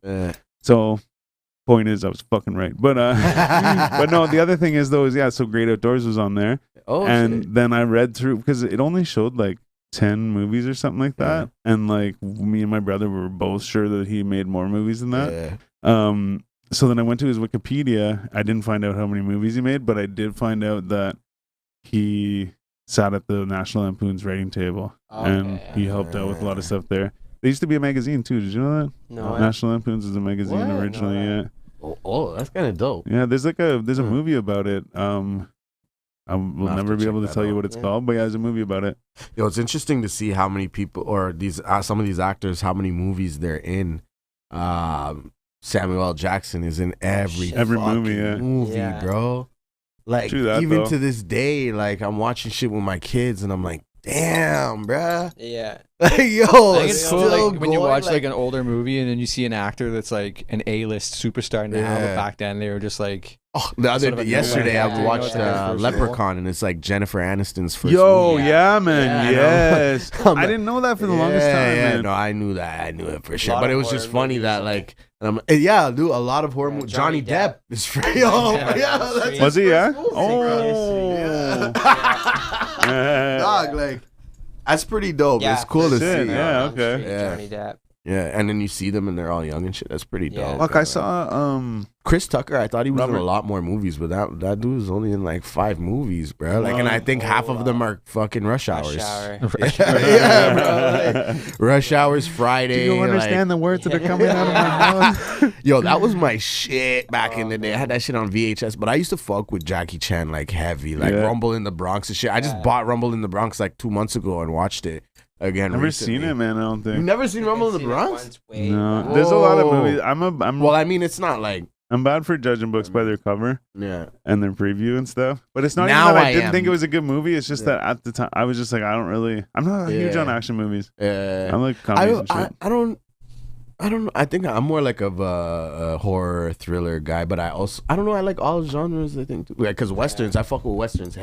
So point is, I was fucking right. But but no, the other thing is though is so Great Outdoors was on there. And shit. then I read through because it only showed like 10 movies or something like that, and like me and my brother were both sure that he made more movies than that. So then I went to his Wikipedia. I didn't find out how many movies he made, but I did find out that he sat at the National Lampoon's writing table, and he helped out with a lot of stuff there. There used to be a magazine too. Did you know that? No. National Lampoon's is a magazine originally. Yeah. Oh, that's kind of dope. Yeah, there's a movie about it. I will never be able to tell you what it's called, but there's a movie about it. Yo, it's interesting to see how many people, or these some of these actors, how many movies they're in. Samuel L. Jackson is in every movie, bro. Like even to this day, like I'm watching shit with my kids, and I'm like, damn, bruh. Yeah. Like, yo, I think it's cool like when you watch like an older movie and then you see an actor that's like an A-list superstar now, but back then they were just like. Oh, yesterday I watched Leprechaun, and it's like Jennifer Aniston's first movie. Man, yes. I didn't know that for the longest time, man. No, I knew that. I knew it for sure. But it was just funny that like, dude, a lot of horror movies. Johnny Depp is free. Was he? Yeah. Oh. Dog, like. That's pretty dope. It's cool to see. Yeah, okay. Johnny Depp. Yeah, and then you see them and they're all young and shit. That's pretty dope. Look, I saw Chris Tucker. I thought he was in a lot more movies, but that dude was only in like 5 movies, bro. Like, and I think half of them are fucking Rush Hours. Yeah, bro. Like, Rush Hours, Friday. Do you understand the words that are coming out of my mouth? Yo, that was my shit back in the day. I had that shit on VHS, but I used to fuck with Jackie Chan like heavy, like Rumble in the Bronx and shit. I just bought Rumble in the Bronx like 2 months ago and watched it. Again, never seen it, man. I don't think. You've never seen Rumble in the Bronx? No, there's a lot of movies. Well, I mean, it's not like I'm bad for judging books by their cover, and their preview and stuff. But it's not now even that I didn't think it was a good movie. It's just that at the time I was just like, I'm not huge on action movies. I'm like comedies and shit. I don't know. I think I'm more like of a horror thriller guy, but I don't know. I like all genres. I think too. Like, because westerns, I fuck with westerns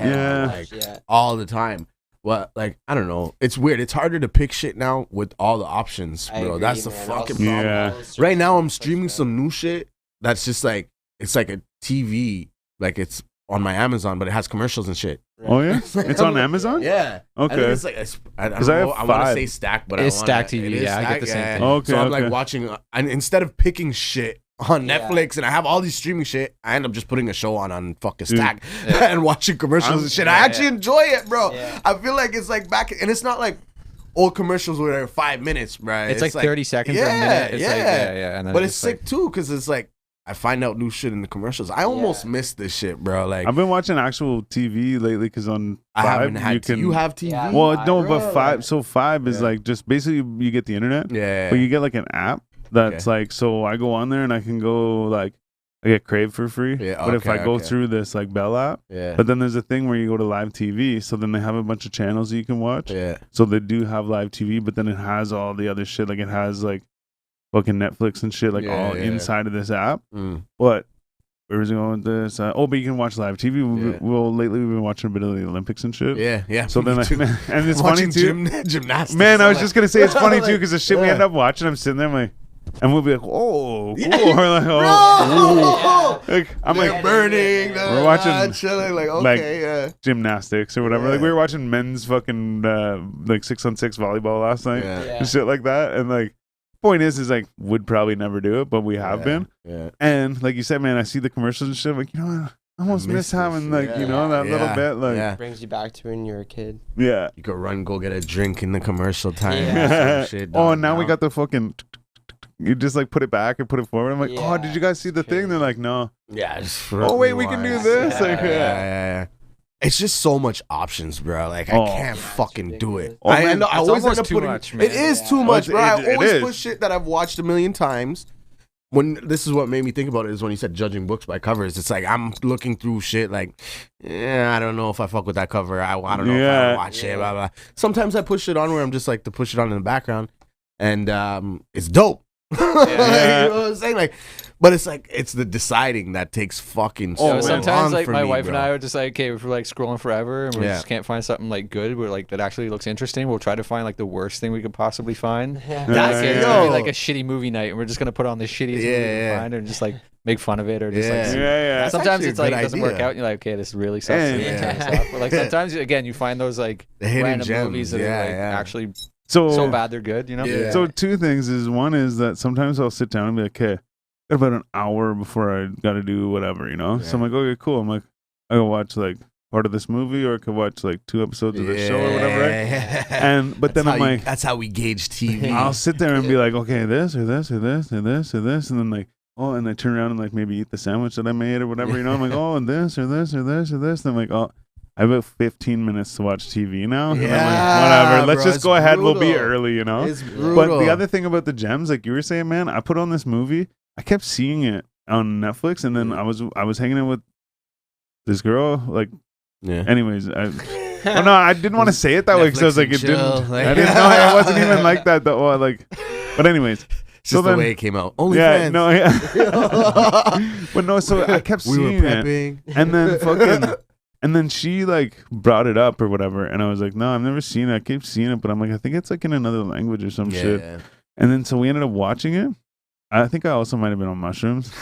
all the time. Well, like, I don't know. It's weird. It's harder to pick shit now with all the options, bro. That's the fucking problem. Yeah. Right now, I'm streaming some new shit that's just like, it's like a TV. Like, it's on my Amazon, but it has commercials and shit. Oh, yeah? It's on Amazon? Yeah. Okay. It's like, I don't know. I want to say stacked, but it's stacked TV. Yeah, I get the same thing. Okay, so I'm like watching, and instead of picking shit on Netflix, and I have all these streaming shit, I end up just putting a show on fucking Stack and watching commercials and shit. I actually enjoy it, bro. I feel like it's like back, and it's not like old commercials where they're 5 minutes, right? It's like 30 seconds or a minute. It's and but it's sick too, because it's like I find out new shit in the commercials. I almost miss this shit, bro. Like, I've been watching actual TV lately because on I haven't 5 had you have TV. Yeah. Well, no, but 5. So 5 is like just basically you get the internet. Yeah. But you get like an app. That's like, so I go on there and I can go like, I get Crave for free. Yeah, but if I go through this like Bell app, but then there's a thing where you go to live TV. So then they have a bunch of channels that you can watch. Yeah. So they do have live TV, but then it has all the other shit. Like it has like fucking Netflix and shit, like all inside of this app. But where was it going with this? But you can watch live TV. Well, lately we've been watching a bit of the Olympics and shit. Yeah. So then, and it's funny too. Gymnastics. Man, I was just gonna say it's funny too because the shit we end up watching, I'm sitting there, I'm like. And we'll be like, oh, cool. Or like, like, I'm like burning. We're watching chilling, like gymnastics or whatever. Like we were watching men's fucking like 6-on-6 volleyball last night and shit like that. And like, point is like would probably never do it, but we have been. Yeah. And like you said, man, I see the commercials and shit. I'm like, you know what? I almost miss having like that little bit like brings you back to when you were a kid. Yeah, you could go get a drink in the commercial time. Shit, oh, now we got the fucking. You just like put it back and put it forward. I'm like, oh, did you guys see the thing? They're like, no. Yeah. Oh wait, we can do this. Yeah. It's just so much options, bro. Like I can't fucking do it. I always end up putting. It is too much, bro. I always put shit that I've watched a million times. When this is what made me think about it is when you said judging books by covers. It's like I'm looking through shit like, I don't know if I fuck with that cover. I don't know if I watch it. Blah blah. Sometimes I push it on where I'm just like to push it on in the background, and it's dope. You know what I'm saying? Like, but it's like it's the deciding that takes fucking so sometimes like my wife bro. and I would just like, okay, if we're like scrolling forever and we just can't find something like good, we're like that actually looks interesting, we'll try to find like the worst thing we could possibly find. That's it's gonna be like a shitty movie night and we're just gonna put on the shittiest movie we can find and just like make fun of it or just like sometimes it's like it doesn't work out and you're like, okay, this really sucks. But like sometimes again you find those like random movies that are like actually so bad they're good, you know? So two things is one is that sometimes I'll sit down and be like, okay, got about an hour before I got to do whatever, you know? So I'm like, okay, cool. I'm like, I can watch like part of this movie or I could watch like 2 episodes of this show or whatever, right? And but then I'm like, that's how we gauge TV. I'll sit there and be like, okay, this or this or this or this or this, and then like, oh, and I turn around and like maybe eat the sandwich that I made or whatever, you know? I'm like, oh, and this or this or this or this. And I'm like, oh, I have about 15 minutes to watch TV now. And I'm like, whatever. Let's just go ahead. We'll be early, you know? But the other thing about the gems, like you were saying, man, I put on this movie. I kept seeing it on Netflix, and then I was hanging out with this girl. Like, anyways, I didn't want to say it that way because I was like, I didn't know it wasn't even like that. Though, like, but anyways. Just the way it came out. Only fans. But no, so I kept seeing it. And then fucking... And then she like brought it up or whatever, and I was like, "No, I've never seen it. I keep seeing it, but I'm like, I think it's like in another language or some shit." Yeah. And then so we ended up watching it. I think I also might have been on mushrooms.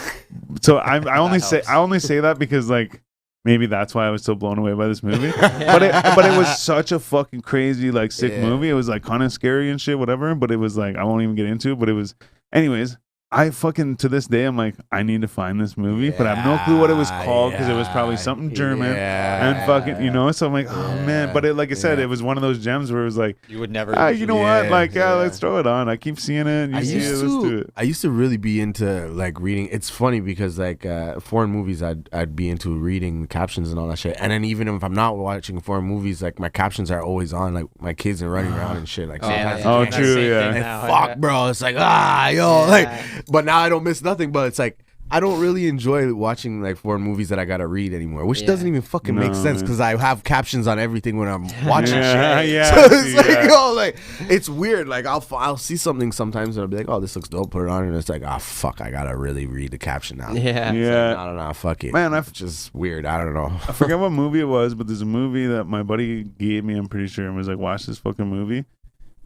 So I only say that because like maybe that's why I was so blown away by this movie. But it was such a fucking crazy like sick movie. It was like kind of scary and shit, whatever. But it was like I won't even get into it. But it was, anyways. I fucking, to this day, I'm like, I need to find this movie, but I have no clue what it was called because it was probably something German and fucking, you know, so I'm like, oh man, but it, like I said, it was one of those gems where it was like, you would never, you know what, like, let's throw it on. I keep seeing it, let's do it. I used to really be into like reading. It's funny because like foreign movies, I'd be into reading the captions and all that shit. And then even if I'm not watching foreign movies, like my captions are always on, like my kids are running around and shit. Like, true, yeah. Fuck, bro, it's like like. But now I don't miss nothing. But it's like I don't really enjoy watching like foreign movies that I gotta read anymore, which doesn't even fucking make sense because I have captions on everything when I'm watching shit. Yeah, so it's like, like it's weird. Like I'll see something sometimes and I'll be like, oh, this looks dope. Put it on, and it's like, oh fuck, I gotta really read the caption now. Yeah. Like, I don't know. Fuck it, man. It's just weird. I don't know. I forget what movie it was, but there's a movie that my buddy gave me. I'm pretty sure, and was like, watch this fucking movie.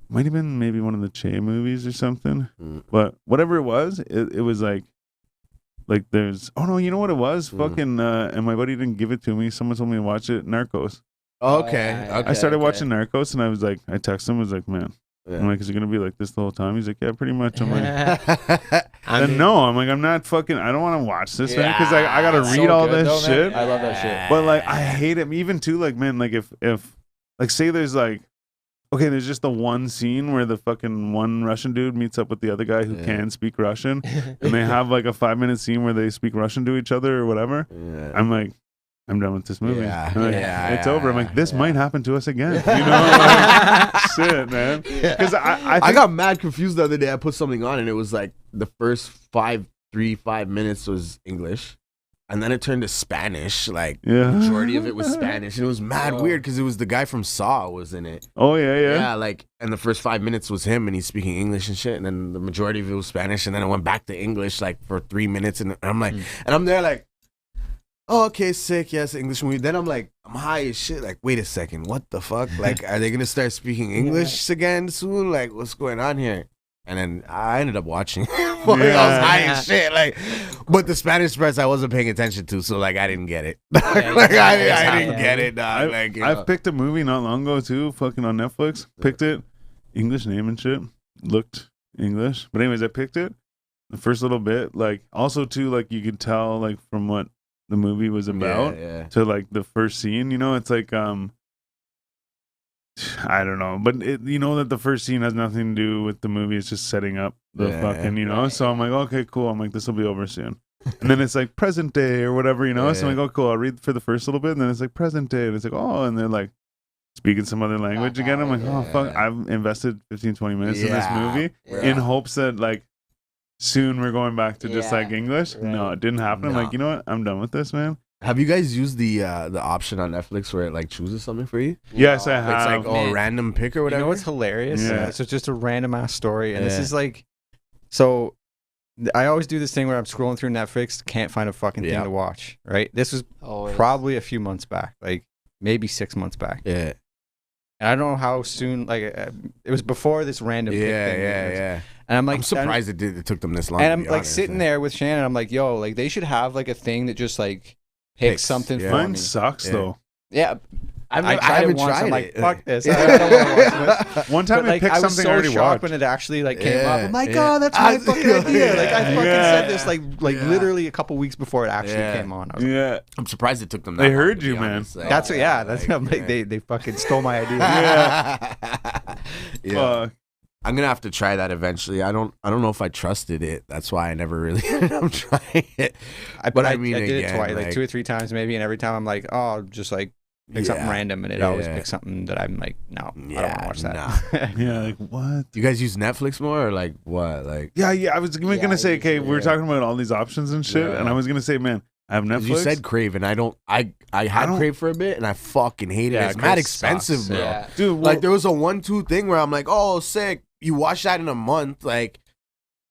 Might have been maybe one of the Che movies or something, but whatever it was, it was like there's you know what it was? Fucking and my buddy didn't give it to me. Someone told me to watch it. Narcos. Okay. I started watching Narcos, and I was like, I texted him, I was like, man, I'm like, is it gonna be like this the whole time? He's like, yeah, pretty much. I'm like, I'm like, I'm not fucking. I don't want to watch this, man, because I gotta read all this shit. I love that shit. But like, I hate it. Even too, like, man, like if like say there's like. Okay, there's just the one scene where the fucking one Russian dude meets up with the other guy who can speak Russian, and they have like a 5-minute scene where they speak Russian to each other or whatever. Yeah. I'm like, I'm done with this movie. It's over. I'm like, this might happen to us again. You know, like, shit, man. Because I got mad confused the other day. I put something on, and it was like the first 5 minutes was English. And then it turned to Spanish, like majority of it was Spanish. And it was mad weird because it was the guy from Saw was in it. Oh, yeah. Yeah, like, and the first 5 minutes was him and he's speaking English and shit. And then the majority of it was Spanish. And then it went back to English like for 3 minutes. And I'm like, and I'm there like, oh, okay, sick, yes, English movie. Then I'm like, I'm high as shit. Like, wait a second, what the fuck? Like, are they going to start speaking English again soon? Like, what's going on here? And then I ended up watching. I was high as shit. Like, but the Spanish parts I wasn't paying attention to, so like I didn't get it. I didn't get it, dog. I've picked a movie not long ago too, fucking on Netflix. Picked it, English name and shit. Looked English, but anyways, I picked it. The first little bit, like, also too, like you could tell, like from what the movie was about to like the first scene. You know, it's like I don't know, but you know that the first scene has nothing to do with the movie. It's just setting up the fucking, you know. So I'm like, okay, cool. I'm like, this will be over soon. And then it's like present day or whatever, you know. So I'm like, oh, cool. I'll read for the first little bit, and then it's like present day, and it's like, oh, and they're like speaking some other language again. I'm like, oh fuck, I've invested 15-20 minutes in this movie in hopes that like soon we're going back to just like English. No, it didn't happen. I'm like, you know what? I'm done with this, man. Have you guys used the option on Netflix where it like chooses something for you? Yes, I have. It's like random pick or whatever. You know what's hilarious? Yeah. So it's just a random ass story, and this is like So I always do this thing where I'm scrolling through Netflix, can't find a fucking thing to watch, right? This was probably a few months back, like maybe 6 months back. Yeah. And I don't know how soon, like it was before this random pick thing. Yeah. And I'm like, I'm surprised it took them this long. And I'm like sitting there with Shannon. I'm like, yo, like they should have like a thing that just like picks something for me. Mine sucks though. Yeah. I haven't tried it. I'm like, fuck this. I don't want to watch it. One time I picked something I already watched. I was so shocked when it actually like came up. I'm like, oh, that's my fucking idea. Like I fucking said this like literally a couple weeks before it actually came on. I was like, I'm surprised it took them that long. They heard you, man. That's I'm like they fucking stole my idea. Yeah. I'm gonna have to try that eventually. I don't know if I trusted it. That's why I never really ended up trying it. But I mean, I did it twice, like 2 or 3 times maybe, and every time I'm like, oh, just like pick something random, and it always picks something that I'm like, no, I don't want to watch that. Yeah, like what? You guys use Netflix more or like what? Like yeah. I was gonna say, okay, we were talking about all these options and shit, and I was gonna say, man, I have Netflix. You said Crave, and I had Crave for a bit, and I fucking hated it. It's mad expensive, bro. Yeah. Dude, like there was a 1-2 thing where I'm like, oh, sick. You watch that in a month, like.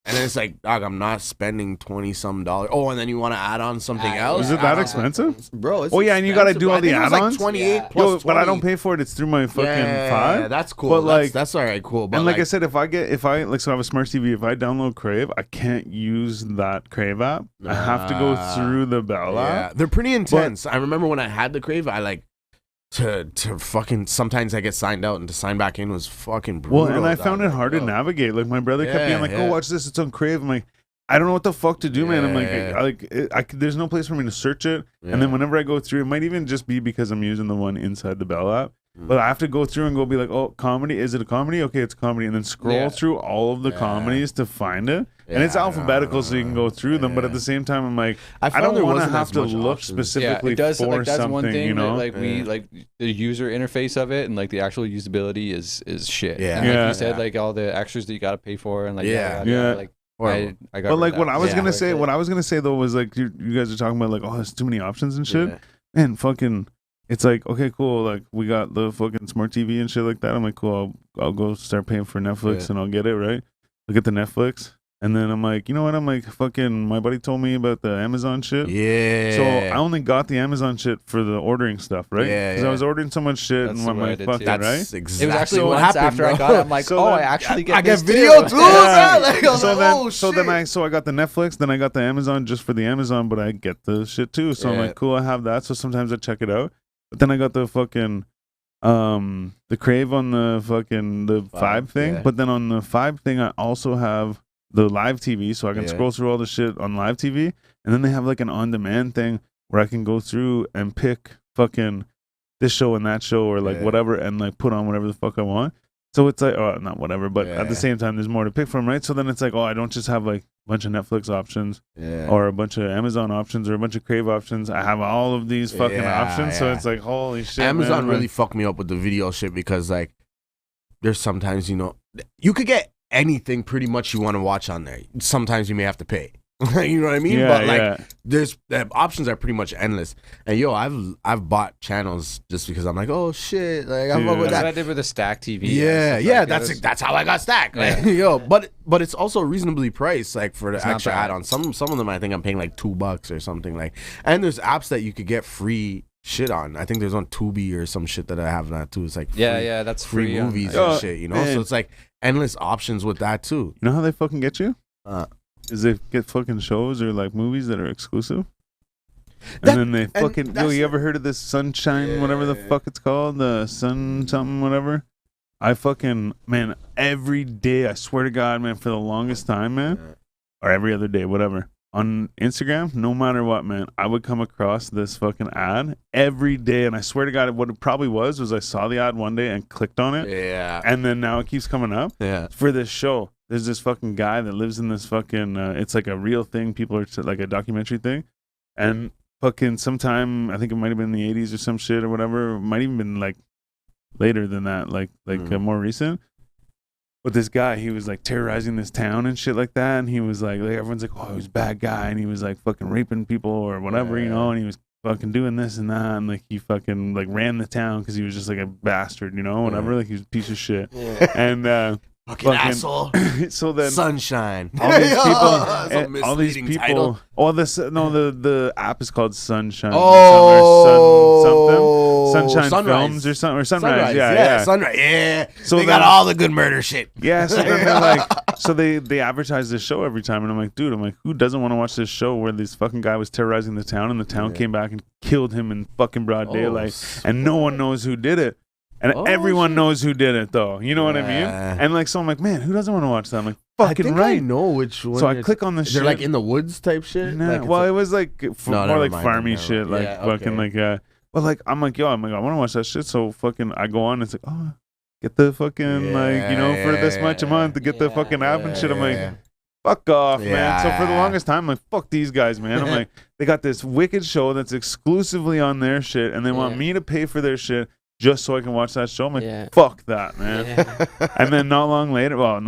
And then it's like, dog, I'm not spending $20-some. Oh, and then you want to add on something else? Is it that expensive? Bro, it's yeah, and you got to do all the add-ons? Like 28 plus 20. But I don't pay for it. It's through my fucking 5. Yeah, that's cool. But like, that's all right, cool. But and like I said, if I have a smart TV, if I download Crave, I can't use that Crave app. I have to go through the Bell app. They're pretty intense. I remember when I had the Crave, I like, to fucking sometimes I get signed out and to sign back in was fucking brutal. Well, and I found it hard to navigate. Like my brother kept being like, "Oh, watch this, it's on Crave." I'm like, I don't know what the fuck to do, man. I'm like, there's no place for me to search it. And then whenever I go through, it might even just be because I'm using the one inside the Bell app. But I have to go through and go be like, oh, comedy? Is it a comedy? Okay, it's a comedy. And then scroll through all of the comedies to find it. And it's alphabetical, so you can go through them. But at the same time, I'm like, I don't want to have to look specifically for something, that's one thing, you know? That, like we like the user interface of it and like the actual usability is shit. Yeah. And like you said, like all the extras that you got to pay for and like like. I got but like what I was gonna say though was like you guys are talking about like, oh, there's too many options and shit. Man, fucking. It's like, okay, cool. Like, we got the fucking smart TV and shit like that. I'm like, cool. I'll go start paying for Netflix and I'll get it, right? Look at the Netflix. And then I'm like, you know what? I'm like, fucking, my buddy told me about the Amazon shit. Yeah. So I only got the Amazon shit for the ordering stuff, right? Yeah. Because I was ordering so much shit and I'm like, fucking, right? Exactly it was actually what once happened, after I got it, I'm like, so I actually get this video too, bro. Like, so I got the Netflix, then I got the Amazon just for the Amazon, but I get the shit too. So I'm like, cool, I have that. So sometimes I check it out. But then I got the fucking the Crave on the fucking the 5 thing. But then on the 5 thing I also have the live TV, so I can scroll through all the shit on live TV. And then they have like an on-demand thing where I can go through and pick fucking this show and that show or like whatever and like put on whatever the fuck I want. So it's like, oh, not whatever, but at the same time, there's more to pick from, right? So then it's like, oh, I don't just have like a bunch of Netflix options or a bunch of Amazon options or a bunch of Crave options. I have all of these fucking options. So it's like, holy shit. Amazon really fucked me up with the video shit because like there's sometimes, you know, you could get anything pretty much you want to watch on there. Sometimes you may have to pay. You know what I mean? But like there's the options are pretty much endless. And yo, I've bought channels just because I'm like, oh shit, like I'm with that. That's what I did with the Stack TV. Yeah, that's how I got Stack. Like, yo, but it's also reasonably priced, like for the extra add-on. Some of them I think I'm paying like $2 or something like. And there's apps that you could get free shit on. I think there's on Tubi or some shit that I have that too. It's like free, that's free movies and shit, you know. Man. So it's like endless options with that too. You know how they fucking get you? Is they get fucking shows or like movies that are exclusive, and then they fucking you ever heard of this Sunshine, whatever the fuck it's called, the Sun something whatever? I fucking, man, every day, I swear to God, man, for the longest time, man, or every other day, whatever, on Instagram, no matter what, man, I would come across this fucking ad every day, and I swear to God, what it probably was I saw the ad one day and clicked on it, and then now it keeps coming up for this show. There's this fucking guy that lives in this fucking, it's like a real thing. People are like a documentary thing. And fucking sometime, I think it might have been in the 80s or some shit or whatever. It might even been like later than that, like more recent. But this guy, he was like terrorizing this town and shit like that. And he was like everyone's like, oh, he was a bad guy. And he was like fucking raping people or whatever, you know. And he was fucking doing this and that. And like he fucking like ran the town because he was just like a bastard, you know, whatever. Like he was a piece of shit. And, Fucking asshole. So then Sunshine. All these people. Title. Oh, the app is called Sunshine. Sunshine Films or something or Sunrise. Yeah. Sunrise. Yeah. So they got all the good murder shit. Yeah. So then they're like, so they advertise this show every time, and I'm like, dude, who doesn't want to watch this show where this fucking guy was terrorizing the town, and the town came back and killed him in fucking broad daylight, and no one knows who did it. And everyone knows who did it, though. You know what I mean? And like, so I'm like, man, who doesn't want to watch that? I'm like, fucking right. I know which one. So I click on the shit. They're like in the woods type shit. Nah, well, it was like more like farmy shit, like fucking like But like, I'm like, I want to watch that shit. So fucking, I go on. It's like, oh, get the fucking like, for this much a month to get the fucking app and shit. I'm like, fuck off, man. So for the longest time, I'm like, fuck these guys, man. I'm like, they got this wicked show that's exclusively on their shit, and they want me to pay for their shit just so I can watch that show. I'm like, fuck that, man. And then not long later, I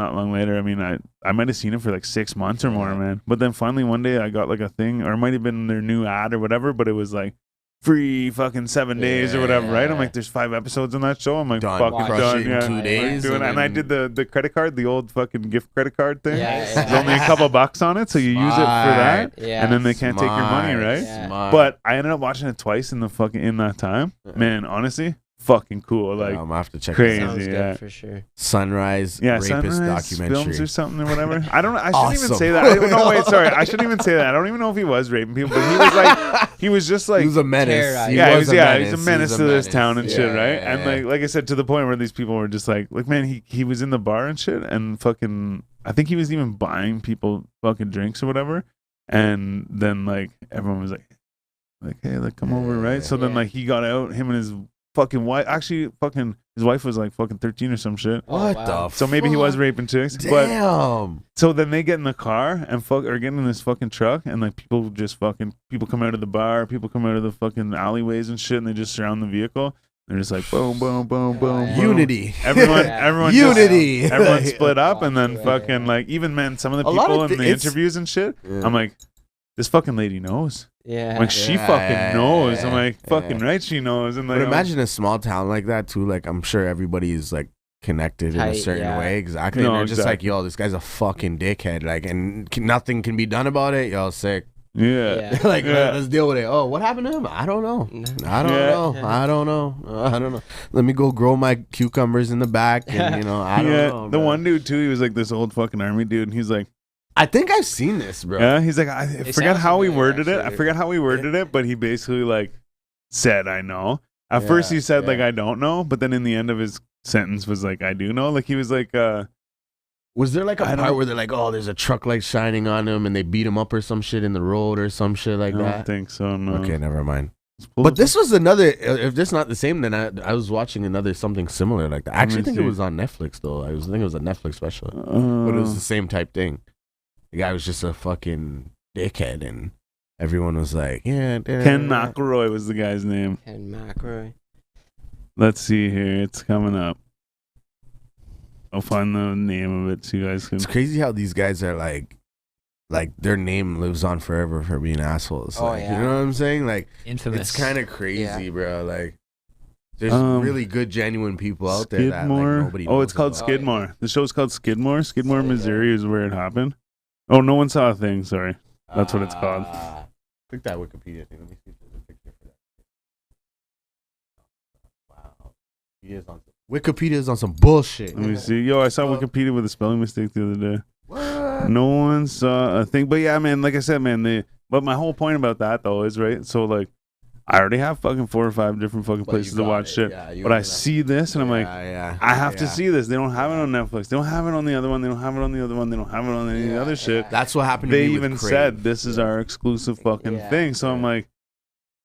mean, I might have seen it for like 6 months or more, man. But then finally one day I got like a thing, or it might have been their new ad or whatever, but it was like free fucking 7 days or whatever, right? I'm like, there's 5 episodes on that show. I'm like, fucking done. In 2 days. And I did the credit card, the old fucking gift credit card thing. There's only a couple bucks on it, so you use it for that, and then they can't take your money, right? But I ended up watching it twice in that time. Man, honestly, fucking cool. Like, I'm gonna have to check. Crazy, good for sure. Sunrise, rapist documentary films or something or whatever. I shouldn't even say that. No, wait, sorry. I shouldn't even say that. I don't even know if he was raping people, but he was like, he was just like, he was a menace. He was a menace to this town and shit, right? And like I said, to the point where these people were just like, man, he was in the bar and shit, and fucking, I think he was even buying people fucking drinks or whatever, and then like everyone was like, hey, like come over, right? So then like he got out, him and his fucking wife. Actually, fucking his wife was like fucking 13 or some shit. What the? So maybe he was raping chicks. Damn. But so then they get in the car and or get in this fucking truck, and like people come out of the bar, people come out of the fucking alleyways and shit, and they just surround the vehicle. They're just like boom, boom, boom, boom, boom. Unity. Everyone. Unity. Everyone split up, and then fucking like even some of the people in the interviews and shit. I'm like, this fucking lady knows. Yeah. Like she fucking knows. I'm like, fucking right, she knows. And like, but imagine a small town like that too. Like I'm sure everybody is like connected in a certain way. Exactly. And they're just like, yo, this guy's a fucking dickhead. Like, and nothing can be done about it. Yo, sick. Yeah. Like, let's deal with it. Oh, what happened to him? I don't know. I don't know. Let me go grow my cucumbers in the back. And, I don't know. The one dude too, he was like this old fucking army dude. And he's like, I think I've seen this, bro. Yeah, he's like, I forget how he worded it. I forget how he worded it, but he basically like said, I know. At first he said like, I don't know, but then in the end of his sentence was like, I do know. Like he was like, was there like a part where they're like, oh, there's a truck light shining on him and they beat him up or some shit in the road or some shit like that? I don't think so, no. Okay, never mind. But this was another, if this not the same, then I was watching something similar like that. I actually think it was on Netflix though. I think it was a Netflix special, but it was the same type thing. The guy was just a fucking dickhead, and everyone was like, yeah. Ken McElroy was the guy's name. Ken McElroy. Let's see here. It's coming up. I'll find the name of it so you guys can. It's crazy how these guys are like their name lives on forever for being assholes. You know what I'm saying? Like, infamous. It's kind of crazy, bro. Like, there's really good, genuine people out there that like, nobody knows it's called about. Skidmore. The show's called Skidmore. Skidmore, Missouri is where it happened. Oh, no one saw a thing. Sorry. That's what it's called. Click that Wikipedia thing. Let me see if there's a picture for that. Wow. Wikipedia is on some bullshit. Let me see. Yo, I saw Wikipedia with a spelling mistake the other day. What? No one saw a thing. But yeah, man, like I said, man, but my whole point about that, though, is, right, so, like, I already have fucking 4 or 5 different fucking places to watch shit. But I see this and I'm like, I have to see this. They don't have it on Netflix. They don't have it on the other one. They don't have it on the other one. They don't have it on any other shit. That's what happened to me. They even said this is our exclusive fucking thing. So I'm like,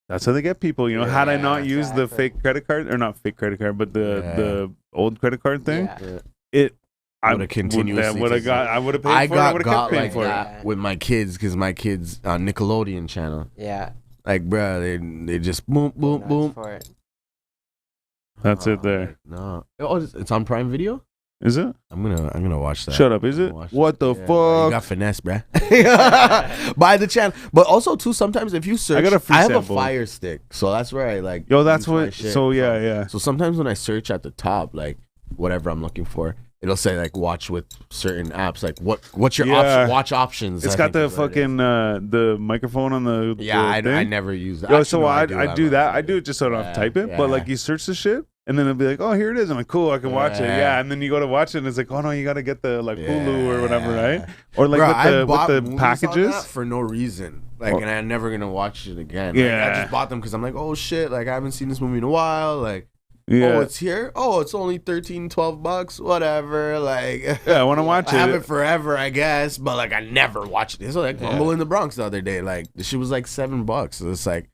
that's how they get people. You know, had I not used the fake credit card, or not fake credit card, but the old credit card thing, I would have continued. I would have paid for it. I would have kept paying for it with my kids, because my kids on Nickelodeon channel. Yeah. Like, bro, they just boom, boom, boom. That's it there. No. Oh, it's on Prime Video? Is it? I'm gonna watch that. Shut up, is it? What the fuck? You got finesse, bruh. Buy the channel. But also, too, sometimes if you search, I have a Fire Stick. So that's where I like. Yo, that's what. So, yeah. So sometimes when I search at the top, like, whatever I'm looking for, it'll say like watch with certain apps. Like what's your watch options? It's got the fucking the microphone on the I never use that. Yo, so I do that. I do it just so I don't have to type it. But like you search the shit. And then it'll be like, oh, here it is. I'm like, cool, I can watch it. Yeah. And then you go to watch it, and it's like, oh no, you got to get the like Hulu or whatever, right? Or like with the packages for no reason. Like, and I'm never gonna watch it again. Yeah. Like, I just bought them because I'm like, oh shit, like I haven't seen this movie in a while. Like, oh, it's here. Oh, it's only $13-12, whatever. Like, yeah, I want to watch it. I have it forever, I guess, but like I never watched it. So like Rumble in the Bronx the other day, like the shit was like $7. So it's like.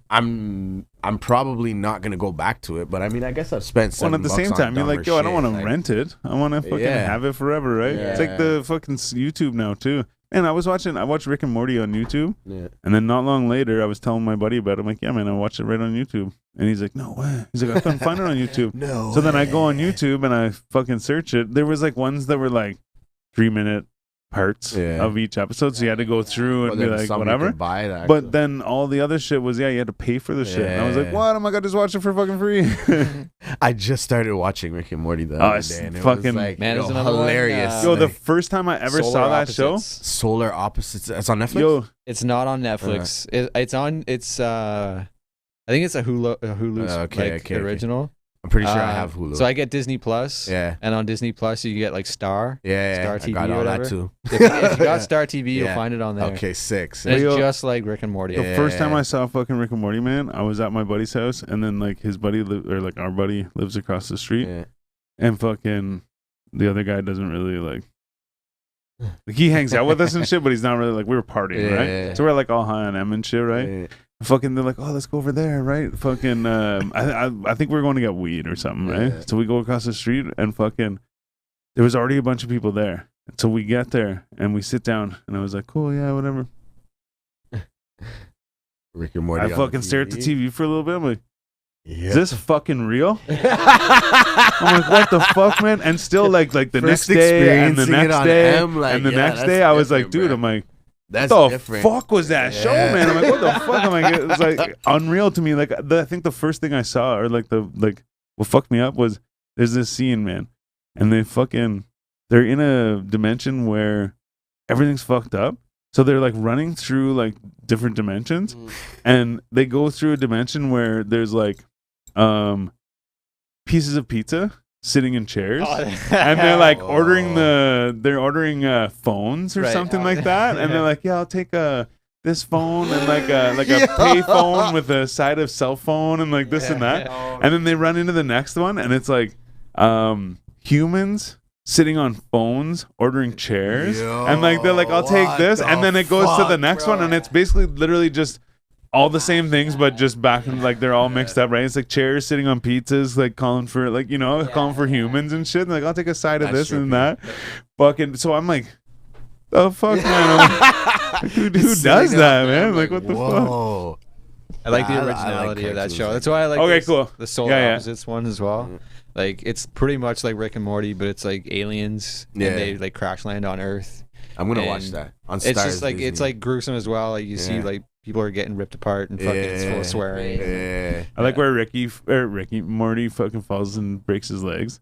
I'm probably not gonna go back to it, but I mean, I guess I've spent $7 at the same time, you're like, yo, I don't want to rent it. I want to fucking have it forever, right? Yeah. It's like the fucking YouTube now too. And I watched Rick and Morty on YouTube, and then not long later, I was telling my buddy about it. I'm like, yeah, man, I watched it right on YouTube, and he's like, no way. He's like, I couldn't find it on YouTube. No. So then I go on YouTube and I fucking search it. There was like ones that were like 3-minute parts of each episode, so you had to go through and be like whatever. But then all the other shit was you had to pay for the shit. And I was like, what? Am I gonna just watch it for fucking free? I just started watching Rick and Morty the other day, and it fucking was like, man, it's hilarious. Yo, the first time I ever saw that show, Solar Opposites. It's on Netflix. Yo, it's not on Netflix. It's on. It's I think it's a Hulu original. I'm pretty sure I have Hulu. So I get Disney Plus. Yeah. And on Disney Plus, you get like Star. Yeah. Star TV. I got all that too. If you got Star TV, you'll find it on there. Okay, 6. And it's just like Rick and Morty. The first time I saw fucking Rick and Morty, man, I was at my buddy's house, and then like his buddy our buddy lives across the street, and fucking the other guy doesn't really like he hangs out with us and shit, but he's not really like, we were partying, right? So we're like all high on M and shit, right? Fucking, they're like, oh, let's go over there, right? Fucking, I think we're going to get weed or something, right? So we go across the street, and fucking, there was already a bunch of people there. So we get there and we sit down, and I was like, cool, yeah, whatever. Rick and Morty. I fucking stare at the TV for a little bit. I'm like, is this fucking real? I'm like, what the fuck, man? And still, like the next day and the next day and the next day, I was like, dude, I'm like, that's what the different. Fuck was that show, man? I'm like, what the fuck? I'm like, it was like unreal to me. Like, I think the first thing I saw, or like what fucked me up was there's this scene, man, and they're in a dimension where everything's fucked up. So they're like running through like different dimensions, and they go through a dimension where there's like pieces of pizza sitting in chairs, and they're like ordering phones or something like that, and they're like, yeah, I'll take this phone and like a pay phone with a side of cell phone and like this and that, and then they run into the next one, and it's like humans sitting on phones ordering chairs, and like they're like, I'll take this, and then it goes to the next one, and it's basically literally just all the same things, but just back in, like, they're all mixed up, right? It's like chairs sitting on pizzas, like calling for, like, you know, calling for humans and shit. And like, I'll take a side of this and that. Fucking, so I'm like, the fuck, man? Like, who does that, man? Like, what the fuck? I like the originality of that show. That's why I like the Solar Opposites one as well. Like, it's pretty much like Rick and Morty, but it's like aliens, and they like crash land on Earth. I'm gonna watch that on Stars. It's just like Disney. It's like gruesome as well. Like you see like people are getting ripped apart and fucking it's full of swearing. I like where Morty fucking falls and breaks his legs.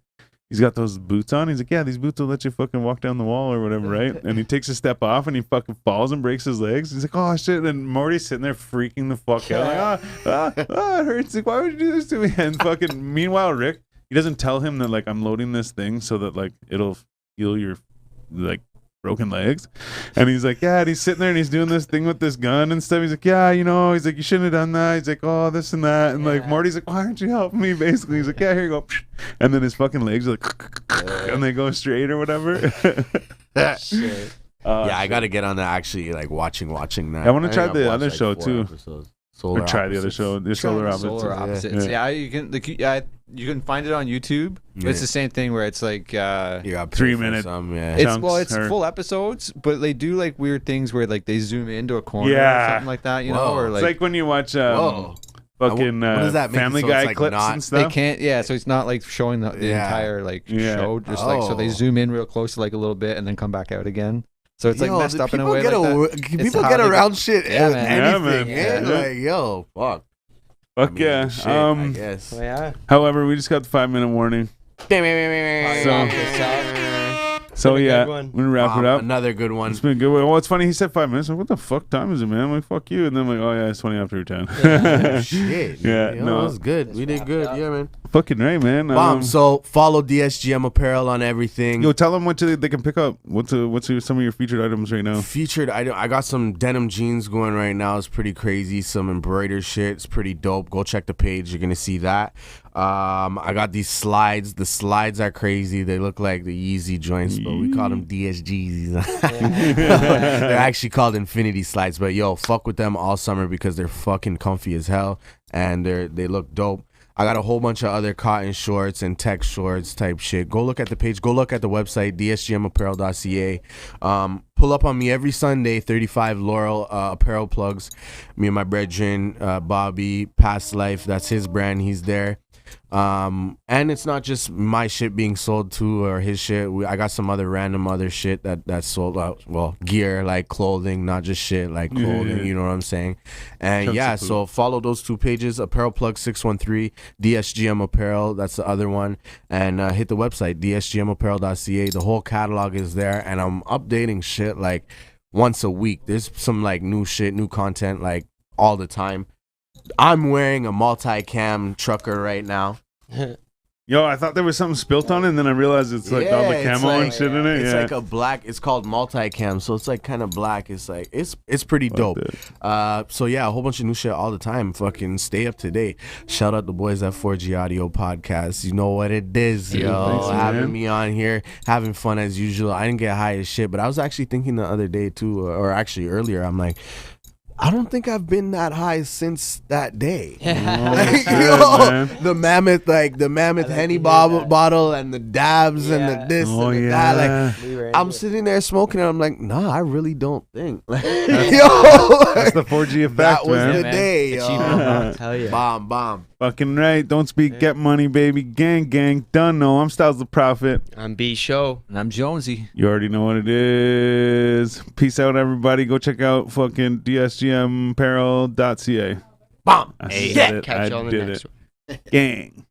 He's got those boots on. He's like, yeah, these boots will let you fucking walk down the wall or whatever, right? And he takes a step off and he fucking falls and breaks his legs. He's like, oh shit. And Morty's sitting there freaking the fuck out. Like, it hurts. Like, why would you do this to me? And fucking meanwhile, Rick, he doesn't tell him that like I'm loading this thing so that like it'll heal your like broken legs. And he's like, yeah, and he's sitting there and he's doing this thing with this gun and stuff. He's like, yeah, you know, he's like, you shouldn't have done that. He's like, oh, this and that. And like Morty's like, why aren't you helping me? Basically, he's like, yeah, here you go. And then his fucking legs are like and they go straight or whatever. Shit. I gotta get on that, actually, like watching that. I want to try the other show too. Or try the other show, the Solar Opposites. Yeah, you can find it on YouTube. But it's the same thing where it's like you got 3 minutes. It's full episodes, but they do like weird things where like they zoom into a corner or something like that, you know, or like it's like when you watch fucking Family Guy clips and stuff. They can't, so it's not like showing the entire like show, just like so they zoom in real close to like a little bit and then come back out again. So it's like messed up in a way like that. People get around shit. Anything. Like, yo, fuck. Fuck yeah. I guess. However, we just got the 5-minute warning. So yeah, we're gonna wrap it up. Another good one. It's been a good one. Oh, it's funny. He said 5 minutes. I'm like, what the fuck time is it, man? I'm like, fuck you. And then I'm like, oh yeah, it's 20 after 10. Shit. Yeah, no, that was good. We did good. Yeah, man. Fucking right, man. So follow DSGM Apparel on everything. Yo, tell them what they can pick up. What's some of your featured items right now? Featured, I got some denim jeans going right now. It's pretty crazy. Some embroidered shit. It's pretty dope. Go check the page. You're gonna see that. I got these slides. The slides are crazy. They look like the Yeezy joints, but we call them DSGs. They're actually called Infinity slides. But yo, fuck with them all summer because they're fucking comfy as hell and they look dope. I got a whole bunch of other cotton shorts and tech shorts type shit. Go look at the page. Go look at the website, dsgmapparel.ca. Pull up on me every Sunday, 35 Laurel apparel plugs. Me and my brethren, Bobby, Past Life. That's his brand. He's there. And it's not just my shit being sold too or his shit. I got some other random other shit that's sold out. Well, gear like clothing, not just shit like clothing. You know what I'm saying? And yeah, so follow those two pages: Apparel Plug 613, DSGM Apparel. That's the other one. And hit the website dsgmapparel.ca. The whole catalog is there, and I'm updating shit like once a week. There's some like new shit, new content like all the time. I'm wearing a multi-cam trucker right now. Yo, I thought there was something spilt on it, and then I realized it's like all the camo and shit in it. It's like a black. It's called multi-cam, so it's like kind of black. It's like it's pretty dope. So yeah, a whole bunch of new shit all the time. Fucking stay up to date. Shout out the boys at 4G Audio Podcast. You know what it is, yo. Thanks, having me on here, having fun as usual. I didn't get high as shit, but I was actually thinking the other day too, or actually earlier. I'm like, I don't think I've been that high since that day. The mammoth Henny bottle and the dabs and the this and the that. Like, I'm sitting there smoking and I'm like, nah, I really don't think. That's the 4G effect, that was man. the day, yo. Hell yeah. Bomb. Fucking right. Don't speak, get money, baby. Gang. Done, no. I'm Styles the Prophet. I'm B Show. And I'm Jonesy. You already know what it is. Peace out, everybody. Go check out fucking DSGMapparel.ca. Bomb. I Hey, said it. catch you on the next one. Gang.